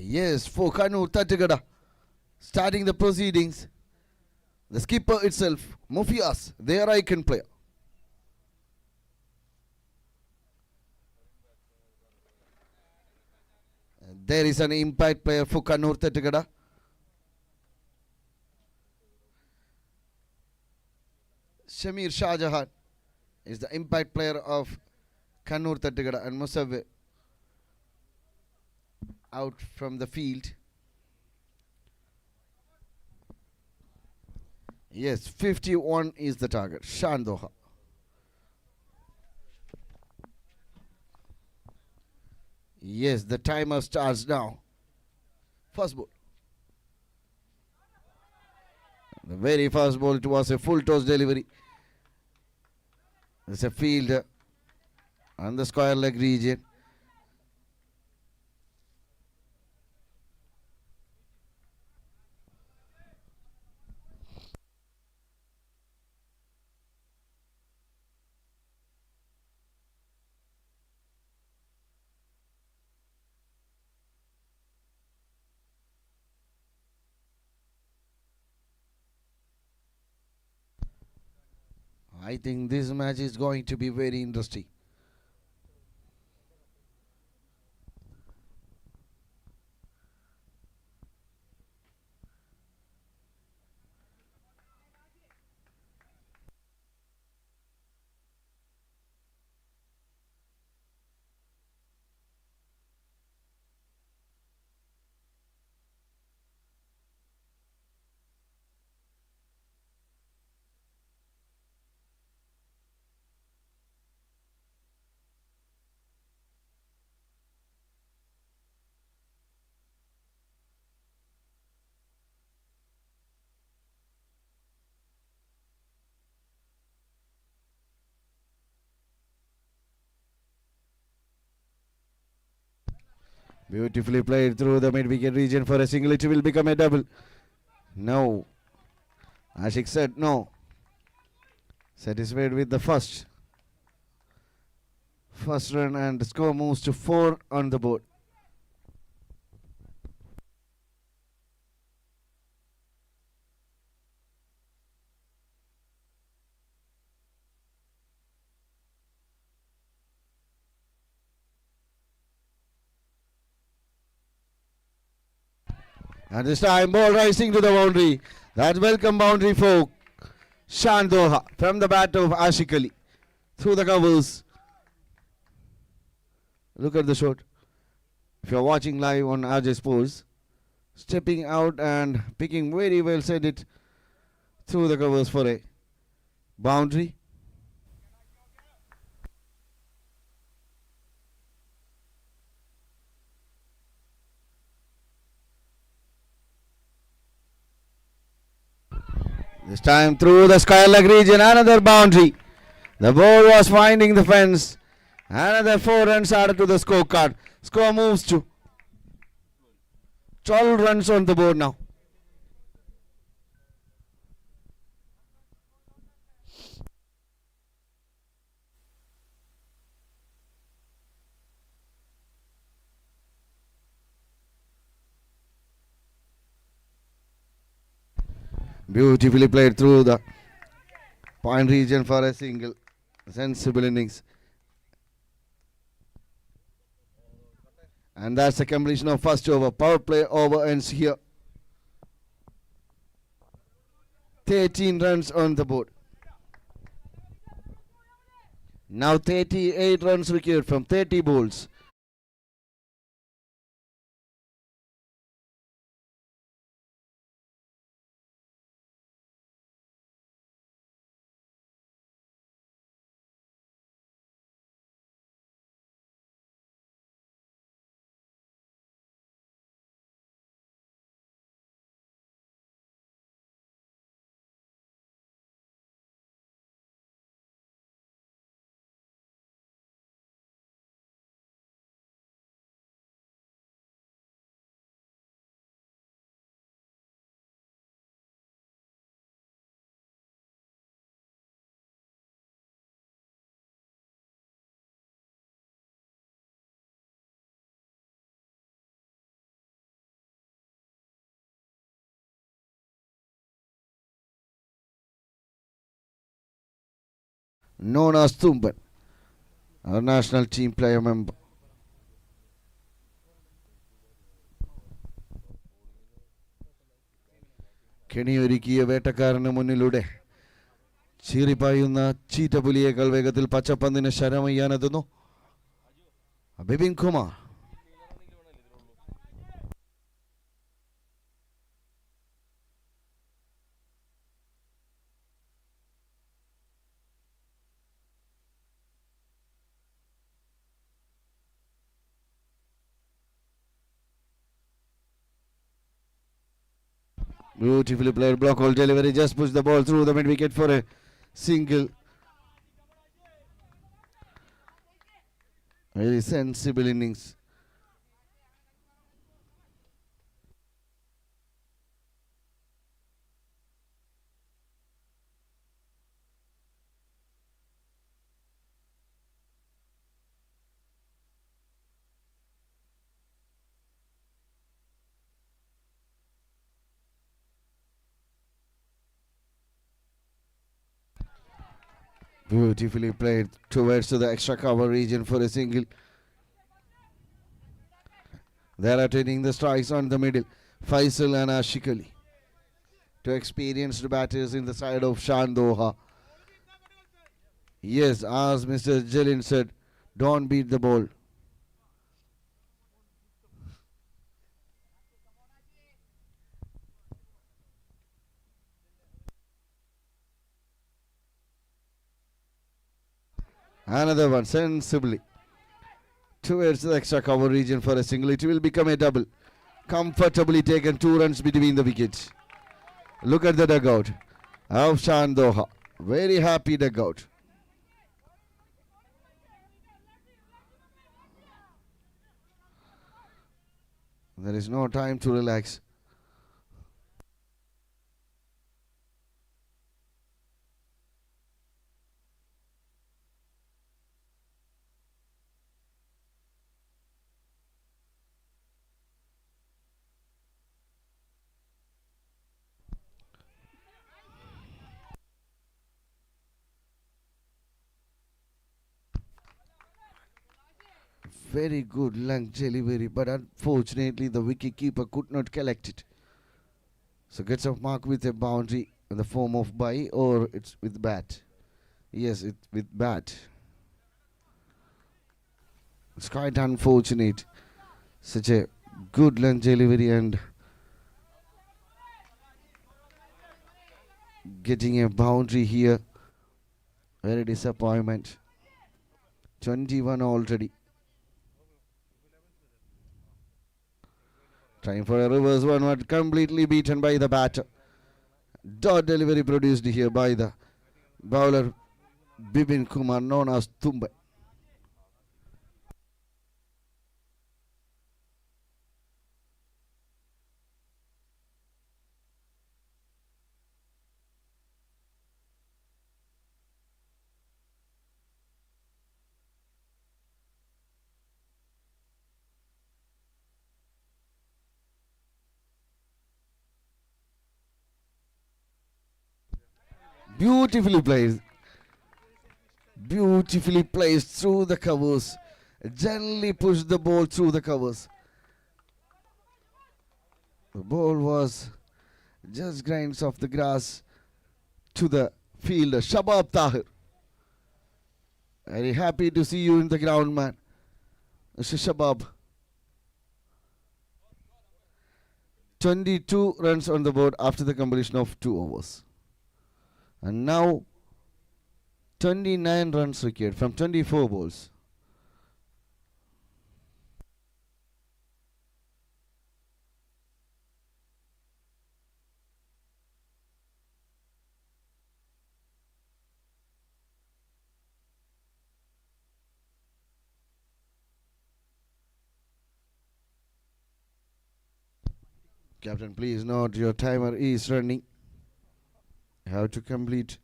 A: Yes, for Kannur Tattigada. Starting the proceedings. The skipper itself, Mufias, their icon player. And there is an impact player for Kannur Tattigada. Shamir Shahjahan is the impact player of Kannur Tattigada, and Musawwir out from the field. Yes, 51 is the target. Doha. Yes, the timer starts now. First ball. The very first ball, it was a full toss delivery. There's a fielder on the square leg region. I think this match is going to be very interesting. Beautifully played through the mid-wicket region for a single. It will become a double. No. Ashik said no. Satisfied with the first run, and the score moves to 4 on the board. And this time ball rising to the boundary. That's welcome boundary for Doha from the bat of Ashik Ali. Through the covers. Look at the shot. If you're watching live on arejesports, stepping out and picking very well, send it through the covers for a boundary. This time through the square leg region, another boundary. The ball was finding the fence. Another 4 runs added to the scorecard. Score moves to 12 runs on the board now. Beautifully played through the point region for a single. Sensible innings. And that's the completion of first over. Power play over ends here. 13 runs on the board. Now 38 runs required from 30 balls. known as Tumban, our national team player member. കെണിയൊരുക്കിയ വേട്ടക്കാരന് മുന്നിലൂടെ ചീറിപ്പായുന്ന ചീറ്റപ്പുലിയേക്കാൾ വേഗത്തിൽ പച്ചപ്പന്തിന് ശരമയ്യാനെത്തുന്നു Bipin Kumar. Beautifully played block hole delivery, just push the ball through the mid wicket for a single. Very sensible innings. Beautifully played towards to the extra cover region for a single. They are attaining the strikes on the middle. Faisal and Ashik Ali. Two experienced batters in the side of Shad Doha. Yes, as Mr. Jalin said, don't beat the ball. Another one, sensibly. Towards the extra cover region for a single. It will become a double. Comfortably taken, 2 runs between the wickets. Look at the dugout of Shad Doha. Very happy dugout. There is no time to relax. Very good lung delivery, but unfortunately the wicket-keeper could not collect it. So gets a mark with a boundary in the form of bye, or it's with bat. Yes, it's with bat. It's quite unfortunate. Such a good lung delivery and getting a boundary here. Very disappointment. 21 already. Trying for a reverse one, but completely beaten by the batter. Dot delivery produced here by the bowler Bipin Kumar, known as Tumban. Beautifully played. Beautifully placed through the covers. Gently pushed the ball through the covers. The ball was just grinds off the grass to the fielder, Shabab Tahir. Very happy to see you in the ground, man. Mr. Shabab. 22 runs on the board after the completion of 2 overs. And now 29 runs required from 24 balls. Captain, please note your timer is running. You have to complete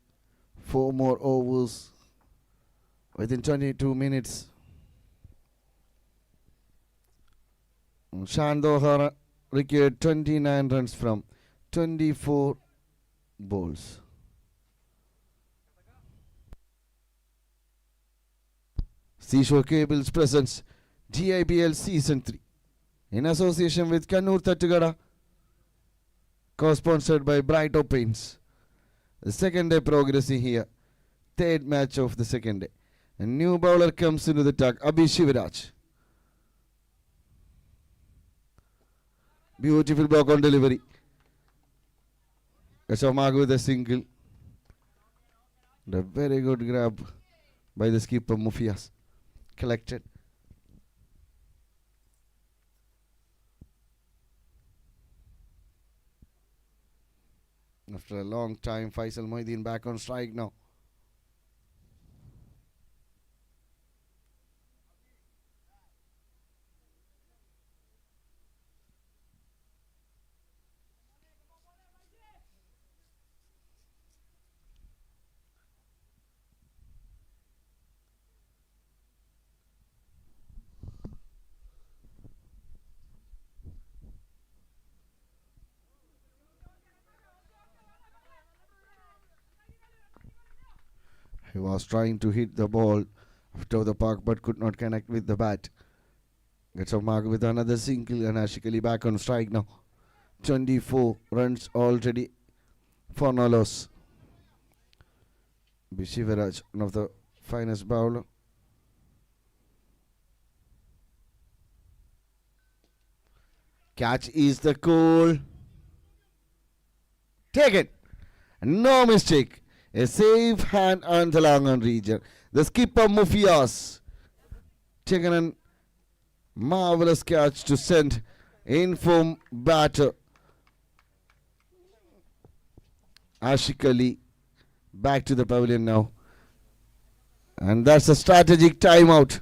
A: 4 more overs within 22 minutes. Shad Doha required 29 runs from 24 balls. Seashore Cables presents DIBL Season 3 in association with Kannur Thattugada, co-sponsored by Bright Paints. The second day progressing here, third match of the second day. A new bowler comes into the attack, Abhi Shivaraj. Beautiful block on delivery. Kashamag with a single. And a very good grab by the skipper Mufias. Collected. After a long time, Faisal Moideen back on strike now. He was trying to hit the ball out of the park but could not connect with the bat. Gets a mark with another single and Ashik Ali back on strike now. 24 runs already for no loss. Bishivaraj, one of the finest bowler. Catch is the call. Taken. No mistake. A safe hand on the long region. The skipper Mufias taken a marvelous catch to send inform batter Ashik Ali back to the pavilion now. And that's a strategic timeout.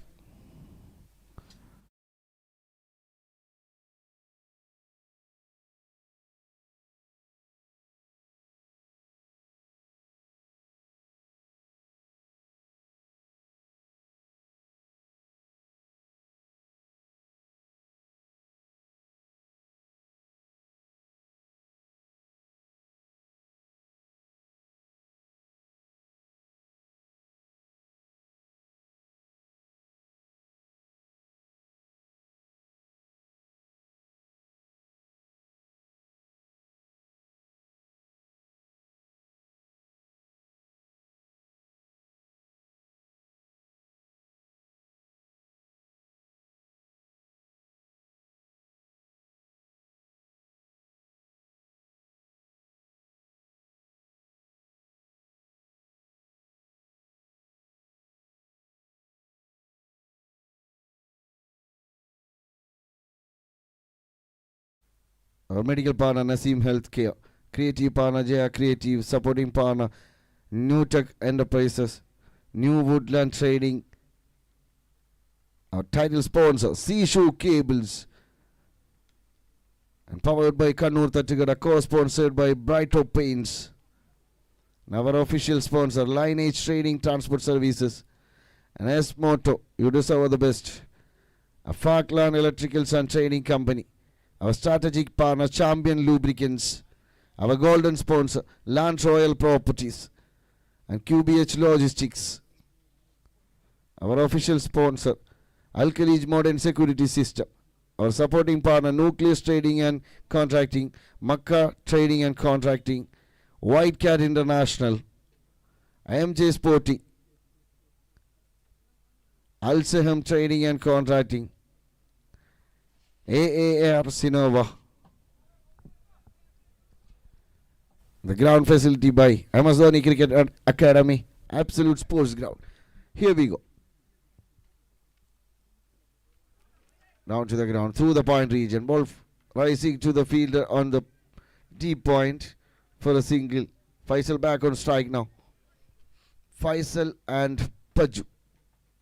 A: Our medical partner Naseem Healthcare, creative partner Jaya Creative, supporting partner New Tech Enterprises, New Woodland Trading, our title sponsor Seashore Cables, and powered by Kannur Thattugada, co-sponsored by Bright Paints, and our official sponsor Lineage Trading Transport Services, and S Motto, you deserve the best, a Falkland Electricals and Trading Company. Our strategic partner, Champion Lubricants. Our golden sponsor, Land Royal Properties. And QBH Logistics. Our official sponsor, Alkalige Modern Security System. Our supporting partner, Nucleus Trading and Contracting. Makkah Trading and Contracting. White Cat International. IMJ Sporting. Al Saham Trading and Contracting. AAR Sinova. The ground facility by Amazoni Cricket Academy. Absolute sports ground. Here we go. Down to the ground. Through the point region. Ball rising to the fielder on the deep point for a single. Faisal back on strike now. Faisal and Paju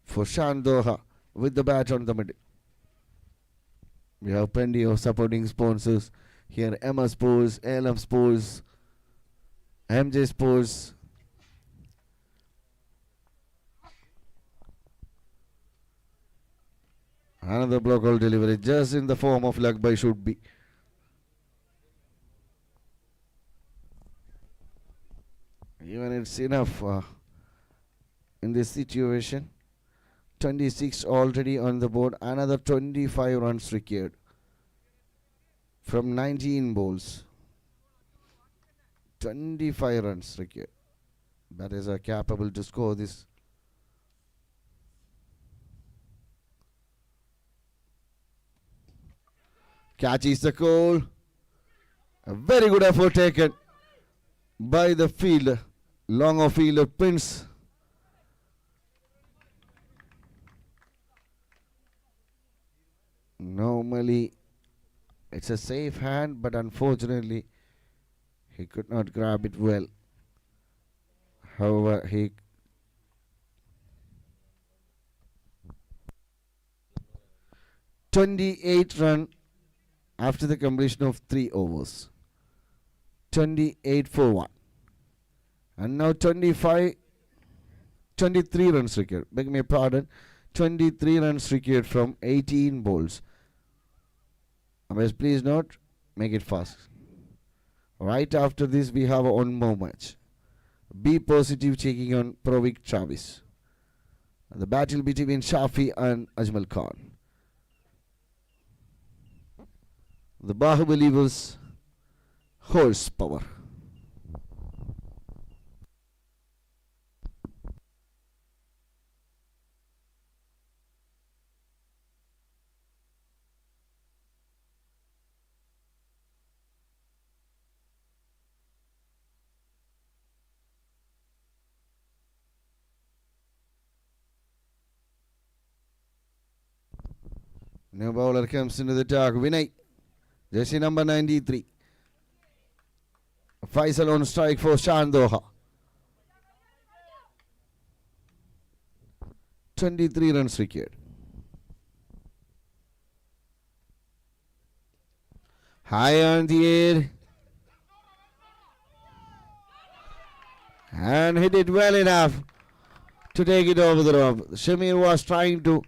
A: for Shan Doha with the bat on the middle. We have plenty of supporting sponsors here. Emma Sports, LM Sports, MJ Sports. Another block out delivery just in the form of luck by should be. Even it's enough in this situation. 26 already on the board. Another 25 runs required from 19 balls. 25 runs required. Batters are capable to score this. Catches the call. A very good effort taken by the fielder. Long off fielder Prince. Normally it's a safe hand, but unfortunately he could not grab it well. However, he 28 run after the completion of 3 overs. 28 for 1. And now 23 runs required. Beg me pardon. 23 runs required from 18 balls. Umpires, please note, make it fast. Right after this, we have one more match. Be Positive taking on Provik Travis. The battle between Shafi and Ajmal Khan. The Bahubali was horsepower. New bowler comes into the dark. Vinay, jersey number 93. Faisal on strike for Shad Doha. 23 runs required. High on the air. And hit it well enough to take it over the rope. Shamir was trying to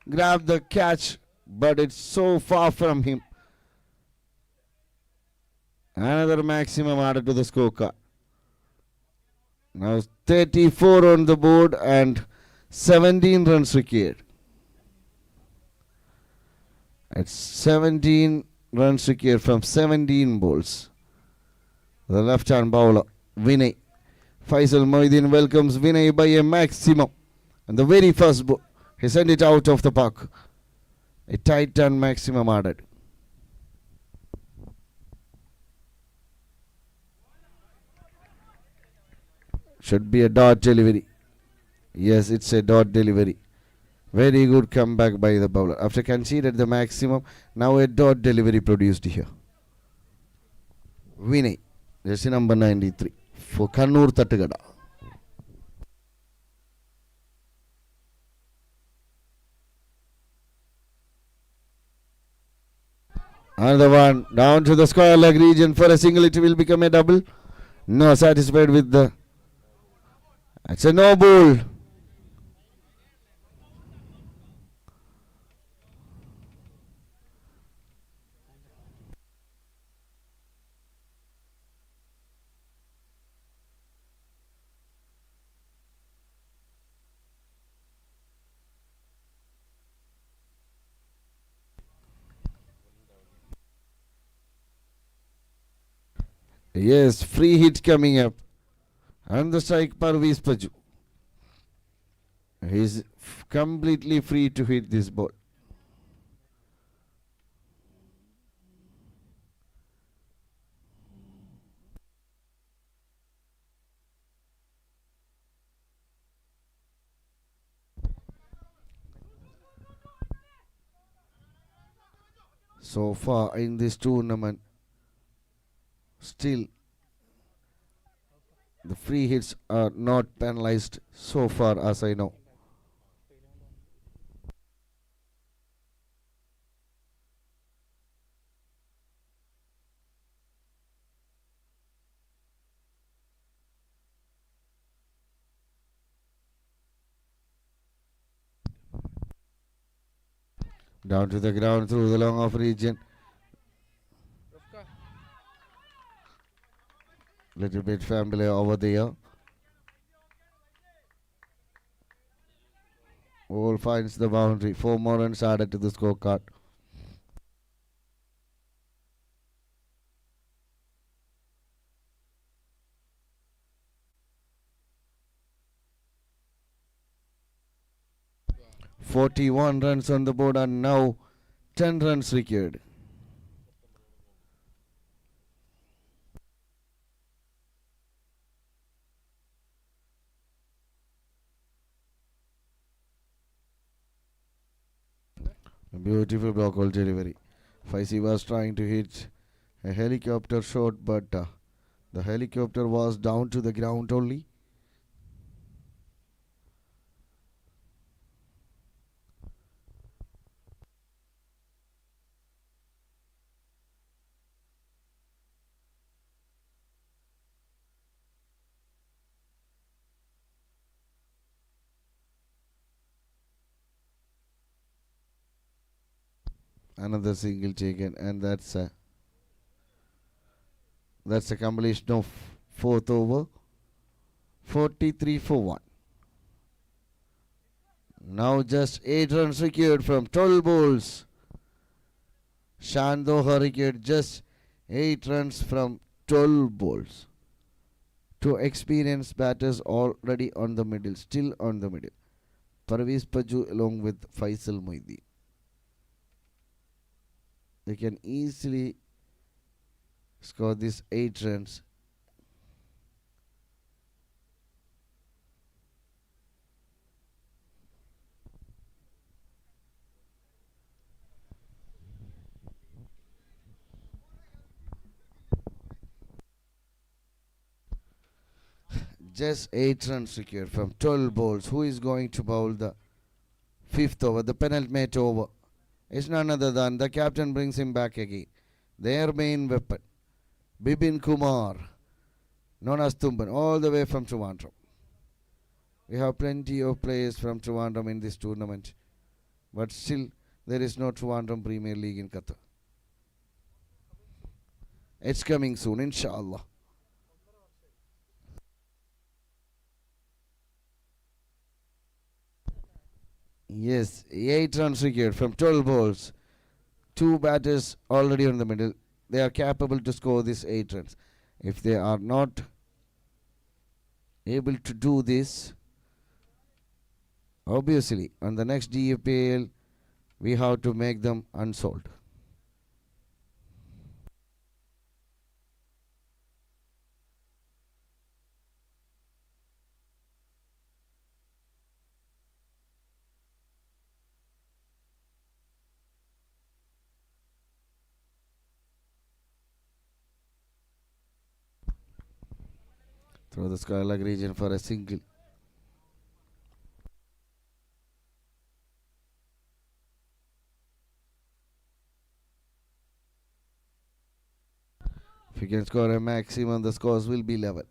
A: grab the catch, but it's so far from him. Another maximum added to the scorecard. Now 34 on the board and 17 runs required. It's 17 runs required from 17 balls. The left-hand bowler, Vinay. Faisal Moidin welcomes Vinay by a maximum. And the very first ball, he sent it out of the park. A tight and maximum added. Should be a dot delivery. Yes, it's a dot delivery. Very good comeback by the bowler. After conceded the maximum, now a dot delivery produced here. Vinay, jersey number 93 for Kannur Tattagada. Another one down to the square leg region for a single. It will become a double. No, satisfied with the. It's a no ball. Yes, free hit coming up. And the strike Parviz Paju. He's completely free to hit this ball. So far in this tournament, still the free hits are not penalized so far as I know. Down to the ground through the long off region. Little bit familiar over there. Ball finds the boundary. 4 more runs added to the scorecard. "41 runs on the board and now 10 runs required." A beautiful block hole delivery. Faisi was trying to hit a helicopter shot, but the helicopter was down to the ground only. Another single taken, and that's a completion of 4th over. 43 for 1. Now just 8 runs required from 12 balls. Doha required just 8 runs from 12 balls. 2 experienced batters already on the middle, still on the middle. Parvez Paju along with Faisal Moidi. They can easily score these 8 runs. Just 8 runs secured from 12 balls. Who is going to bowl the 5th over, the penultimate over? It's none other than the captain brings him back again. Their main weapon, Bibin Kumar, known as Tumban, all the way from Trivandrum. We have plenty of players from Trivandrum in this tournament, but still there is no Trivandrum Premier League in Qatar. It's coming soon, inshallah. Yes, 8 runs secured from 12 balls. 2 batters already on the middle. They are capable to score these 8 runs. If they are not able to do this, obviously on the next DFPL we have to make them unsold. Throw the skylark region for a single. If you can score a maximum, the scores will be level.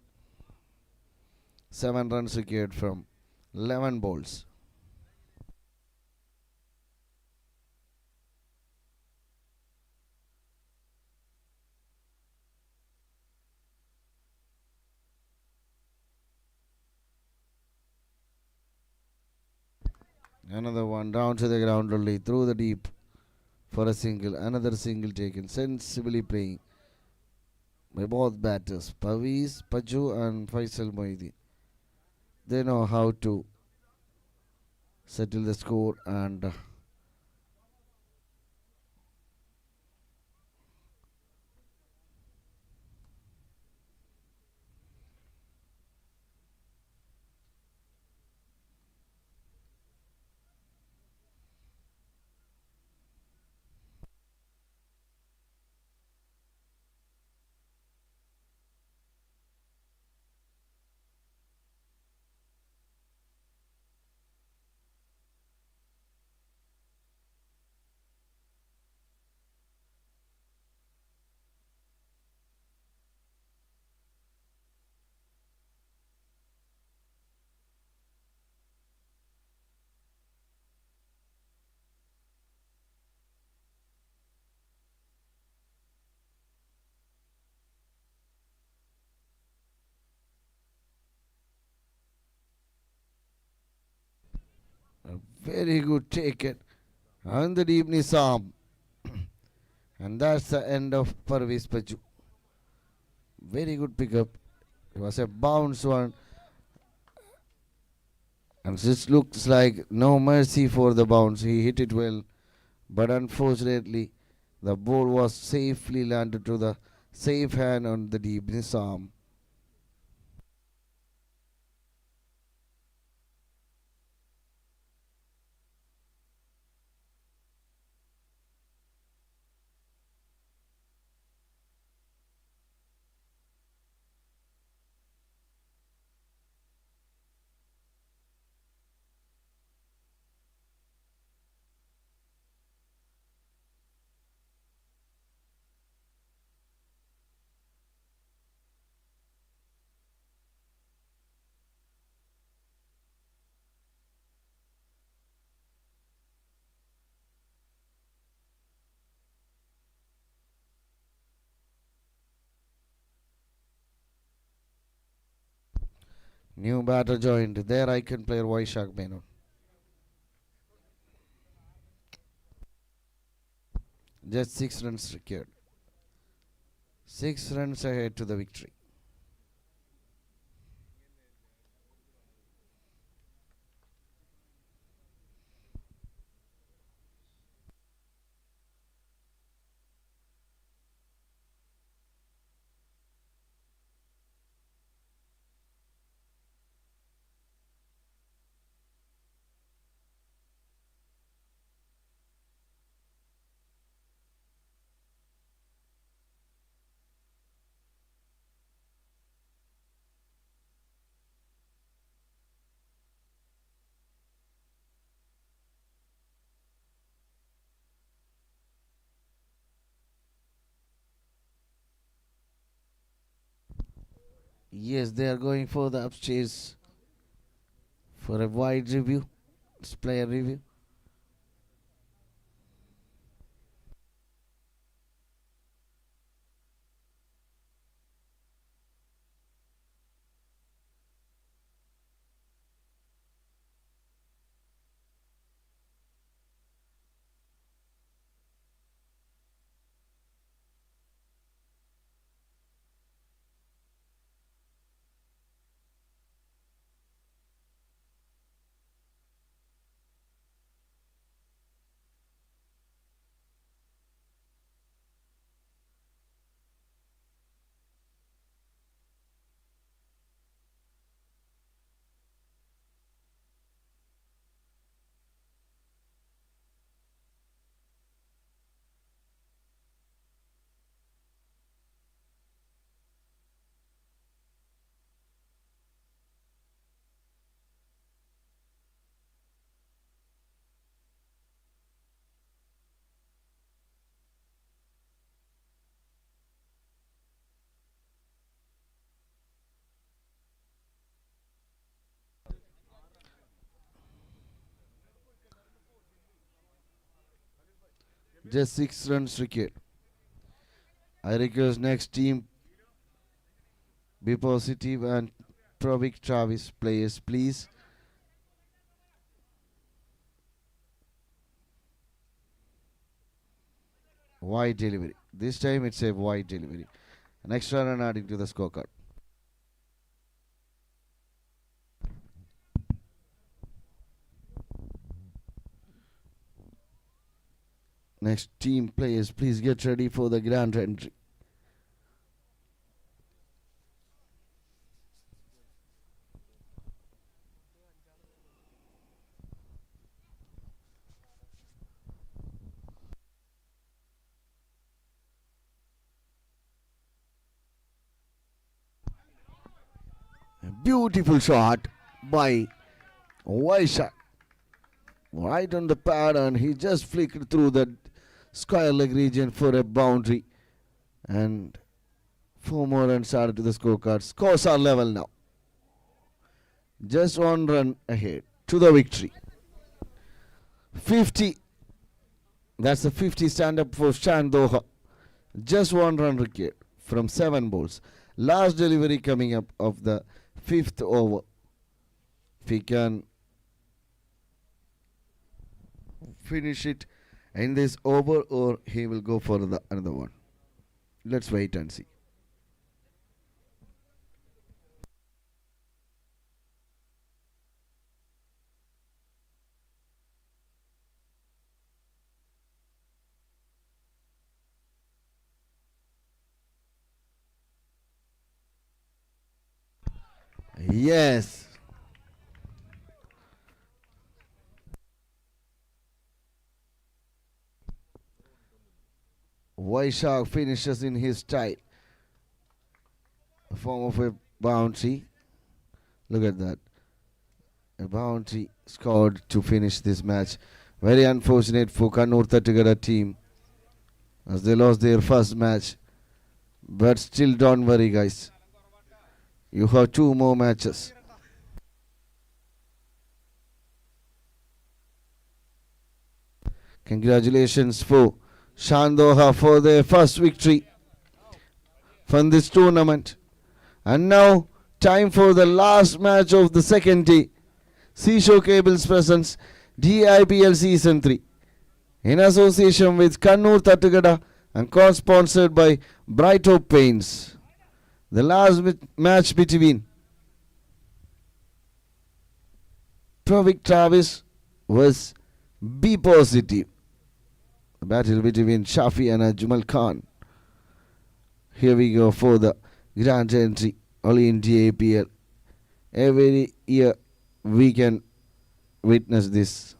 A: 7 runs secured from 11 balls. Another one down to the ground only, through the deep for a single. Another single taken, sensibly playing by both batters, Parvez Paju and Faisal Moidi. They know how to settle the score and Very good taken. On the deep Nisam. And that's the end of Parvez Paju. Very good pickup. It was a bounce one. And this looks like no mercy for the bounce. He hit it well. But unfortunately, the ball was safely landed to the safe hand on the deep Nisam. New batter joined. Their icon player Vaishak Menon. Just 6 runs required. 6 runs ahead to the victory. Yes, they are going for the upstairs for a wide review. It's player review. Just 6 runs required. I request next team be positive and provoke Travis players, please. Wide delivery. This time it's a wide delivery. An extra run adding to the scorecard. Next team players, please get ready for the grand entry. A beautiful shot by Vaishak. Right on the pad, and he just flicked through the square leg region for a boundary. And 4 more runs added to the scorecard. Scores are level now. Just 1 run ahead to the victory. 50. That's the 50 stand up for Shad Doha. Just 1 run required from 7 balls. Last delivery coming up of the 5th over. If he can finish it in this over or he will go for another one. Let's wait and see. Yes. Vaishak finishes in his style. A form of a bounty. Look at that. A bounty scored to finish this match. Very unfortunate for Kannur Tattigada team as they lost their first match. But still don't worry guys. You have 2 more matches. Congratulations for Doha for their first victory from this tournament. And now, time for the last match of the second day. Seashore Cables presents DIPL Season 3 in association with Kannur Tattigada and co-sponsored by Bright Hope Paints. The last match between Pravik Travis was B positive. The battle between Shafi and Ajmal Khan. Here we go for the grand entry only in DAPL. Every year we can witness this.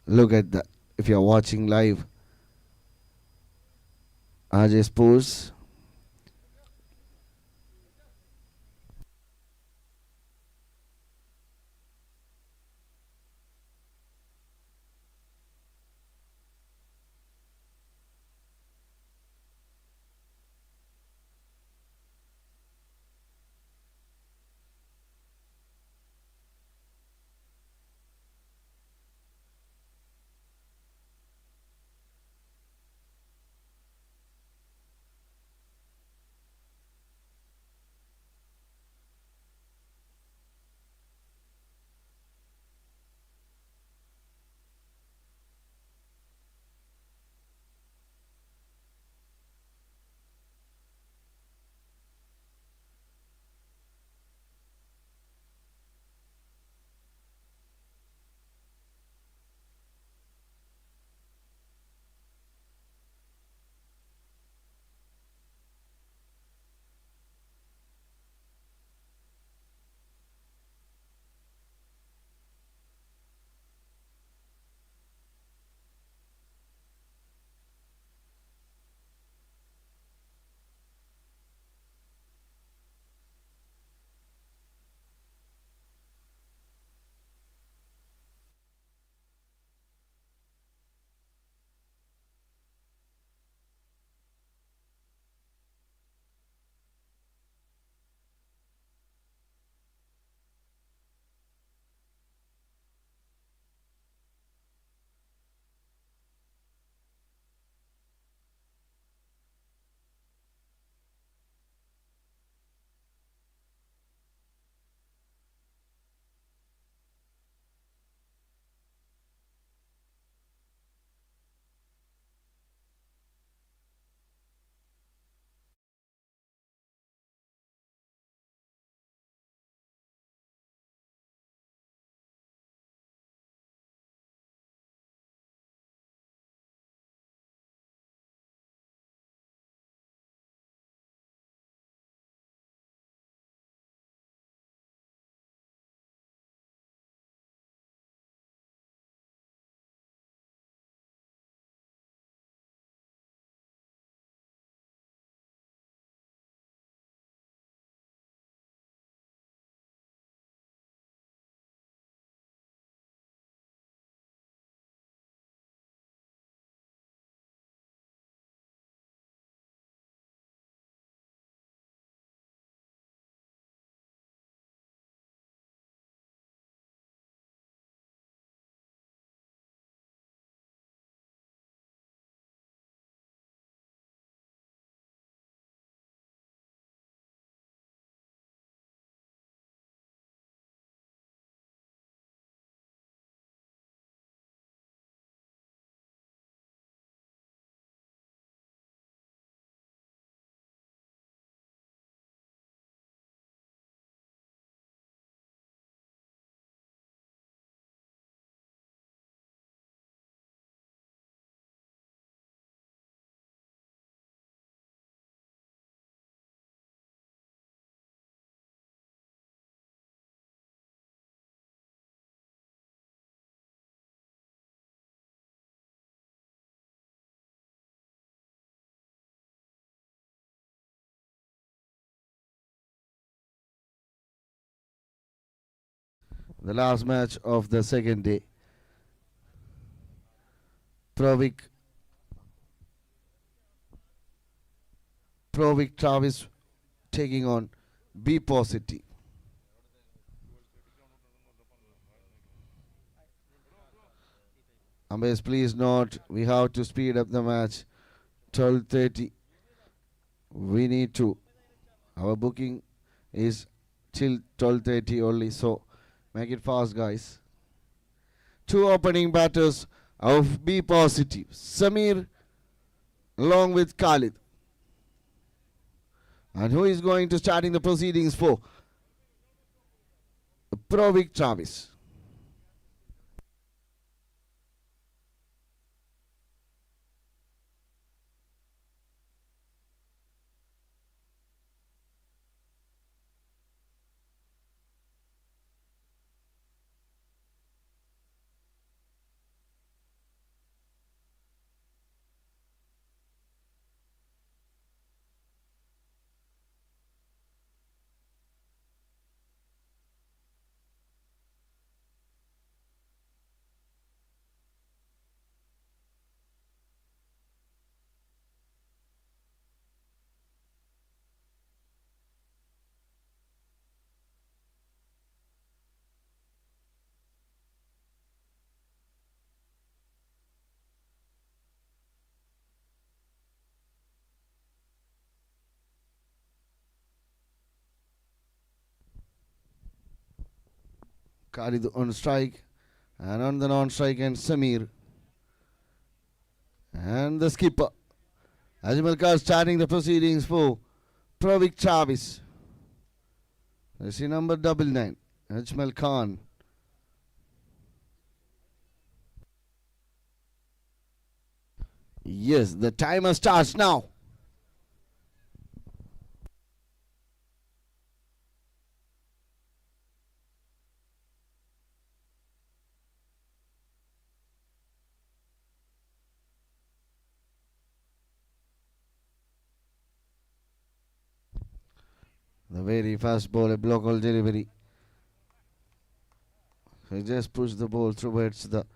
A: Look at that. If you're watching live, arejesports. The last match of the second day. Provic Travis taking on B Positive. Umpires, please note, we have to speed up the match. 12:30. We need to. Our booking is till 12:30 only, so make it fast, guys. Two opening batters of B Positive. Samir along with Khalid. And who is going to starting the proceedings for? Provic Travis. Khalid on strike, and on the non-strike and Samir. And the skipper. Ajmal Khan starting the proceedings for Provic Travis. Let's see number 99, Ajmal Khan. Yes, the timer starts now. The very fast ball, a block all delivery. He just pushed the ball towards the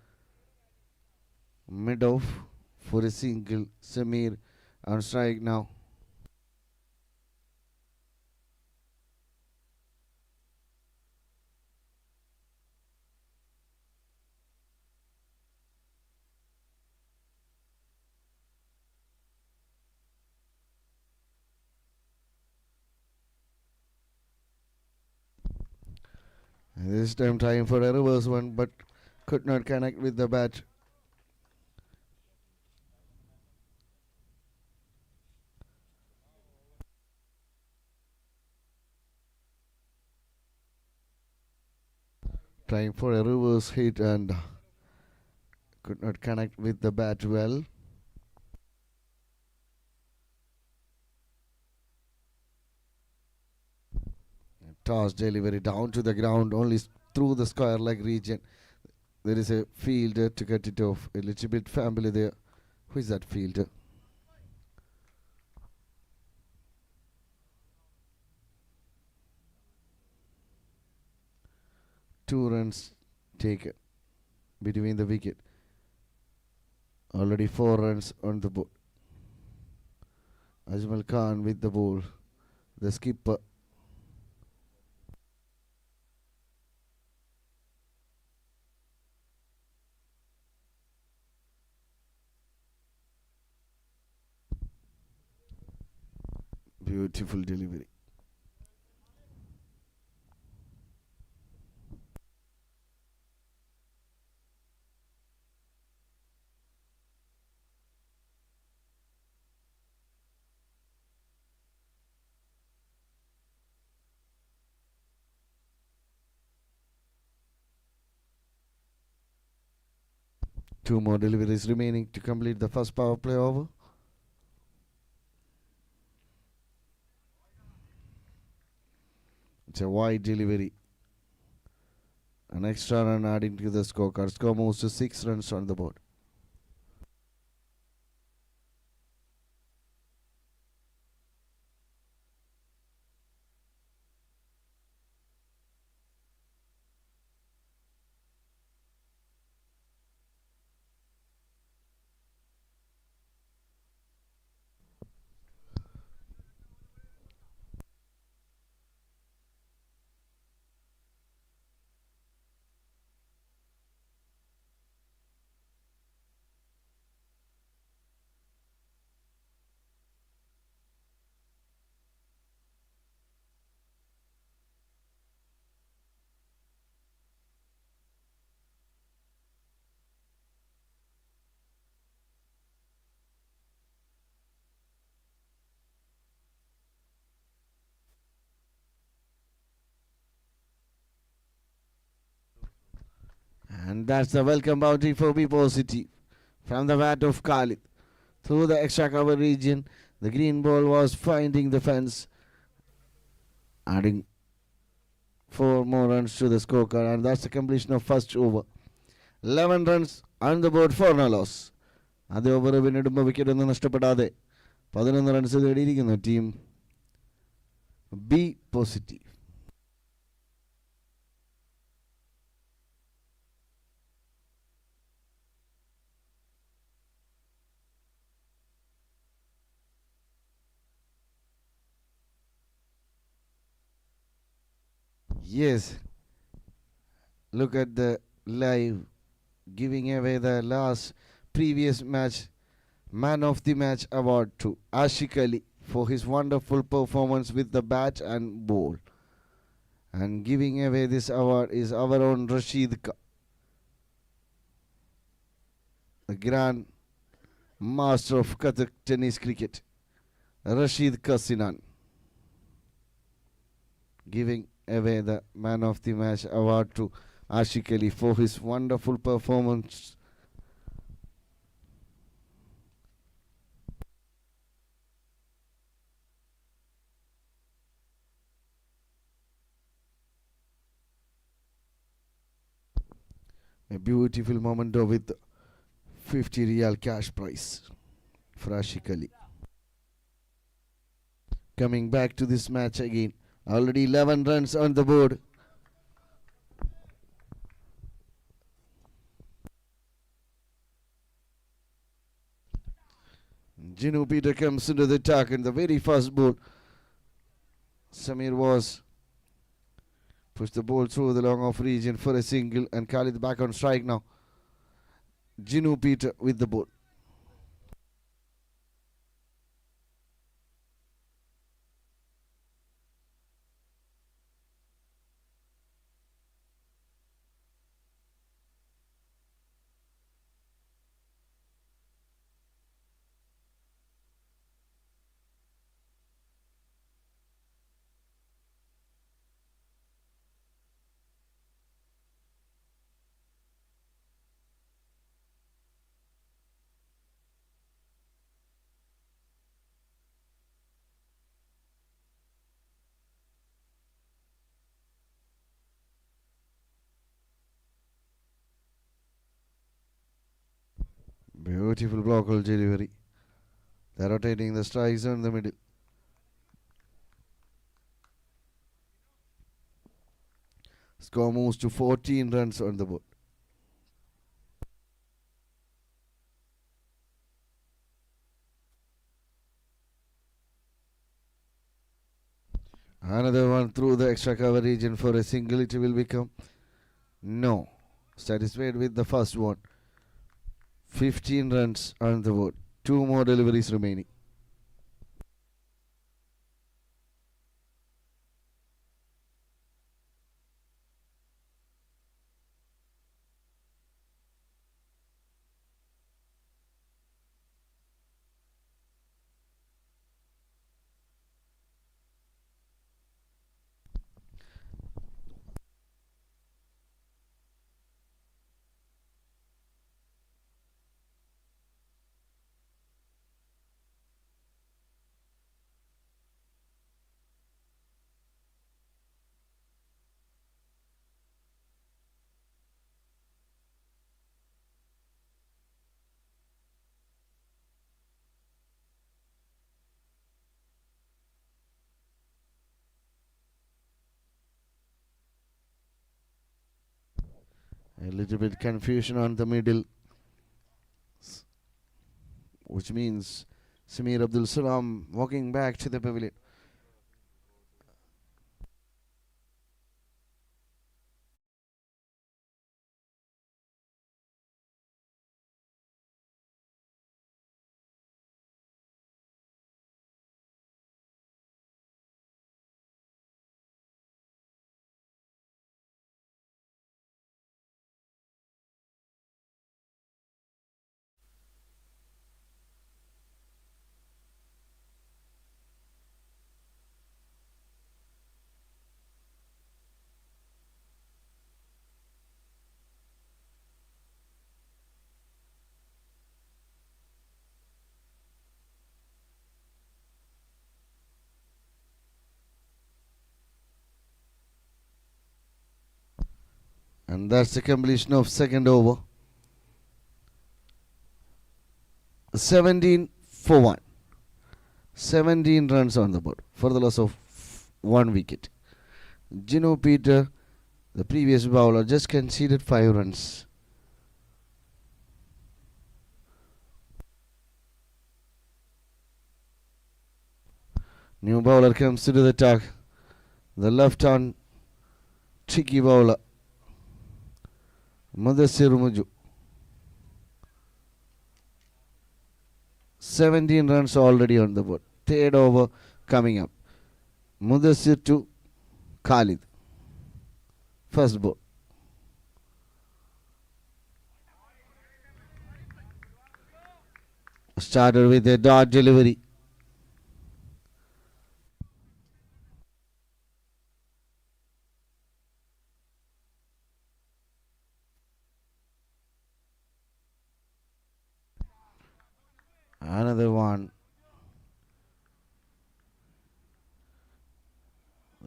A: mid-off for a single. Samir on strike now. This time trying for a reverse one, but could not connect with the bat. Trying for a reverse hit and could not connect with the bat well. Toss delivery down to the ground, only through the square leg region. There is a fielder to cut it off. A little bit family there. Who is that fielder? Two runs taken between the wicket. Already 4 runs on the board. Ajmal Khan with the ball. The skipper. Beautiful delivery. Two more deliveries remaining to complete the first power play over. It's a wide delivery. An extra run adding to the scorecard. Score moves to 6 runs on the board. And that's the welcome boundary for B positive from the bat of Khalid. Through the extra cover region, the green ball was finding the fence, adding 4 more runs to the scorecard, and that's the completion of first over. 11 runs on the board for no loss. ആദ്യ over പിന്നിടുമ്പോൾ wicket ഒന്നും നഷ്ടപ്പെടാതെ 11 runs നേടിയിരിക്കുന്നു team B Positive. Yes, look at the live giving away the last previous match man of the match award to Ashik Ali for his wonderful performance with the bat and ball. And giving away this award is our own Rashid Ka, the grand master of Qatar tennis cricket, Rashid Kasinan, giving away the man of the match award to Ashik Ali for his wonderful performance. A beautiful moment with 50 Riyal cash prize for Ashik Ali. Coming back to this match again. Already 11 runs on the board. Jinu Peter comes into the attack in the very first ball. Samir was pushed the ball through the long off region for a single, and Khalid back on strike now. Jinu Peter with the ball. Beautiful blockal delivery. They're rotating the strikes in the middle. Score moves to 14 runs on the board. Another one through the extra cover region for a single. It will become no. Satisfied with the first one. 15 runs on the board. 2 more deliveries remaining. A little bit confusion on the middle, which means Samir Abdul Salam walking back to the pavilion. And that's the completion of second over. 17 for 1. 17 runs on the board for the loss of 1 wicket. Gino Peter, the previous bowler, just conceded 5 runs. New bowler comes to the attack. The left-hand tricky bowler, Mudassir Muju. 17 runs already on the board. Third over coming up. Mudassir to Khalid. First ball. Started with a dart delivery. Another one.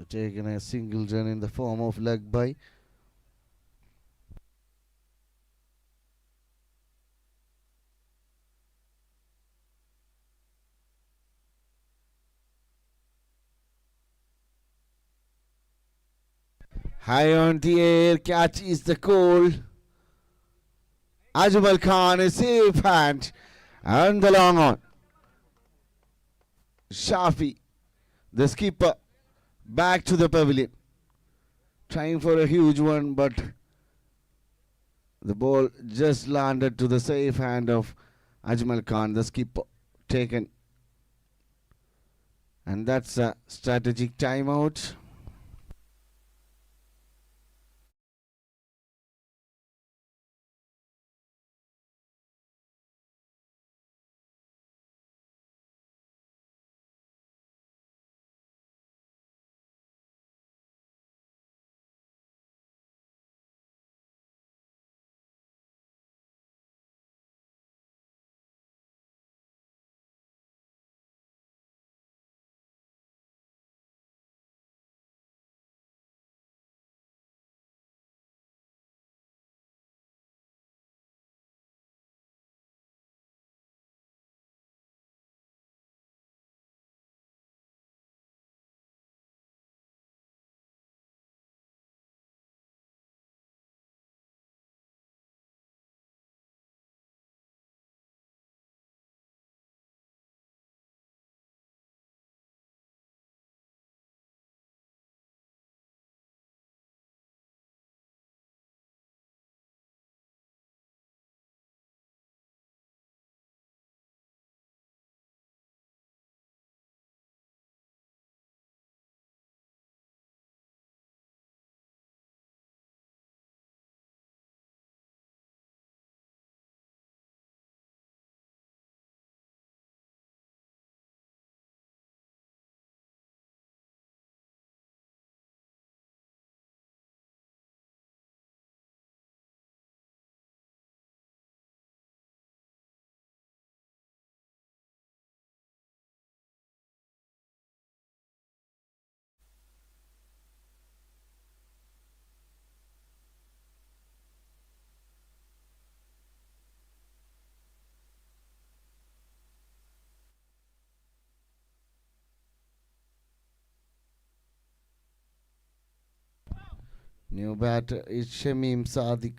A: Taken a single run in the form of leg by high on the air, catch is the call. Ajmal Khan is safe hand and the long on. Shafi, the skipper, back to the pavilion. Trying for a huge one, but the ball just landed to the safe hand of Ajmal Khan, the skipper, taken. And that's a strategic timeout. New batter is Shamim Sadiq.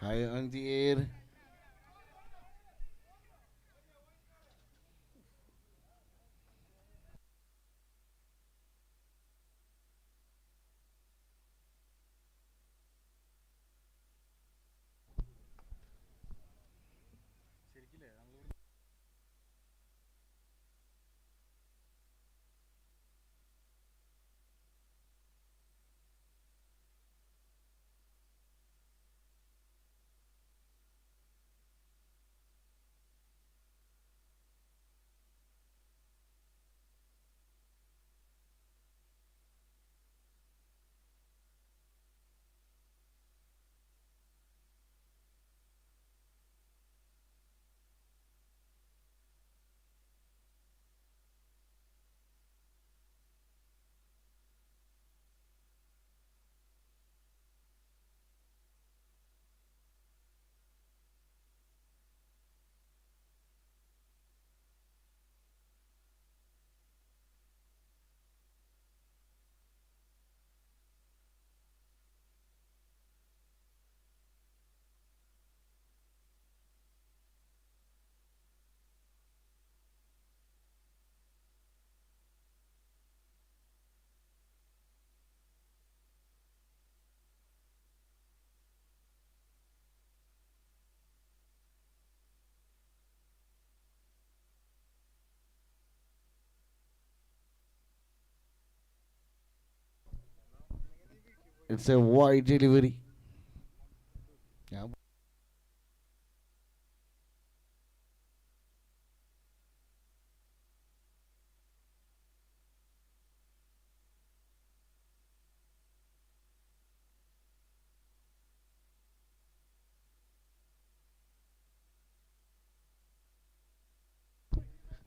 A: High on the air. It's a wide delivery. Yeah.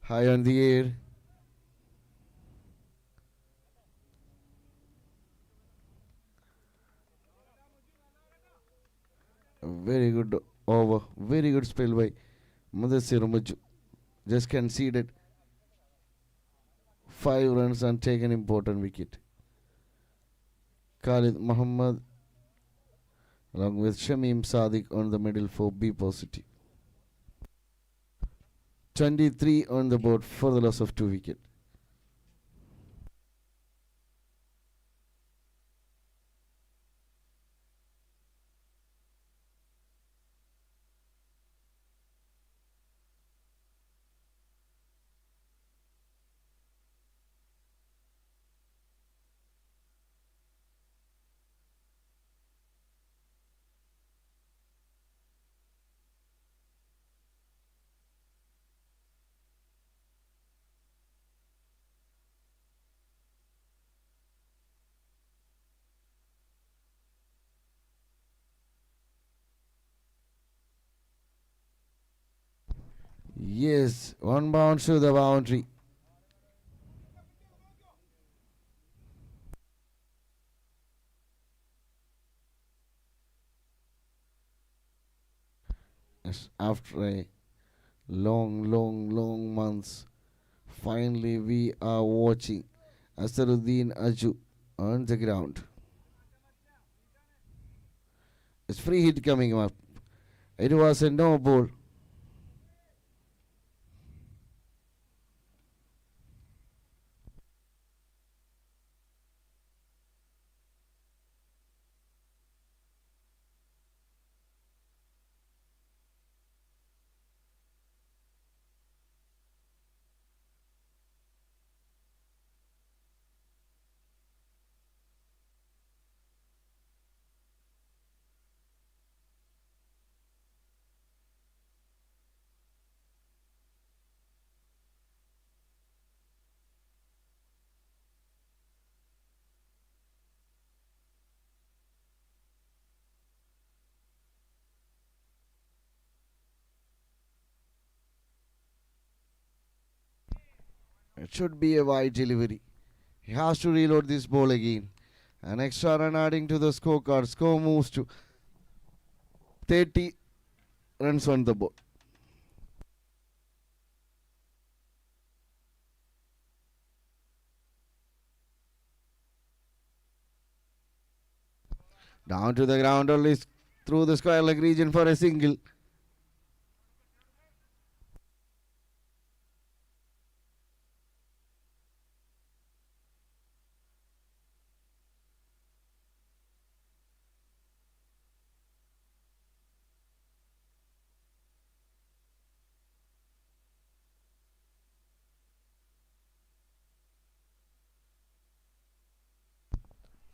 A: High on the air. Very good over. Very good spell by Mudassir Mujju. Just conceded 5 runs and taken important wicket. Khalid Muhammad along with Shamim Sadiq on the middle for B positive. 23 on the board for the loss of 2 wickets. Yes, one bounce to the boundary. Yes, after a long months, finally we are watching Asaruddin Aju on the ground. It's free hit coming up. It was a no ball. It should be a wide delivery. He has to reload this ball again. An extra run adding to the scorecard. Score moves to 30 runs on the board. Down to the ground only. through the square leg region for a single.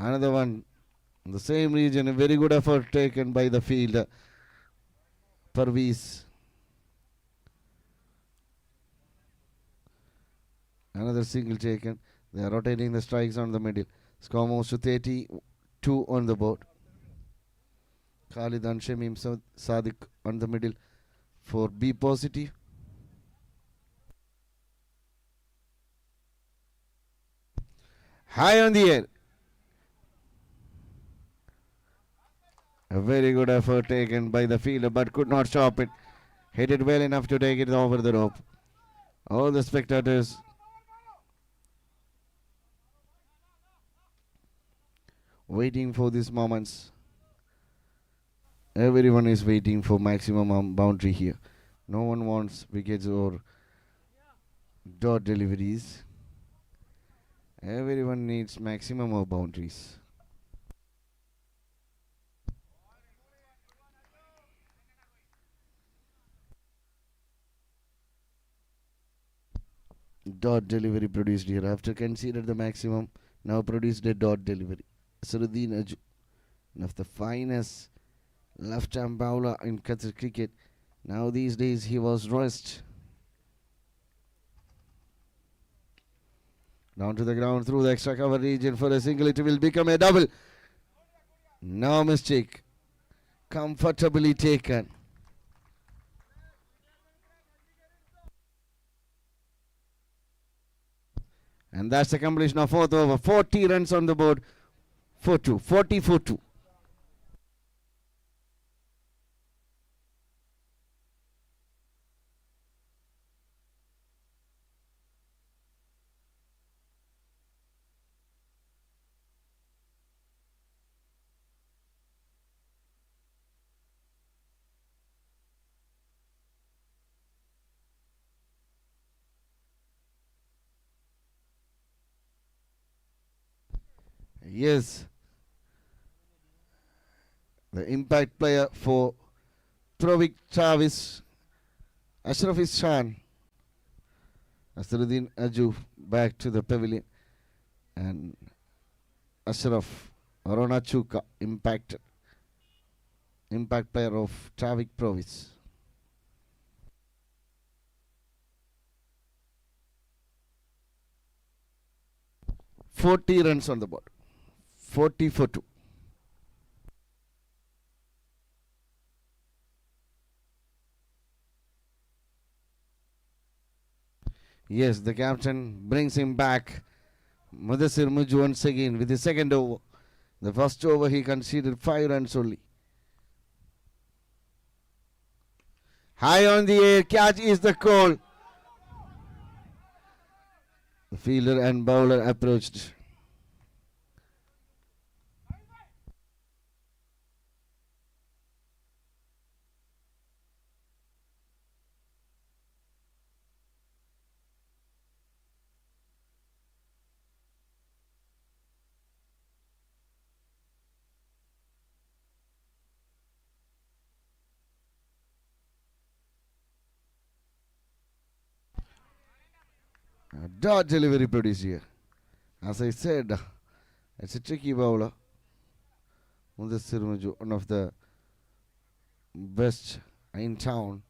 A: Another one in the same region, a very good effort taken by the fielder, Parveez. Another single taken. They are rotating the strikes on the middle. Score moves to 32 on the board. Khalid and Shamim Sadiq on the middle for B positive. High on the air. A very good effort taken by the fielder, but could not stop it. Hit it well enough to take it over the rope. All the spectators waiting for these moments. Everyone is waiting for maximum boundary here. No one wants wickets or dot deliveries. Everyone needs maximum of boundaries. Dot delivery produced here. After considered the maximum, now produced a dot delivery. Saruddin Aju, one of the finest left-arm bowler in Qatar cricket. Now these days he was rest. Down to the ground through the extra cover region for a single. It will become a double. No mistake. Comfortably taken. And that's the completion of fourth over. 40 runs on the board. 4-2. 40-4-2. Yes. The impact player for Provik Travis, Ashraf Ishan, Asruddin Aju back to the pavilion, and Ashraf Arona Chuka impact player of Travik Province. "40 runs on the board. 40-4-2. Yes, the captain brings him back. Mudassir Muju once again with his second over. The first over he conceded 5 runs only. High on the air, catch is the call. The fielder and bowler approached. Dot delivery produced here. As I said, it's a tricky bowler. Mudassir Muju, one of the best in town.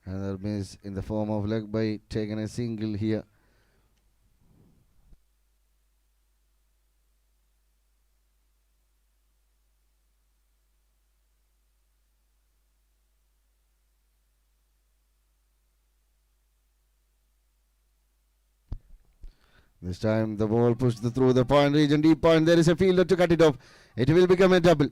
A: Another miss in the form of leg by taking a single here. This time the ball pushed through the point region, deep point. There is a fielder to cut it off. It will become a double.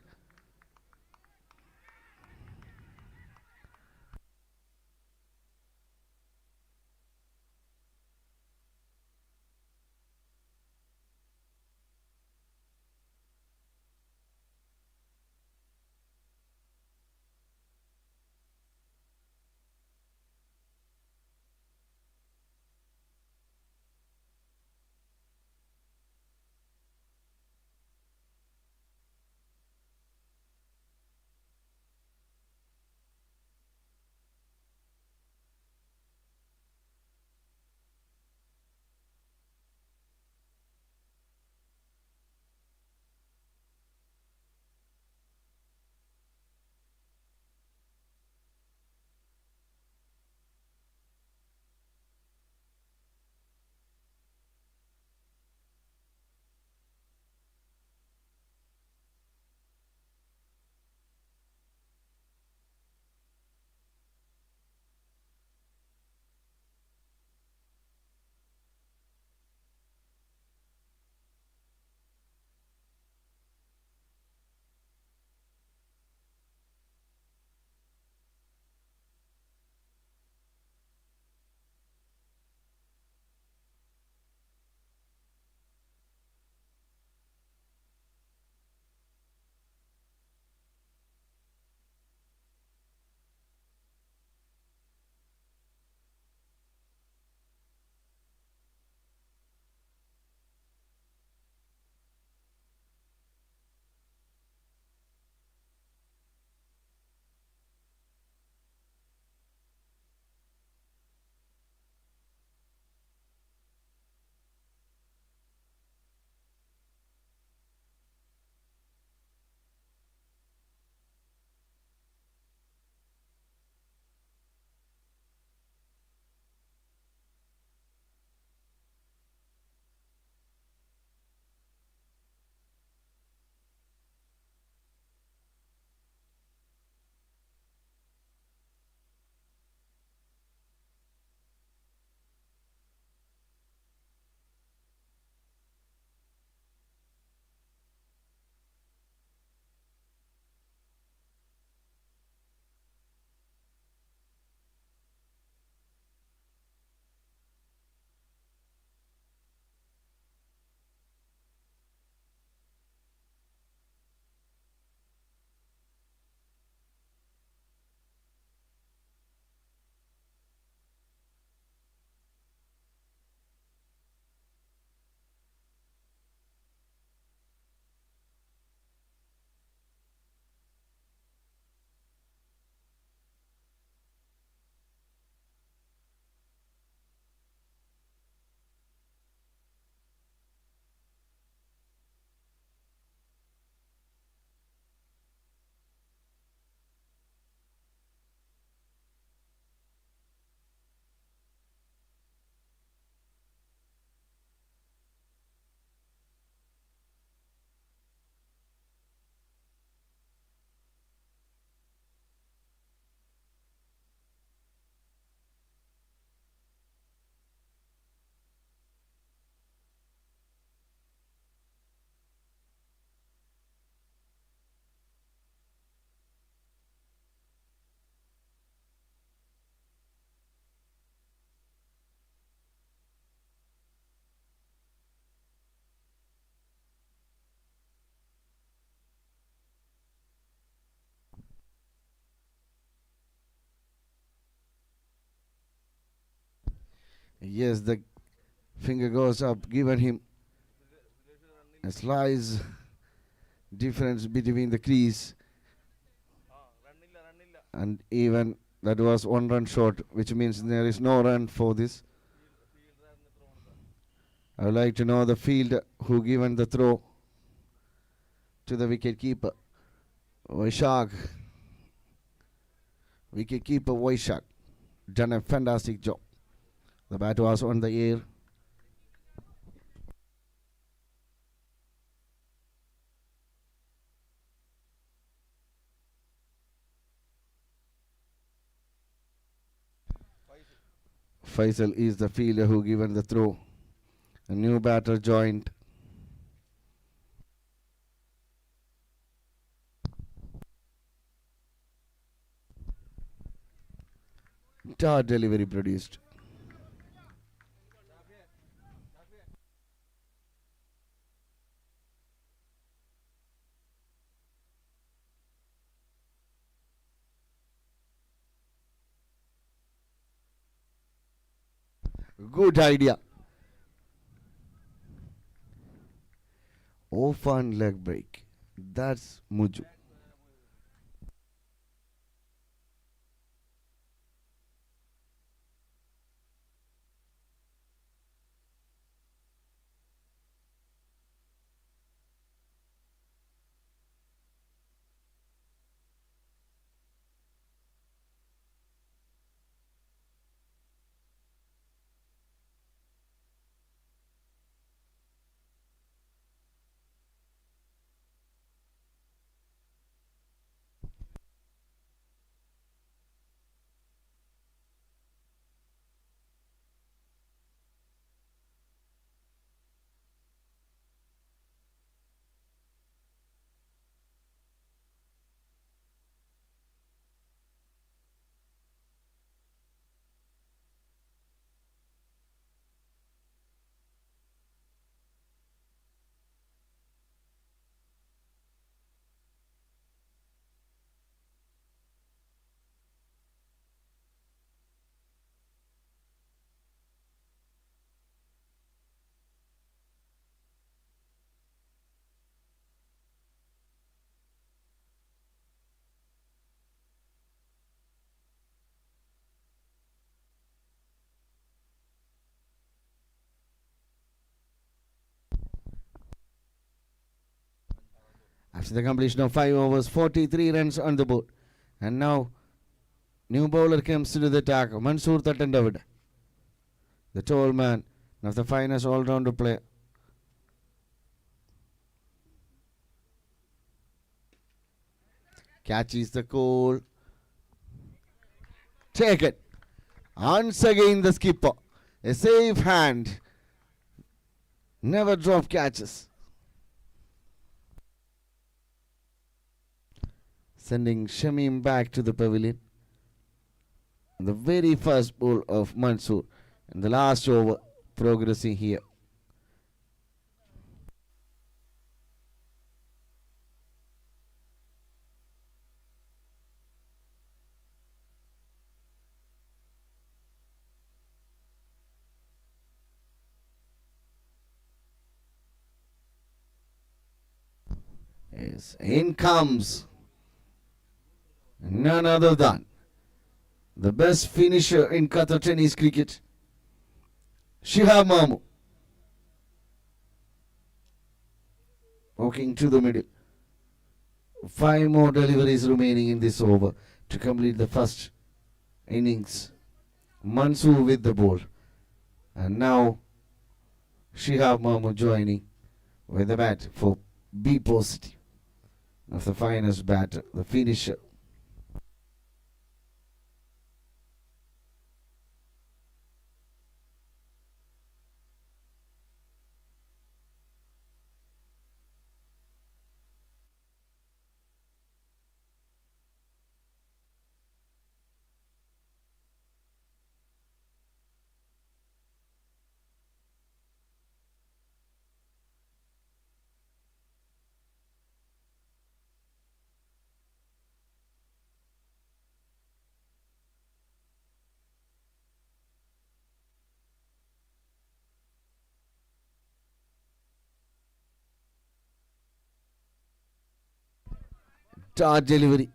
A: Yes, the finger goes up, given him a slice difference between the crease, and even that was 1 run short, which means there is no run for this. I would like to know the fielder who given the throw to the wicket keeper, Vaishak. Wicket keeper Vaishak done a fantastic job. The bat was on the air. Faisal is the fielder who given the throw. A new batter joined. Tar delivery produced. Good idea. Off and leg break. That's Muju. After the completion of 5 overs, 43 runs on the board. And now, new bowler comes to the attack. Mansour David, the tall man, one of the finest all-rounder player. Catches the call. Take it. Once again the skipper. A safe hand. Never drop catches. Sending Shamim back to the pavilion. The very first ball of Mansour. And the last over progressing here. Yes, in comes none other than the best finisher in Qatar tennis cricket, Shihab Mahmood. Walking to the middle. 5 more deliveries remaining in this over to complete the first innings. Mansour with the ball. And now Shihab Mahmood joining with the bat for B positive. Of the finest batter, the finisher. Start delivery.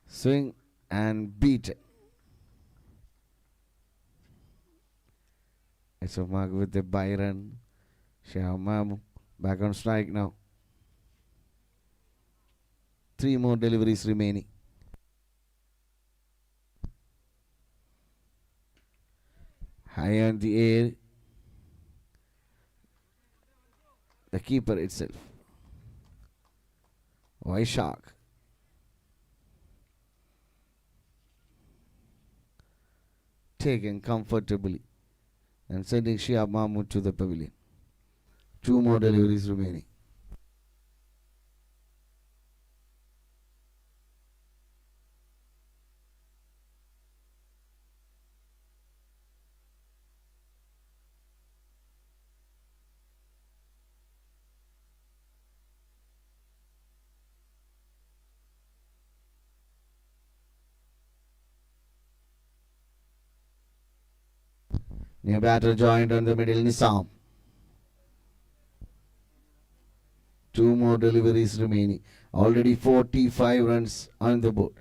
A: Swing and beat it. It's a mark with the Byron. Shamamu back on strike now. 3 more deliveries remaining. High on the air. The keeper itself. Why shark? Taken comfortably and sending Shihab Mahmood to the pavilion. 2 more deliveries remaining. New batter joined on the middle, Nizam. 2 more deliveries remaining. Already 45 runs on the board.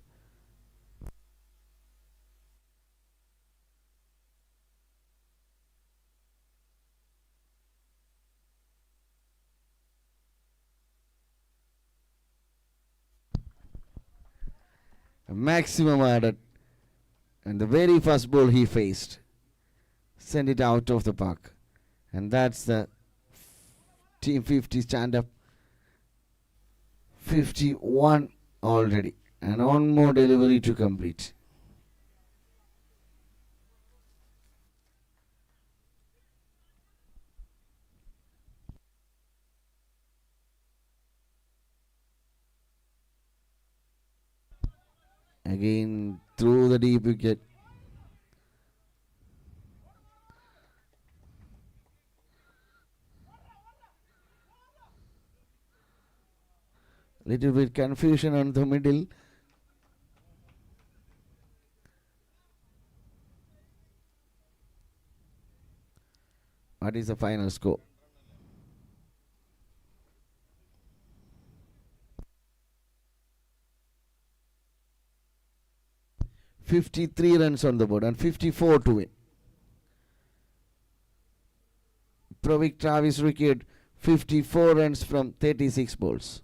A: A maximum added. And the very first ball he faced, send it out of the park. And that's the team 50 stand up. 51 already. And one more delivery to complete. Again through the deep wicket. Little bit confusion on the middle. What is the final score? 53 runs on the board and 54 to win. Pravik Travis required 54 runs from 36 balls.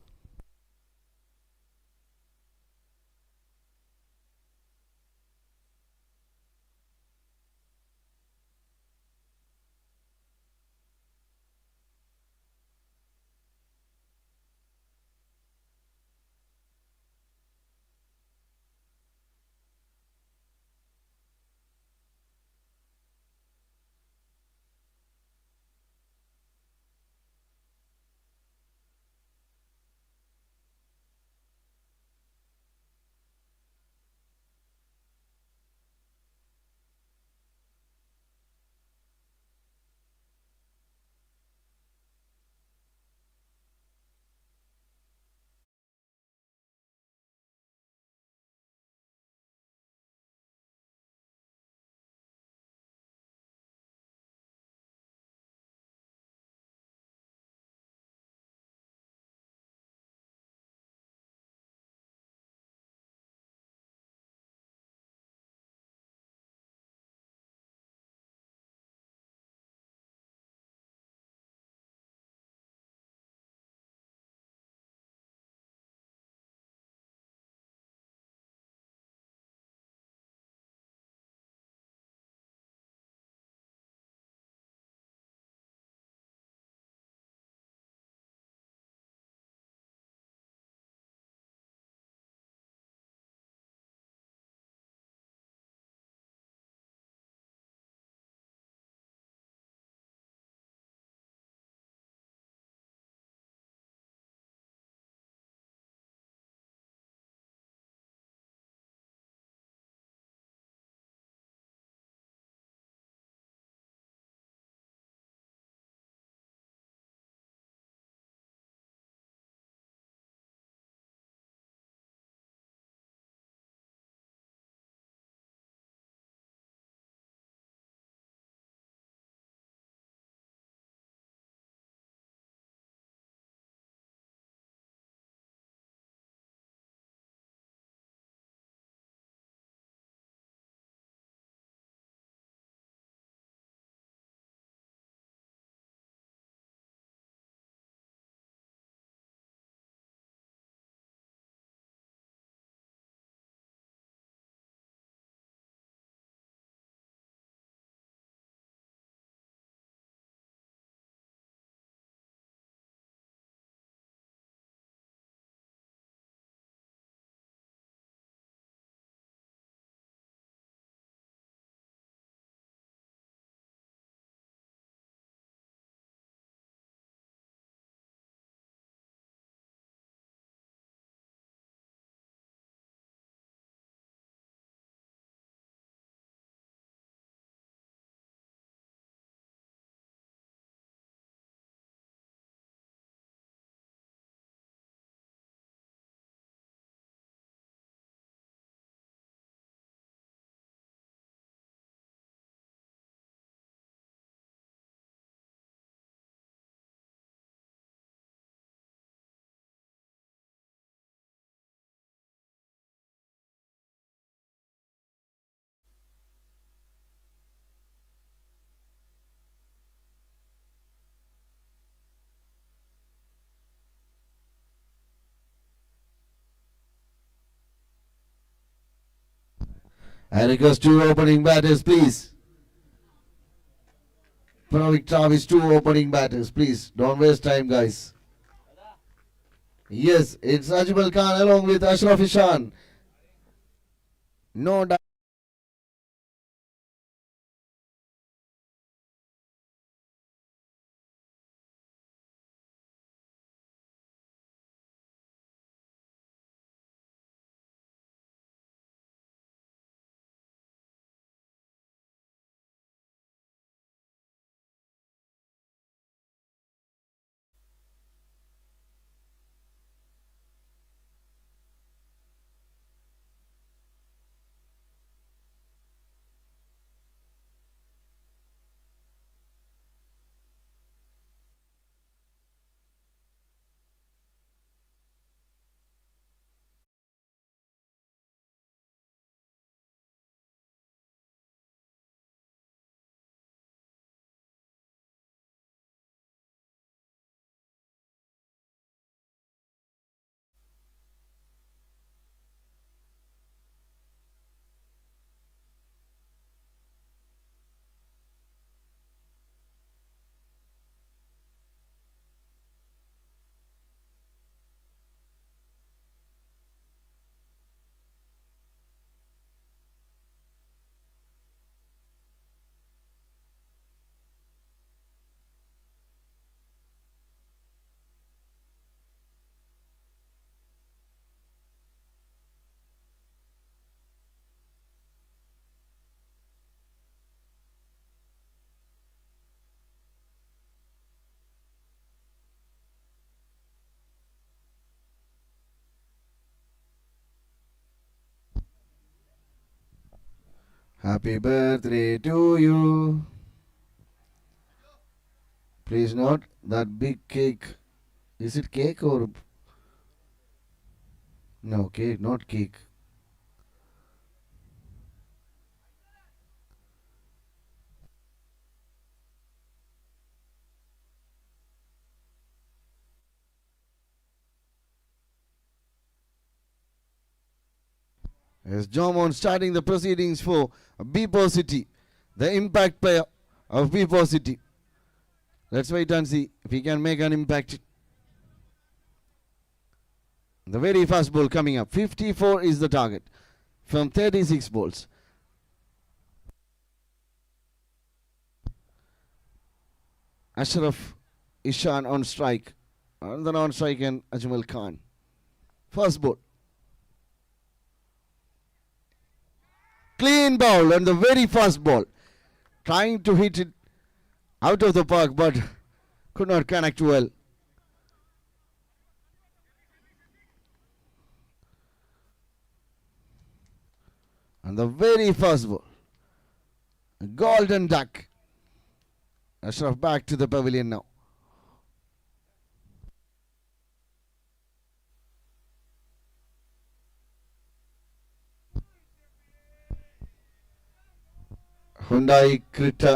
A: I request two opening batters, please. Pravik Travis, two opening batters, please. Don't waste time, guys. Yes, it's Ajmal Khan along with Ashraf Ishan. No doubt. Happy birthday to you. Please note that big cake. Is it cake or no cake? Not cake. As Jomon starting the proceedings for Bipo City, the impact player of Bipo City. Let's wait and see if he can make an impact. The very first ball coming up. 54 is the target from 36 balls. Ashraf Ishan on strike. And then on strike and Ajmal Khan. First ball. Clean ball and the very first ball. Trying to hit it out of the park but could not connect well. And the very first ball. A golden duck. Ashraf back to the pavilion now. Hyundai Creta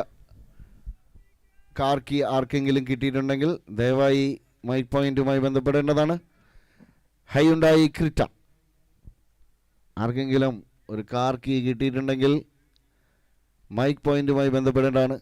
A: car key ആർക്കെങ്കിലും കിട്ടിയിട്ടുണ്ടെങ്കിൽ ദയവായി mic പോയിന്റുമായി ബന്ധപ്പെടേണ്ടതാണ്. ഹൈയുണ്ടായി Creta ആർക്കെങ്കിലും ഒരു car key കിട്ടിയിട്ടുണ്ടെങ്കിൽ mic പോയിന്റുമായി ബന്ധപ്പെടേണ്ടതാണ്.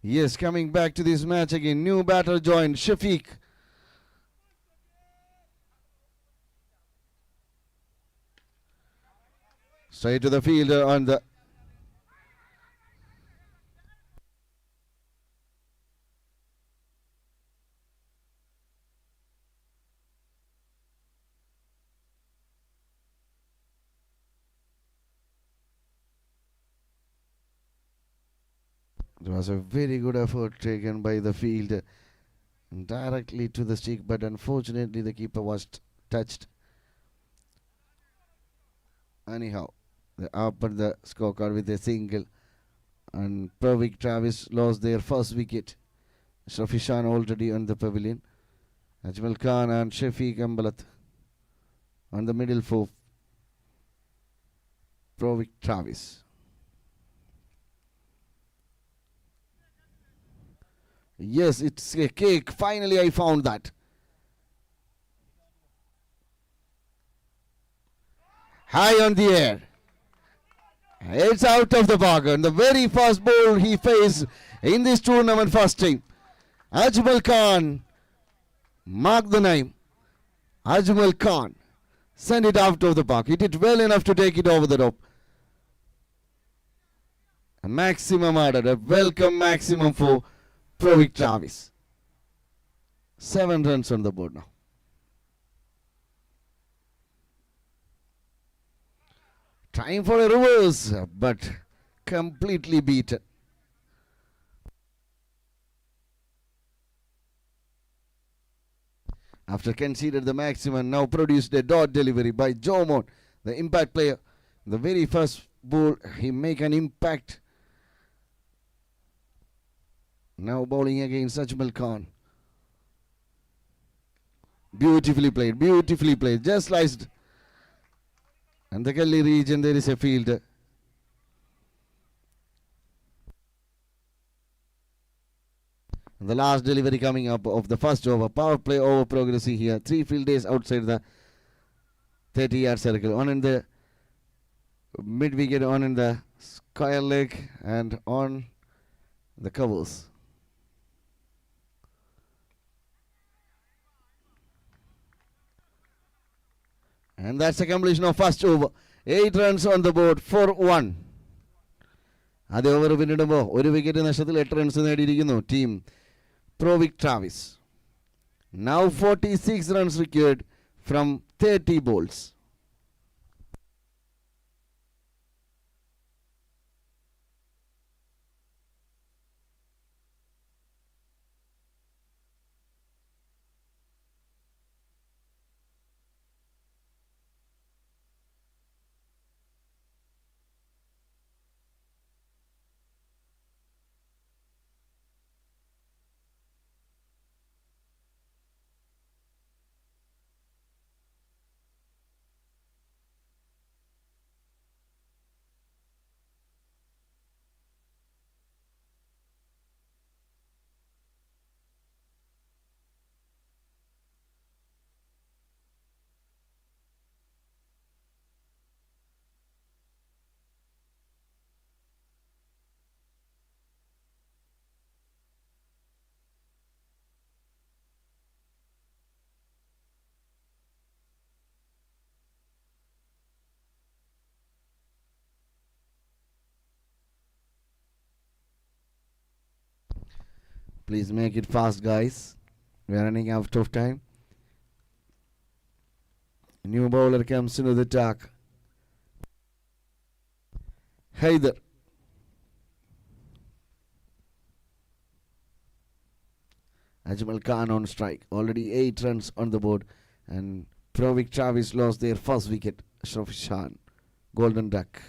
A: Yes, coming back to this match again. New batter joined, Shafiq. Straight to the fielder on the... There was a very good effort taken by the fielder directly to the stick, but unfortunately the keeper was touched. Anyhow, they opened the scorecard with a single, and Pravik Travis lost their first wicket. Shafishan already on the pavilion. Ajmal Khan and Shafiq Ambalat on the middle for Provik Travis. Yes, it's a cake. Finally, I found that. High on the air. It's out of the bargain. The very first ball he faced in this tournament first time. Ajmal Khan. Mark the name. Ajmal Khan. Send it out of the park. He did well enough to take it over the rope. A maximum order. A welcome maximum for Provik Travis. 7 runs on the board now. Trying for a reverse, but completely beaten. After conceded the maximum, now produced a dot delivery by Jomon, the impact player. The very first ball, he make an impact. Now bowling against Ajmal Khan. Beautifully played, just sliced. And the Gully region, there is a field. The last delivery coming up of the first over. Power play over progressing here. 3 field days outside the 30-yard circle. On in the mid wicket, on in the square leg, and on the covers. And that's a completion of first over. 8 runs on the board for 1. ആദ്യ over പിന്നിടുമ്പോൾ ഒരു wicket നഷ്ടത്തിൽ 8 runs നേടിയിരിക്കുന്നു team Provik Travis. Now 46 runs required from 30 balls. Please make it fast, guys. We are running out of time. New bowler comes into the attack. Haider. Ajmal Khan on strike. Already 8 runs on the board. And Provik Travis lost their first wicket. Shad Khan. Golden duck.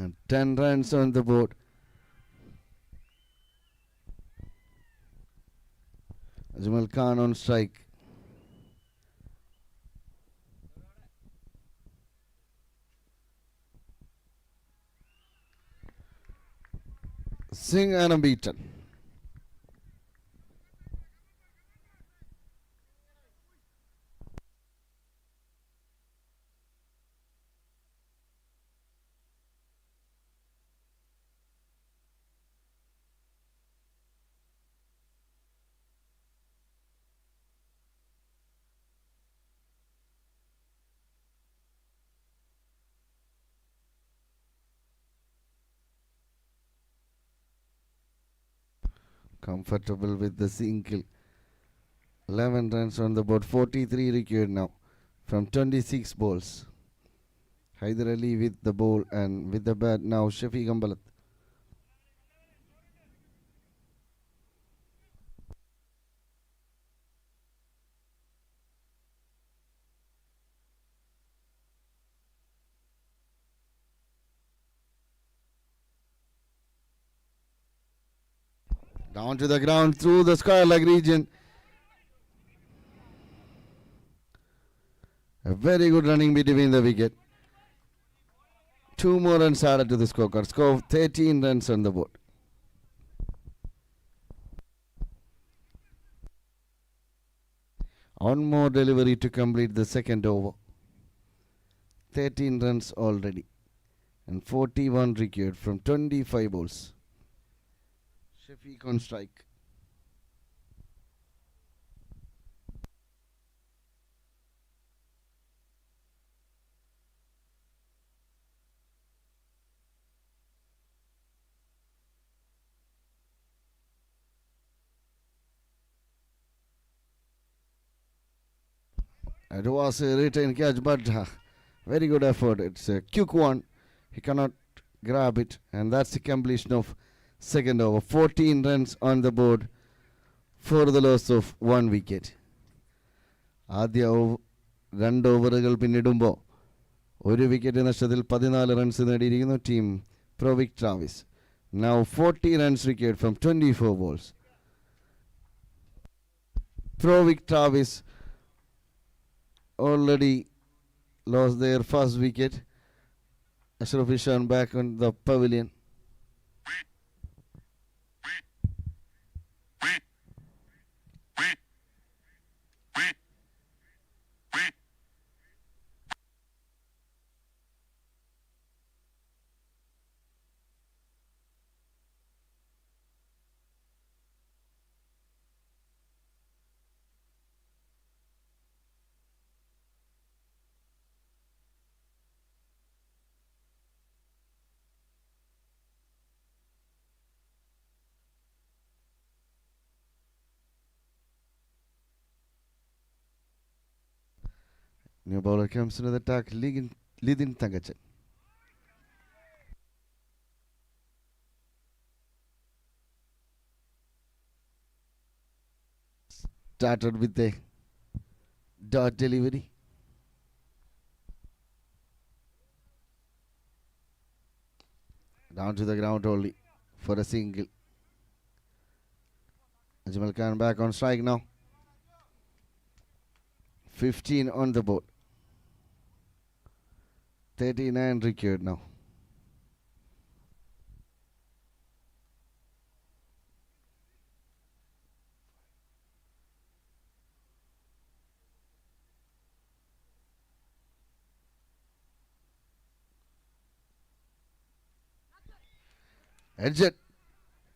A: And 10 runs on the board. Ajmal Khan on strike. Singh unbeaten. Comfortable with the single. 11 runs on the board. 43 required now from 26 balls. Haider Ali with the ball and with the bat now Shafiq Ambalat. Down to the ground through the square leg region. A very good running between the wicket. 2 more runs added to the scorecard. Score 13 runs on the board. One more delivery to complete the second over. 13 runs already. And 41 required from 25 balls. Shafiq on strike. It was a return catch, but very good effort. It's a quick one. He cannot grab it, and that's the completion of second over. 14 runs on the board for the loss of 1 wicket. ആദ്യ 2 ഓവറുകൾ പിന്നിടുമ്പോൾ 1 wicket നഷ്ടത്തിൽ 14 runs നേടിയിരിക്കുന്നു team Provik Travis. Now 40 runs required from 24 balls. Provic Travis already lost their first wicket. Ashraf Ishan back on the pavilion. New bowler comes into the attack, Lidin Tangachan. Started with the dot delivery. Down to the ground only for a single. Ajmal Khan back on strike now. 15 on the board. 39 required now. Edged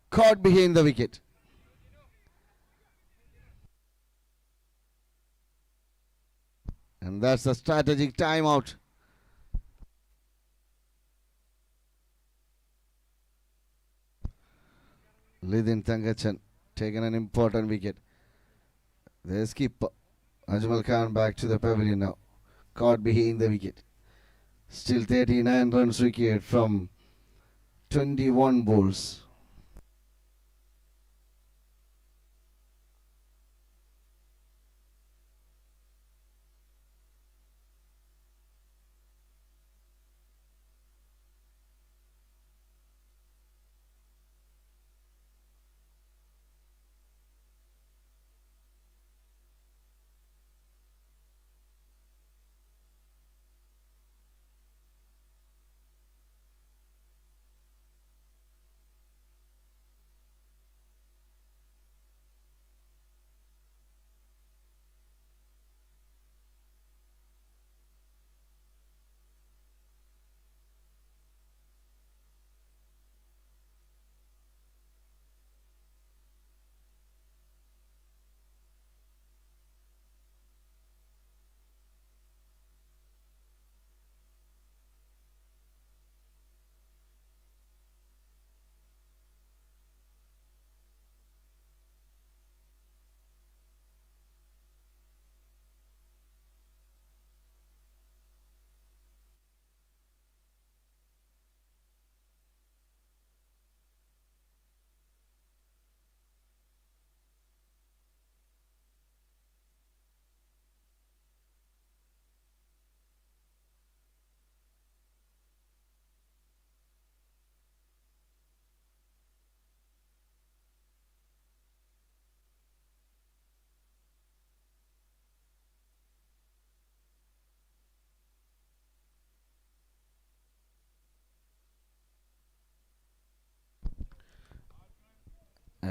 A: caught behind the wicket. And that's a strategic timeout. Lidin Tangachan taken an important wicket. The skipper Ajmal Khan back to the pavilion now. Caught behind the wicket. Still 39 runs required from 21 balls.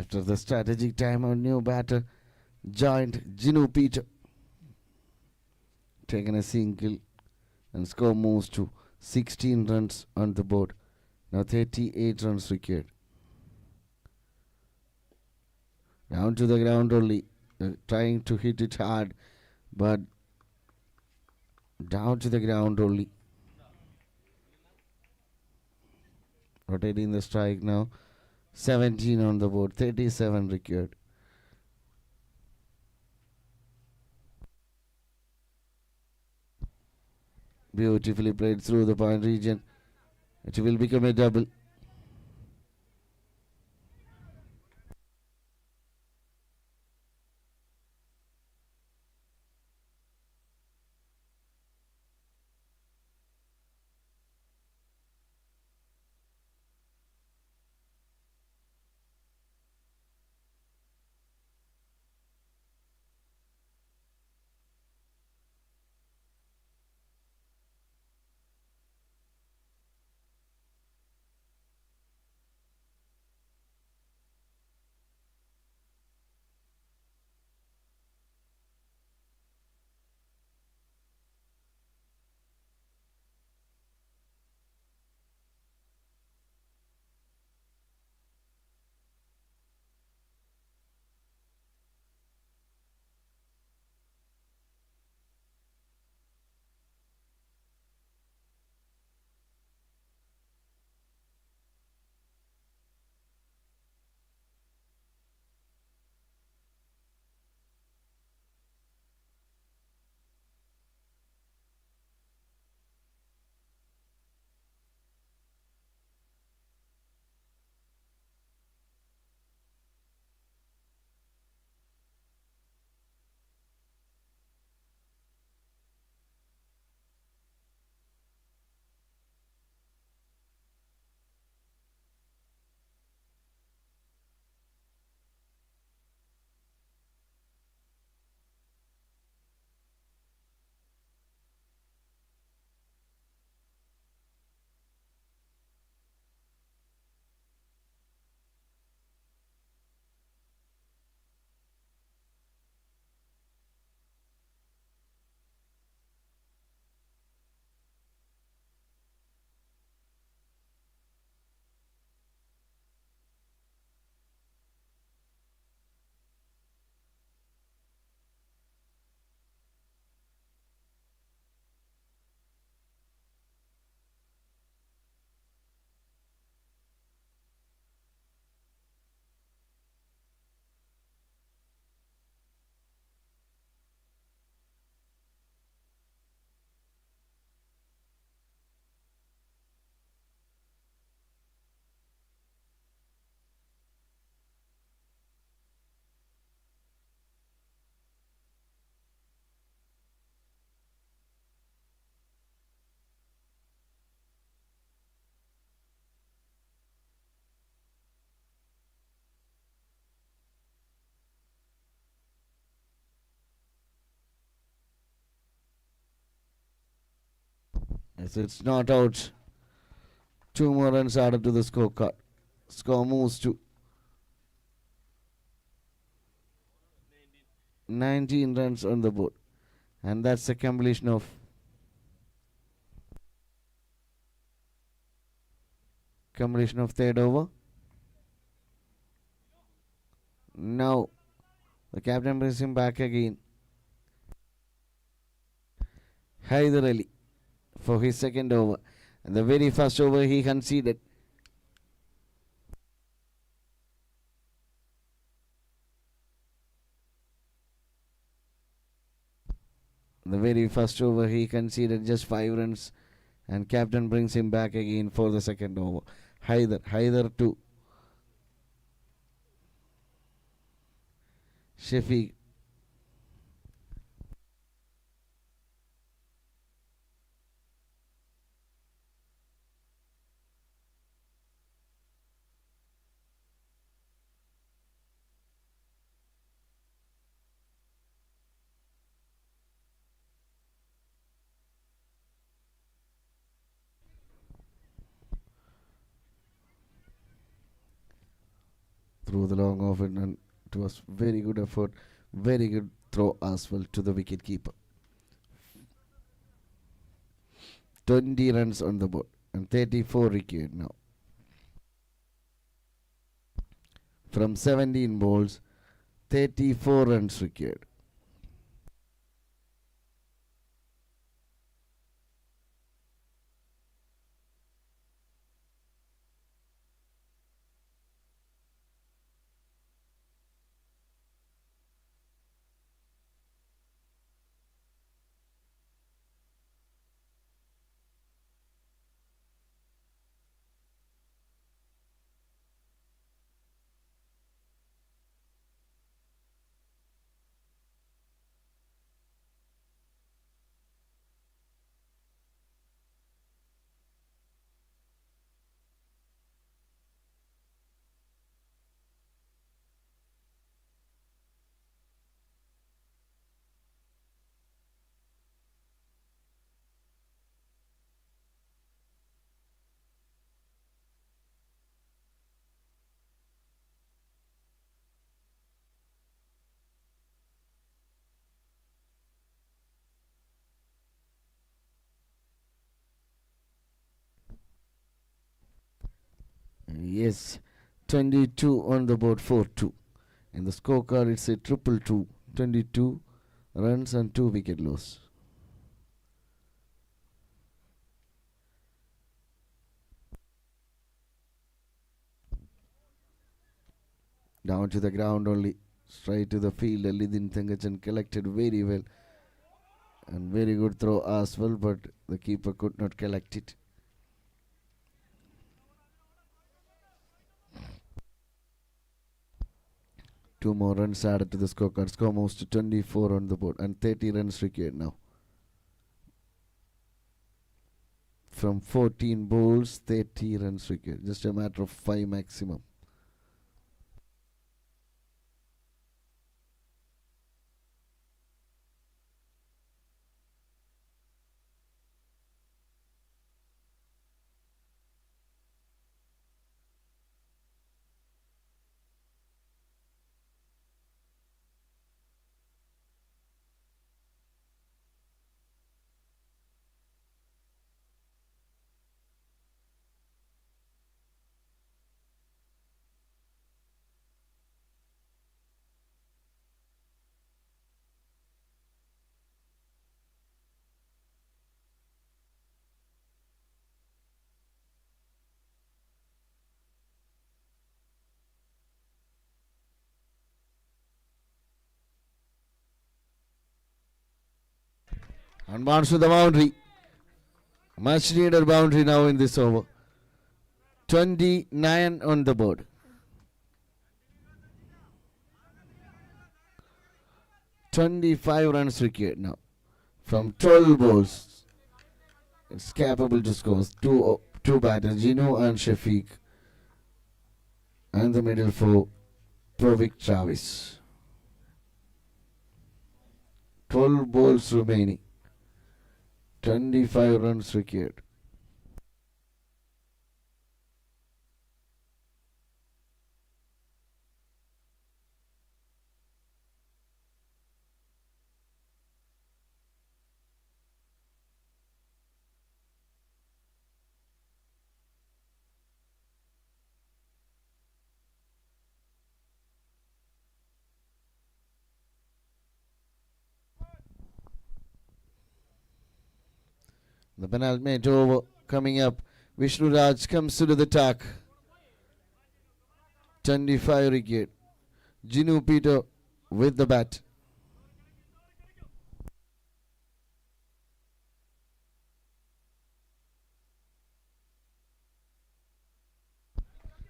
A: After the strategic timeout, new batter joined Ginu Peter, taken a single, and score moves to 16 runs on the board. Now 38 runs required. Down to the ground only, trying to hit it hard, but down to the ground only. Rotating the strike now. 17 on the board, 37 required. Beautifully played through the point region. It will become a double. As it's not out. 2 more runs added to the scorecard. Score moves to 19 runs on the board. And that's the completion of third over. Now the captain brings him back again. Haider Ali for his second over. And the very first over he conceded. The very first over he conceded just 5 runs. And captain brings him back again for the second over. Haider to Shafiq. through the long off, and it was very good effort, very good throw as well to the wicket keeper. 20 runs on the board and 34 required now. From 17 balls, 34 runs required. Yes, 22 on the board, 4-2. In the scorecard, it's a 2-2, 22 runs and 2 wicket loss. Down to the ground only, straight to the field. Lidin Thangachan collected very well. And very good throw as well, but the keeper could not collect it. Two more runs added to the scorecard. Score moves to 24 on the board and 30 runs required now. From 14 balls, 30 runs required. Just a matter of 5 maximum. And Mansour the boundary. Much needed boundary now in this over. 29 on the board. "25 runs required now. From 12 balls, it's capable to score. Two batters, Gino and Shafiq. And the middle for Provik Travis. 12 balls remaining. 25 runs required. The penultimate over coming up. Vishnu Raj comes to the attack. 25 required. Jinu Peter with the bat.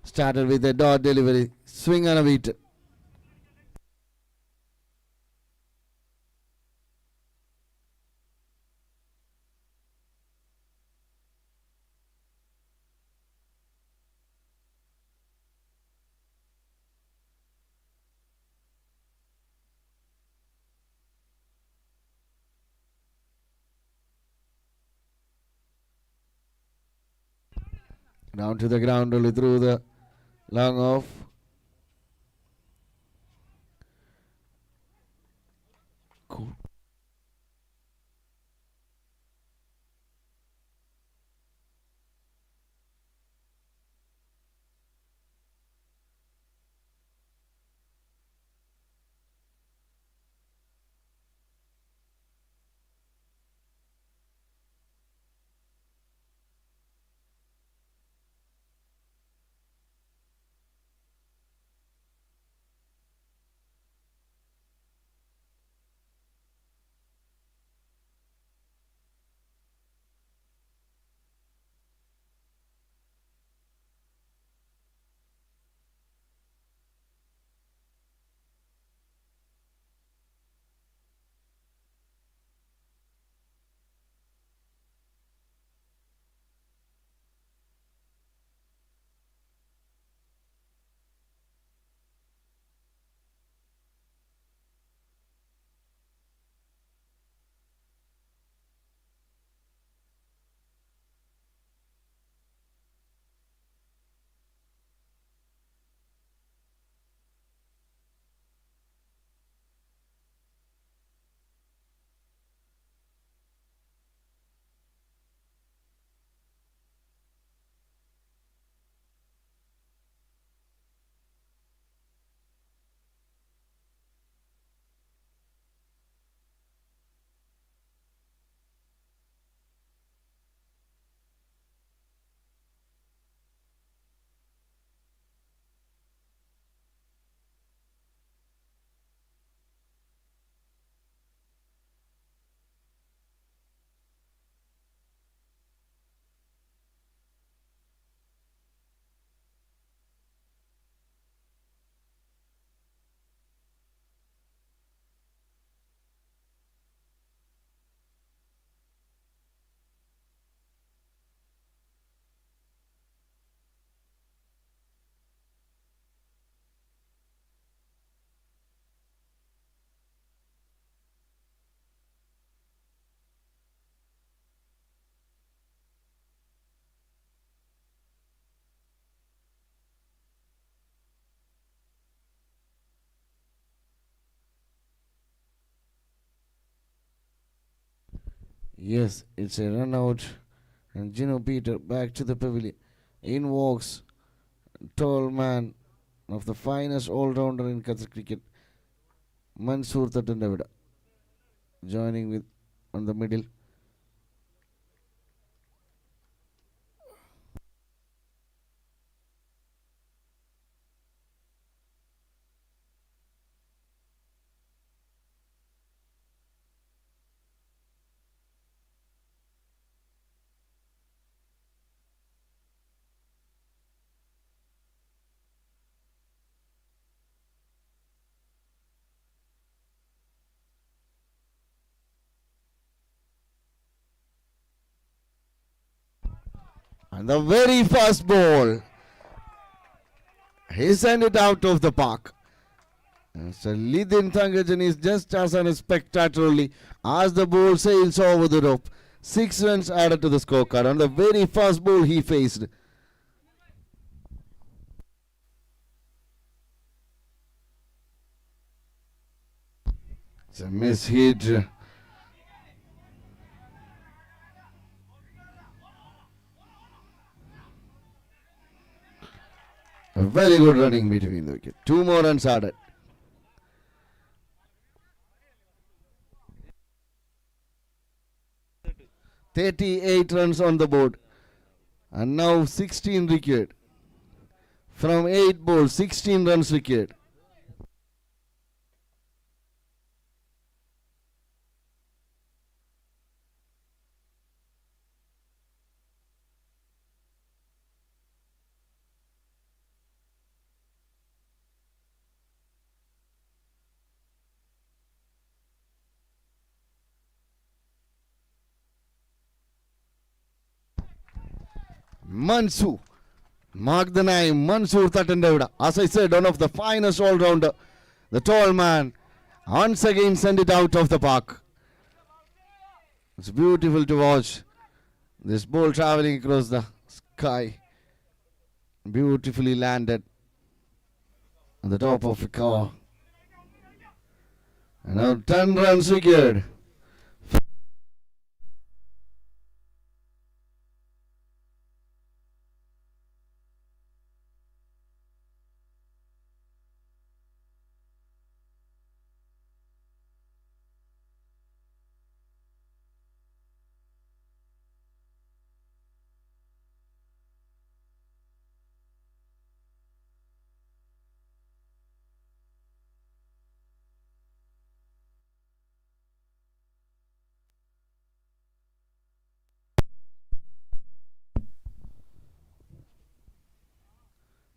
A: Started with a dot delivery. Swing and a beat. Down to the ground only through the long off. Yes, it's a run out. And Gino Peter back to the pavilion. In walks tall man of the finest all-rounder in Qatar cricket, Mansour Tatandavida, joining with on the middle. And the very first ball, he sent it out of the park. And so Lidin Thangajan is just as unspectacularly as the ball sails over the rope. 6 runs added to the scorecard on the very first ball he faced. It's a miss hit. A very good running between the wicket. 2 more runs added. "38 runs on the board, and now 16 required. From 8 balls, 16 runs required. Mansour, mark the name, Mansour Tatandavida. As I said, one of the finest all-rounder. The tall man once again sent it out of the park. It's beautiful to watch this ball traveling across the sky. Beautifully landed on the top of a car. And now 10 runs secured.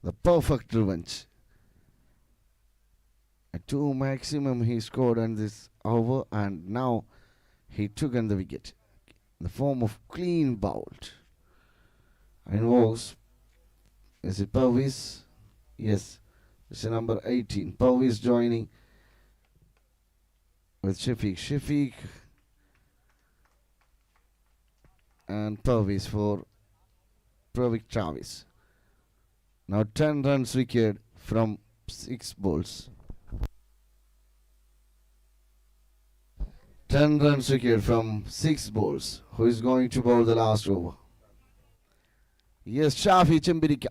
A: The perfect revenge. A 2 maximum he scored on this over, and now he took on the wicket in the form of clean bowled. And was, is it Purvis? Yes, it's number 18. Purvis joining with Shafiq. Shafiq and Purvis for Pravik Travis. Now 10 runs required from 6 balls. 10 runs required from 6 balls. Who is going to bowl the last over? Yes, Shafi Chembirika.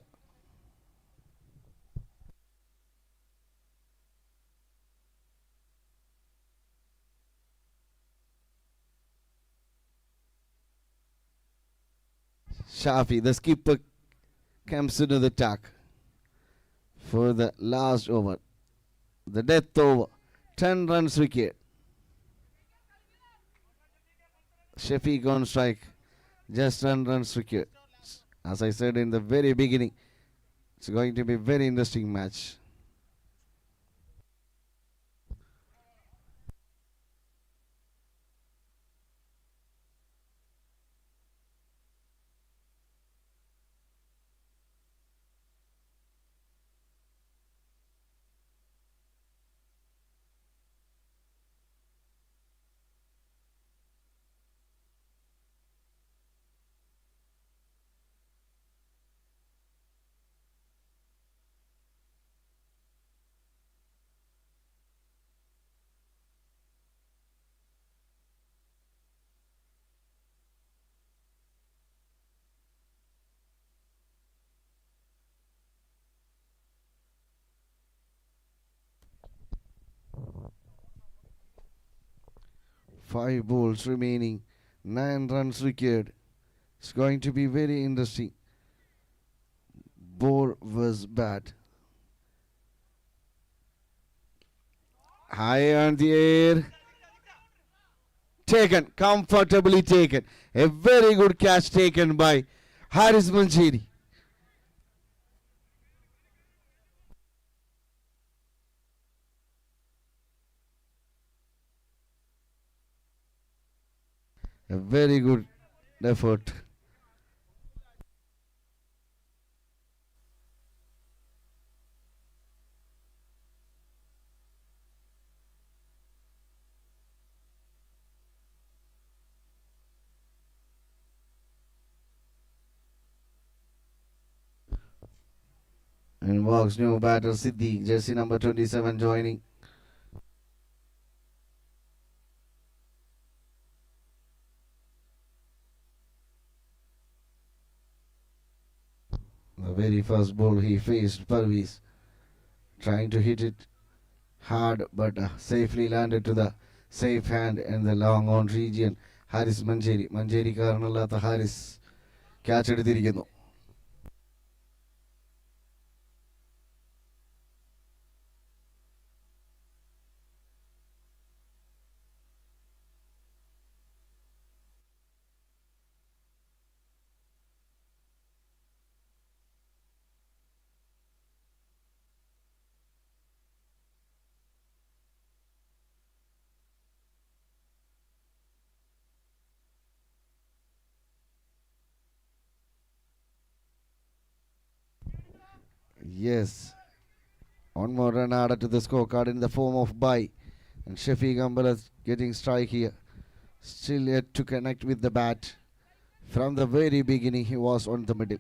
A: Shafi, the skipper, comes into the attack for the last over. The death over. 10 runs required. Shafiq on strike. Just 10 runs required. As I said in the very beginning, it's going to be a very interesting match. 5 balls remaining. 9 runs required. It's going to be very interesting. Ball was bad. High on the air. Taken. Comfortably taken. A very good catch taken by Haris Manjeri. A very good effort. And walks new batter Siddiq, jersey number 27 joining. The very first ball he faced Parviz, trying to hit it hard but safely landed to the safe hand in the long on region. Haris Manjeri. Manjeri karanallatha Haris catch eduttirikkunnu. Yes. One more run added to the scorecard in the form of bye. And Shafiq Ambala getting strike here. Still yet to connect with the bat. From the very beginning he was on the middle.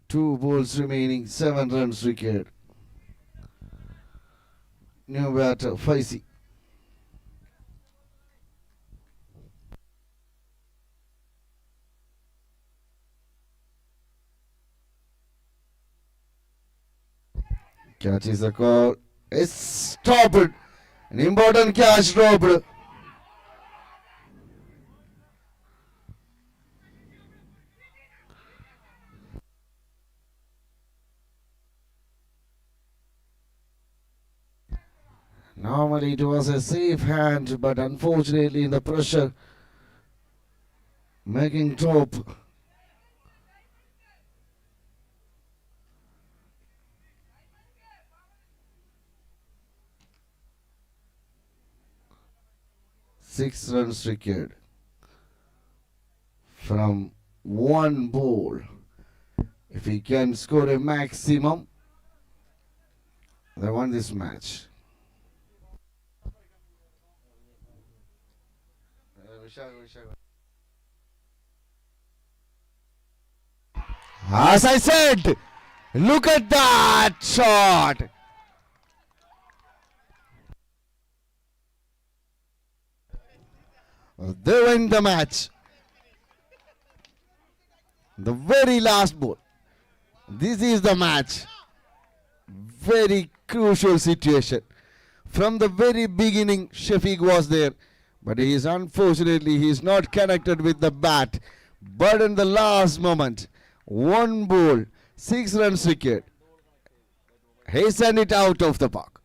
A: Two balls remaining, 7 runs required. New batter Faisi. Catches the call. It's stopped. An important catch dropped. Normally it was a safe hand, but unfortunately in the pressure, making drop. Six runs required from one ball. If he can score a maximum, they won this match. As I said, look at that shot. They win the match. The very last ball. This is the match. Very crucial situation. From the very beginning, Shafiq was there. But he is not connected with the bat. But in the last moment, one ball, 6 runs required. He sent it out of the park.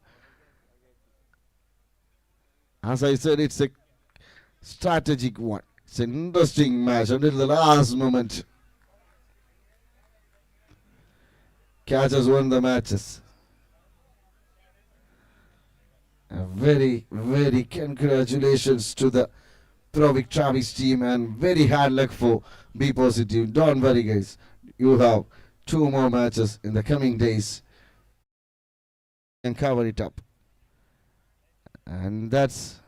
A: As I said, it's a strategic one. It's an interesting match until the last moment. Catchers won the matches. Very, very congratulations to the Provic Travis team and very hard luck for Be Positive. Don't worry, guys. You have 2 more matches in the coming days and cover it up. And that's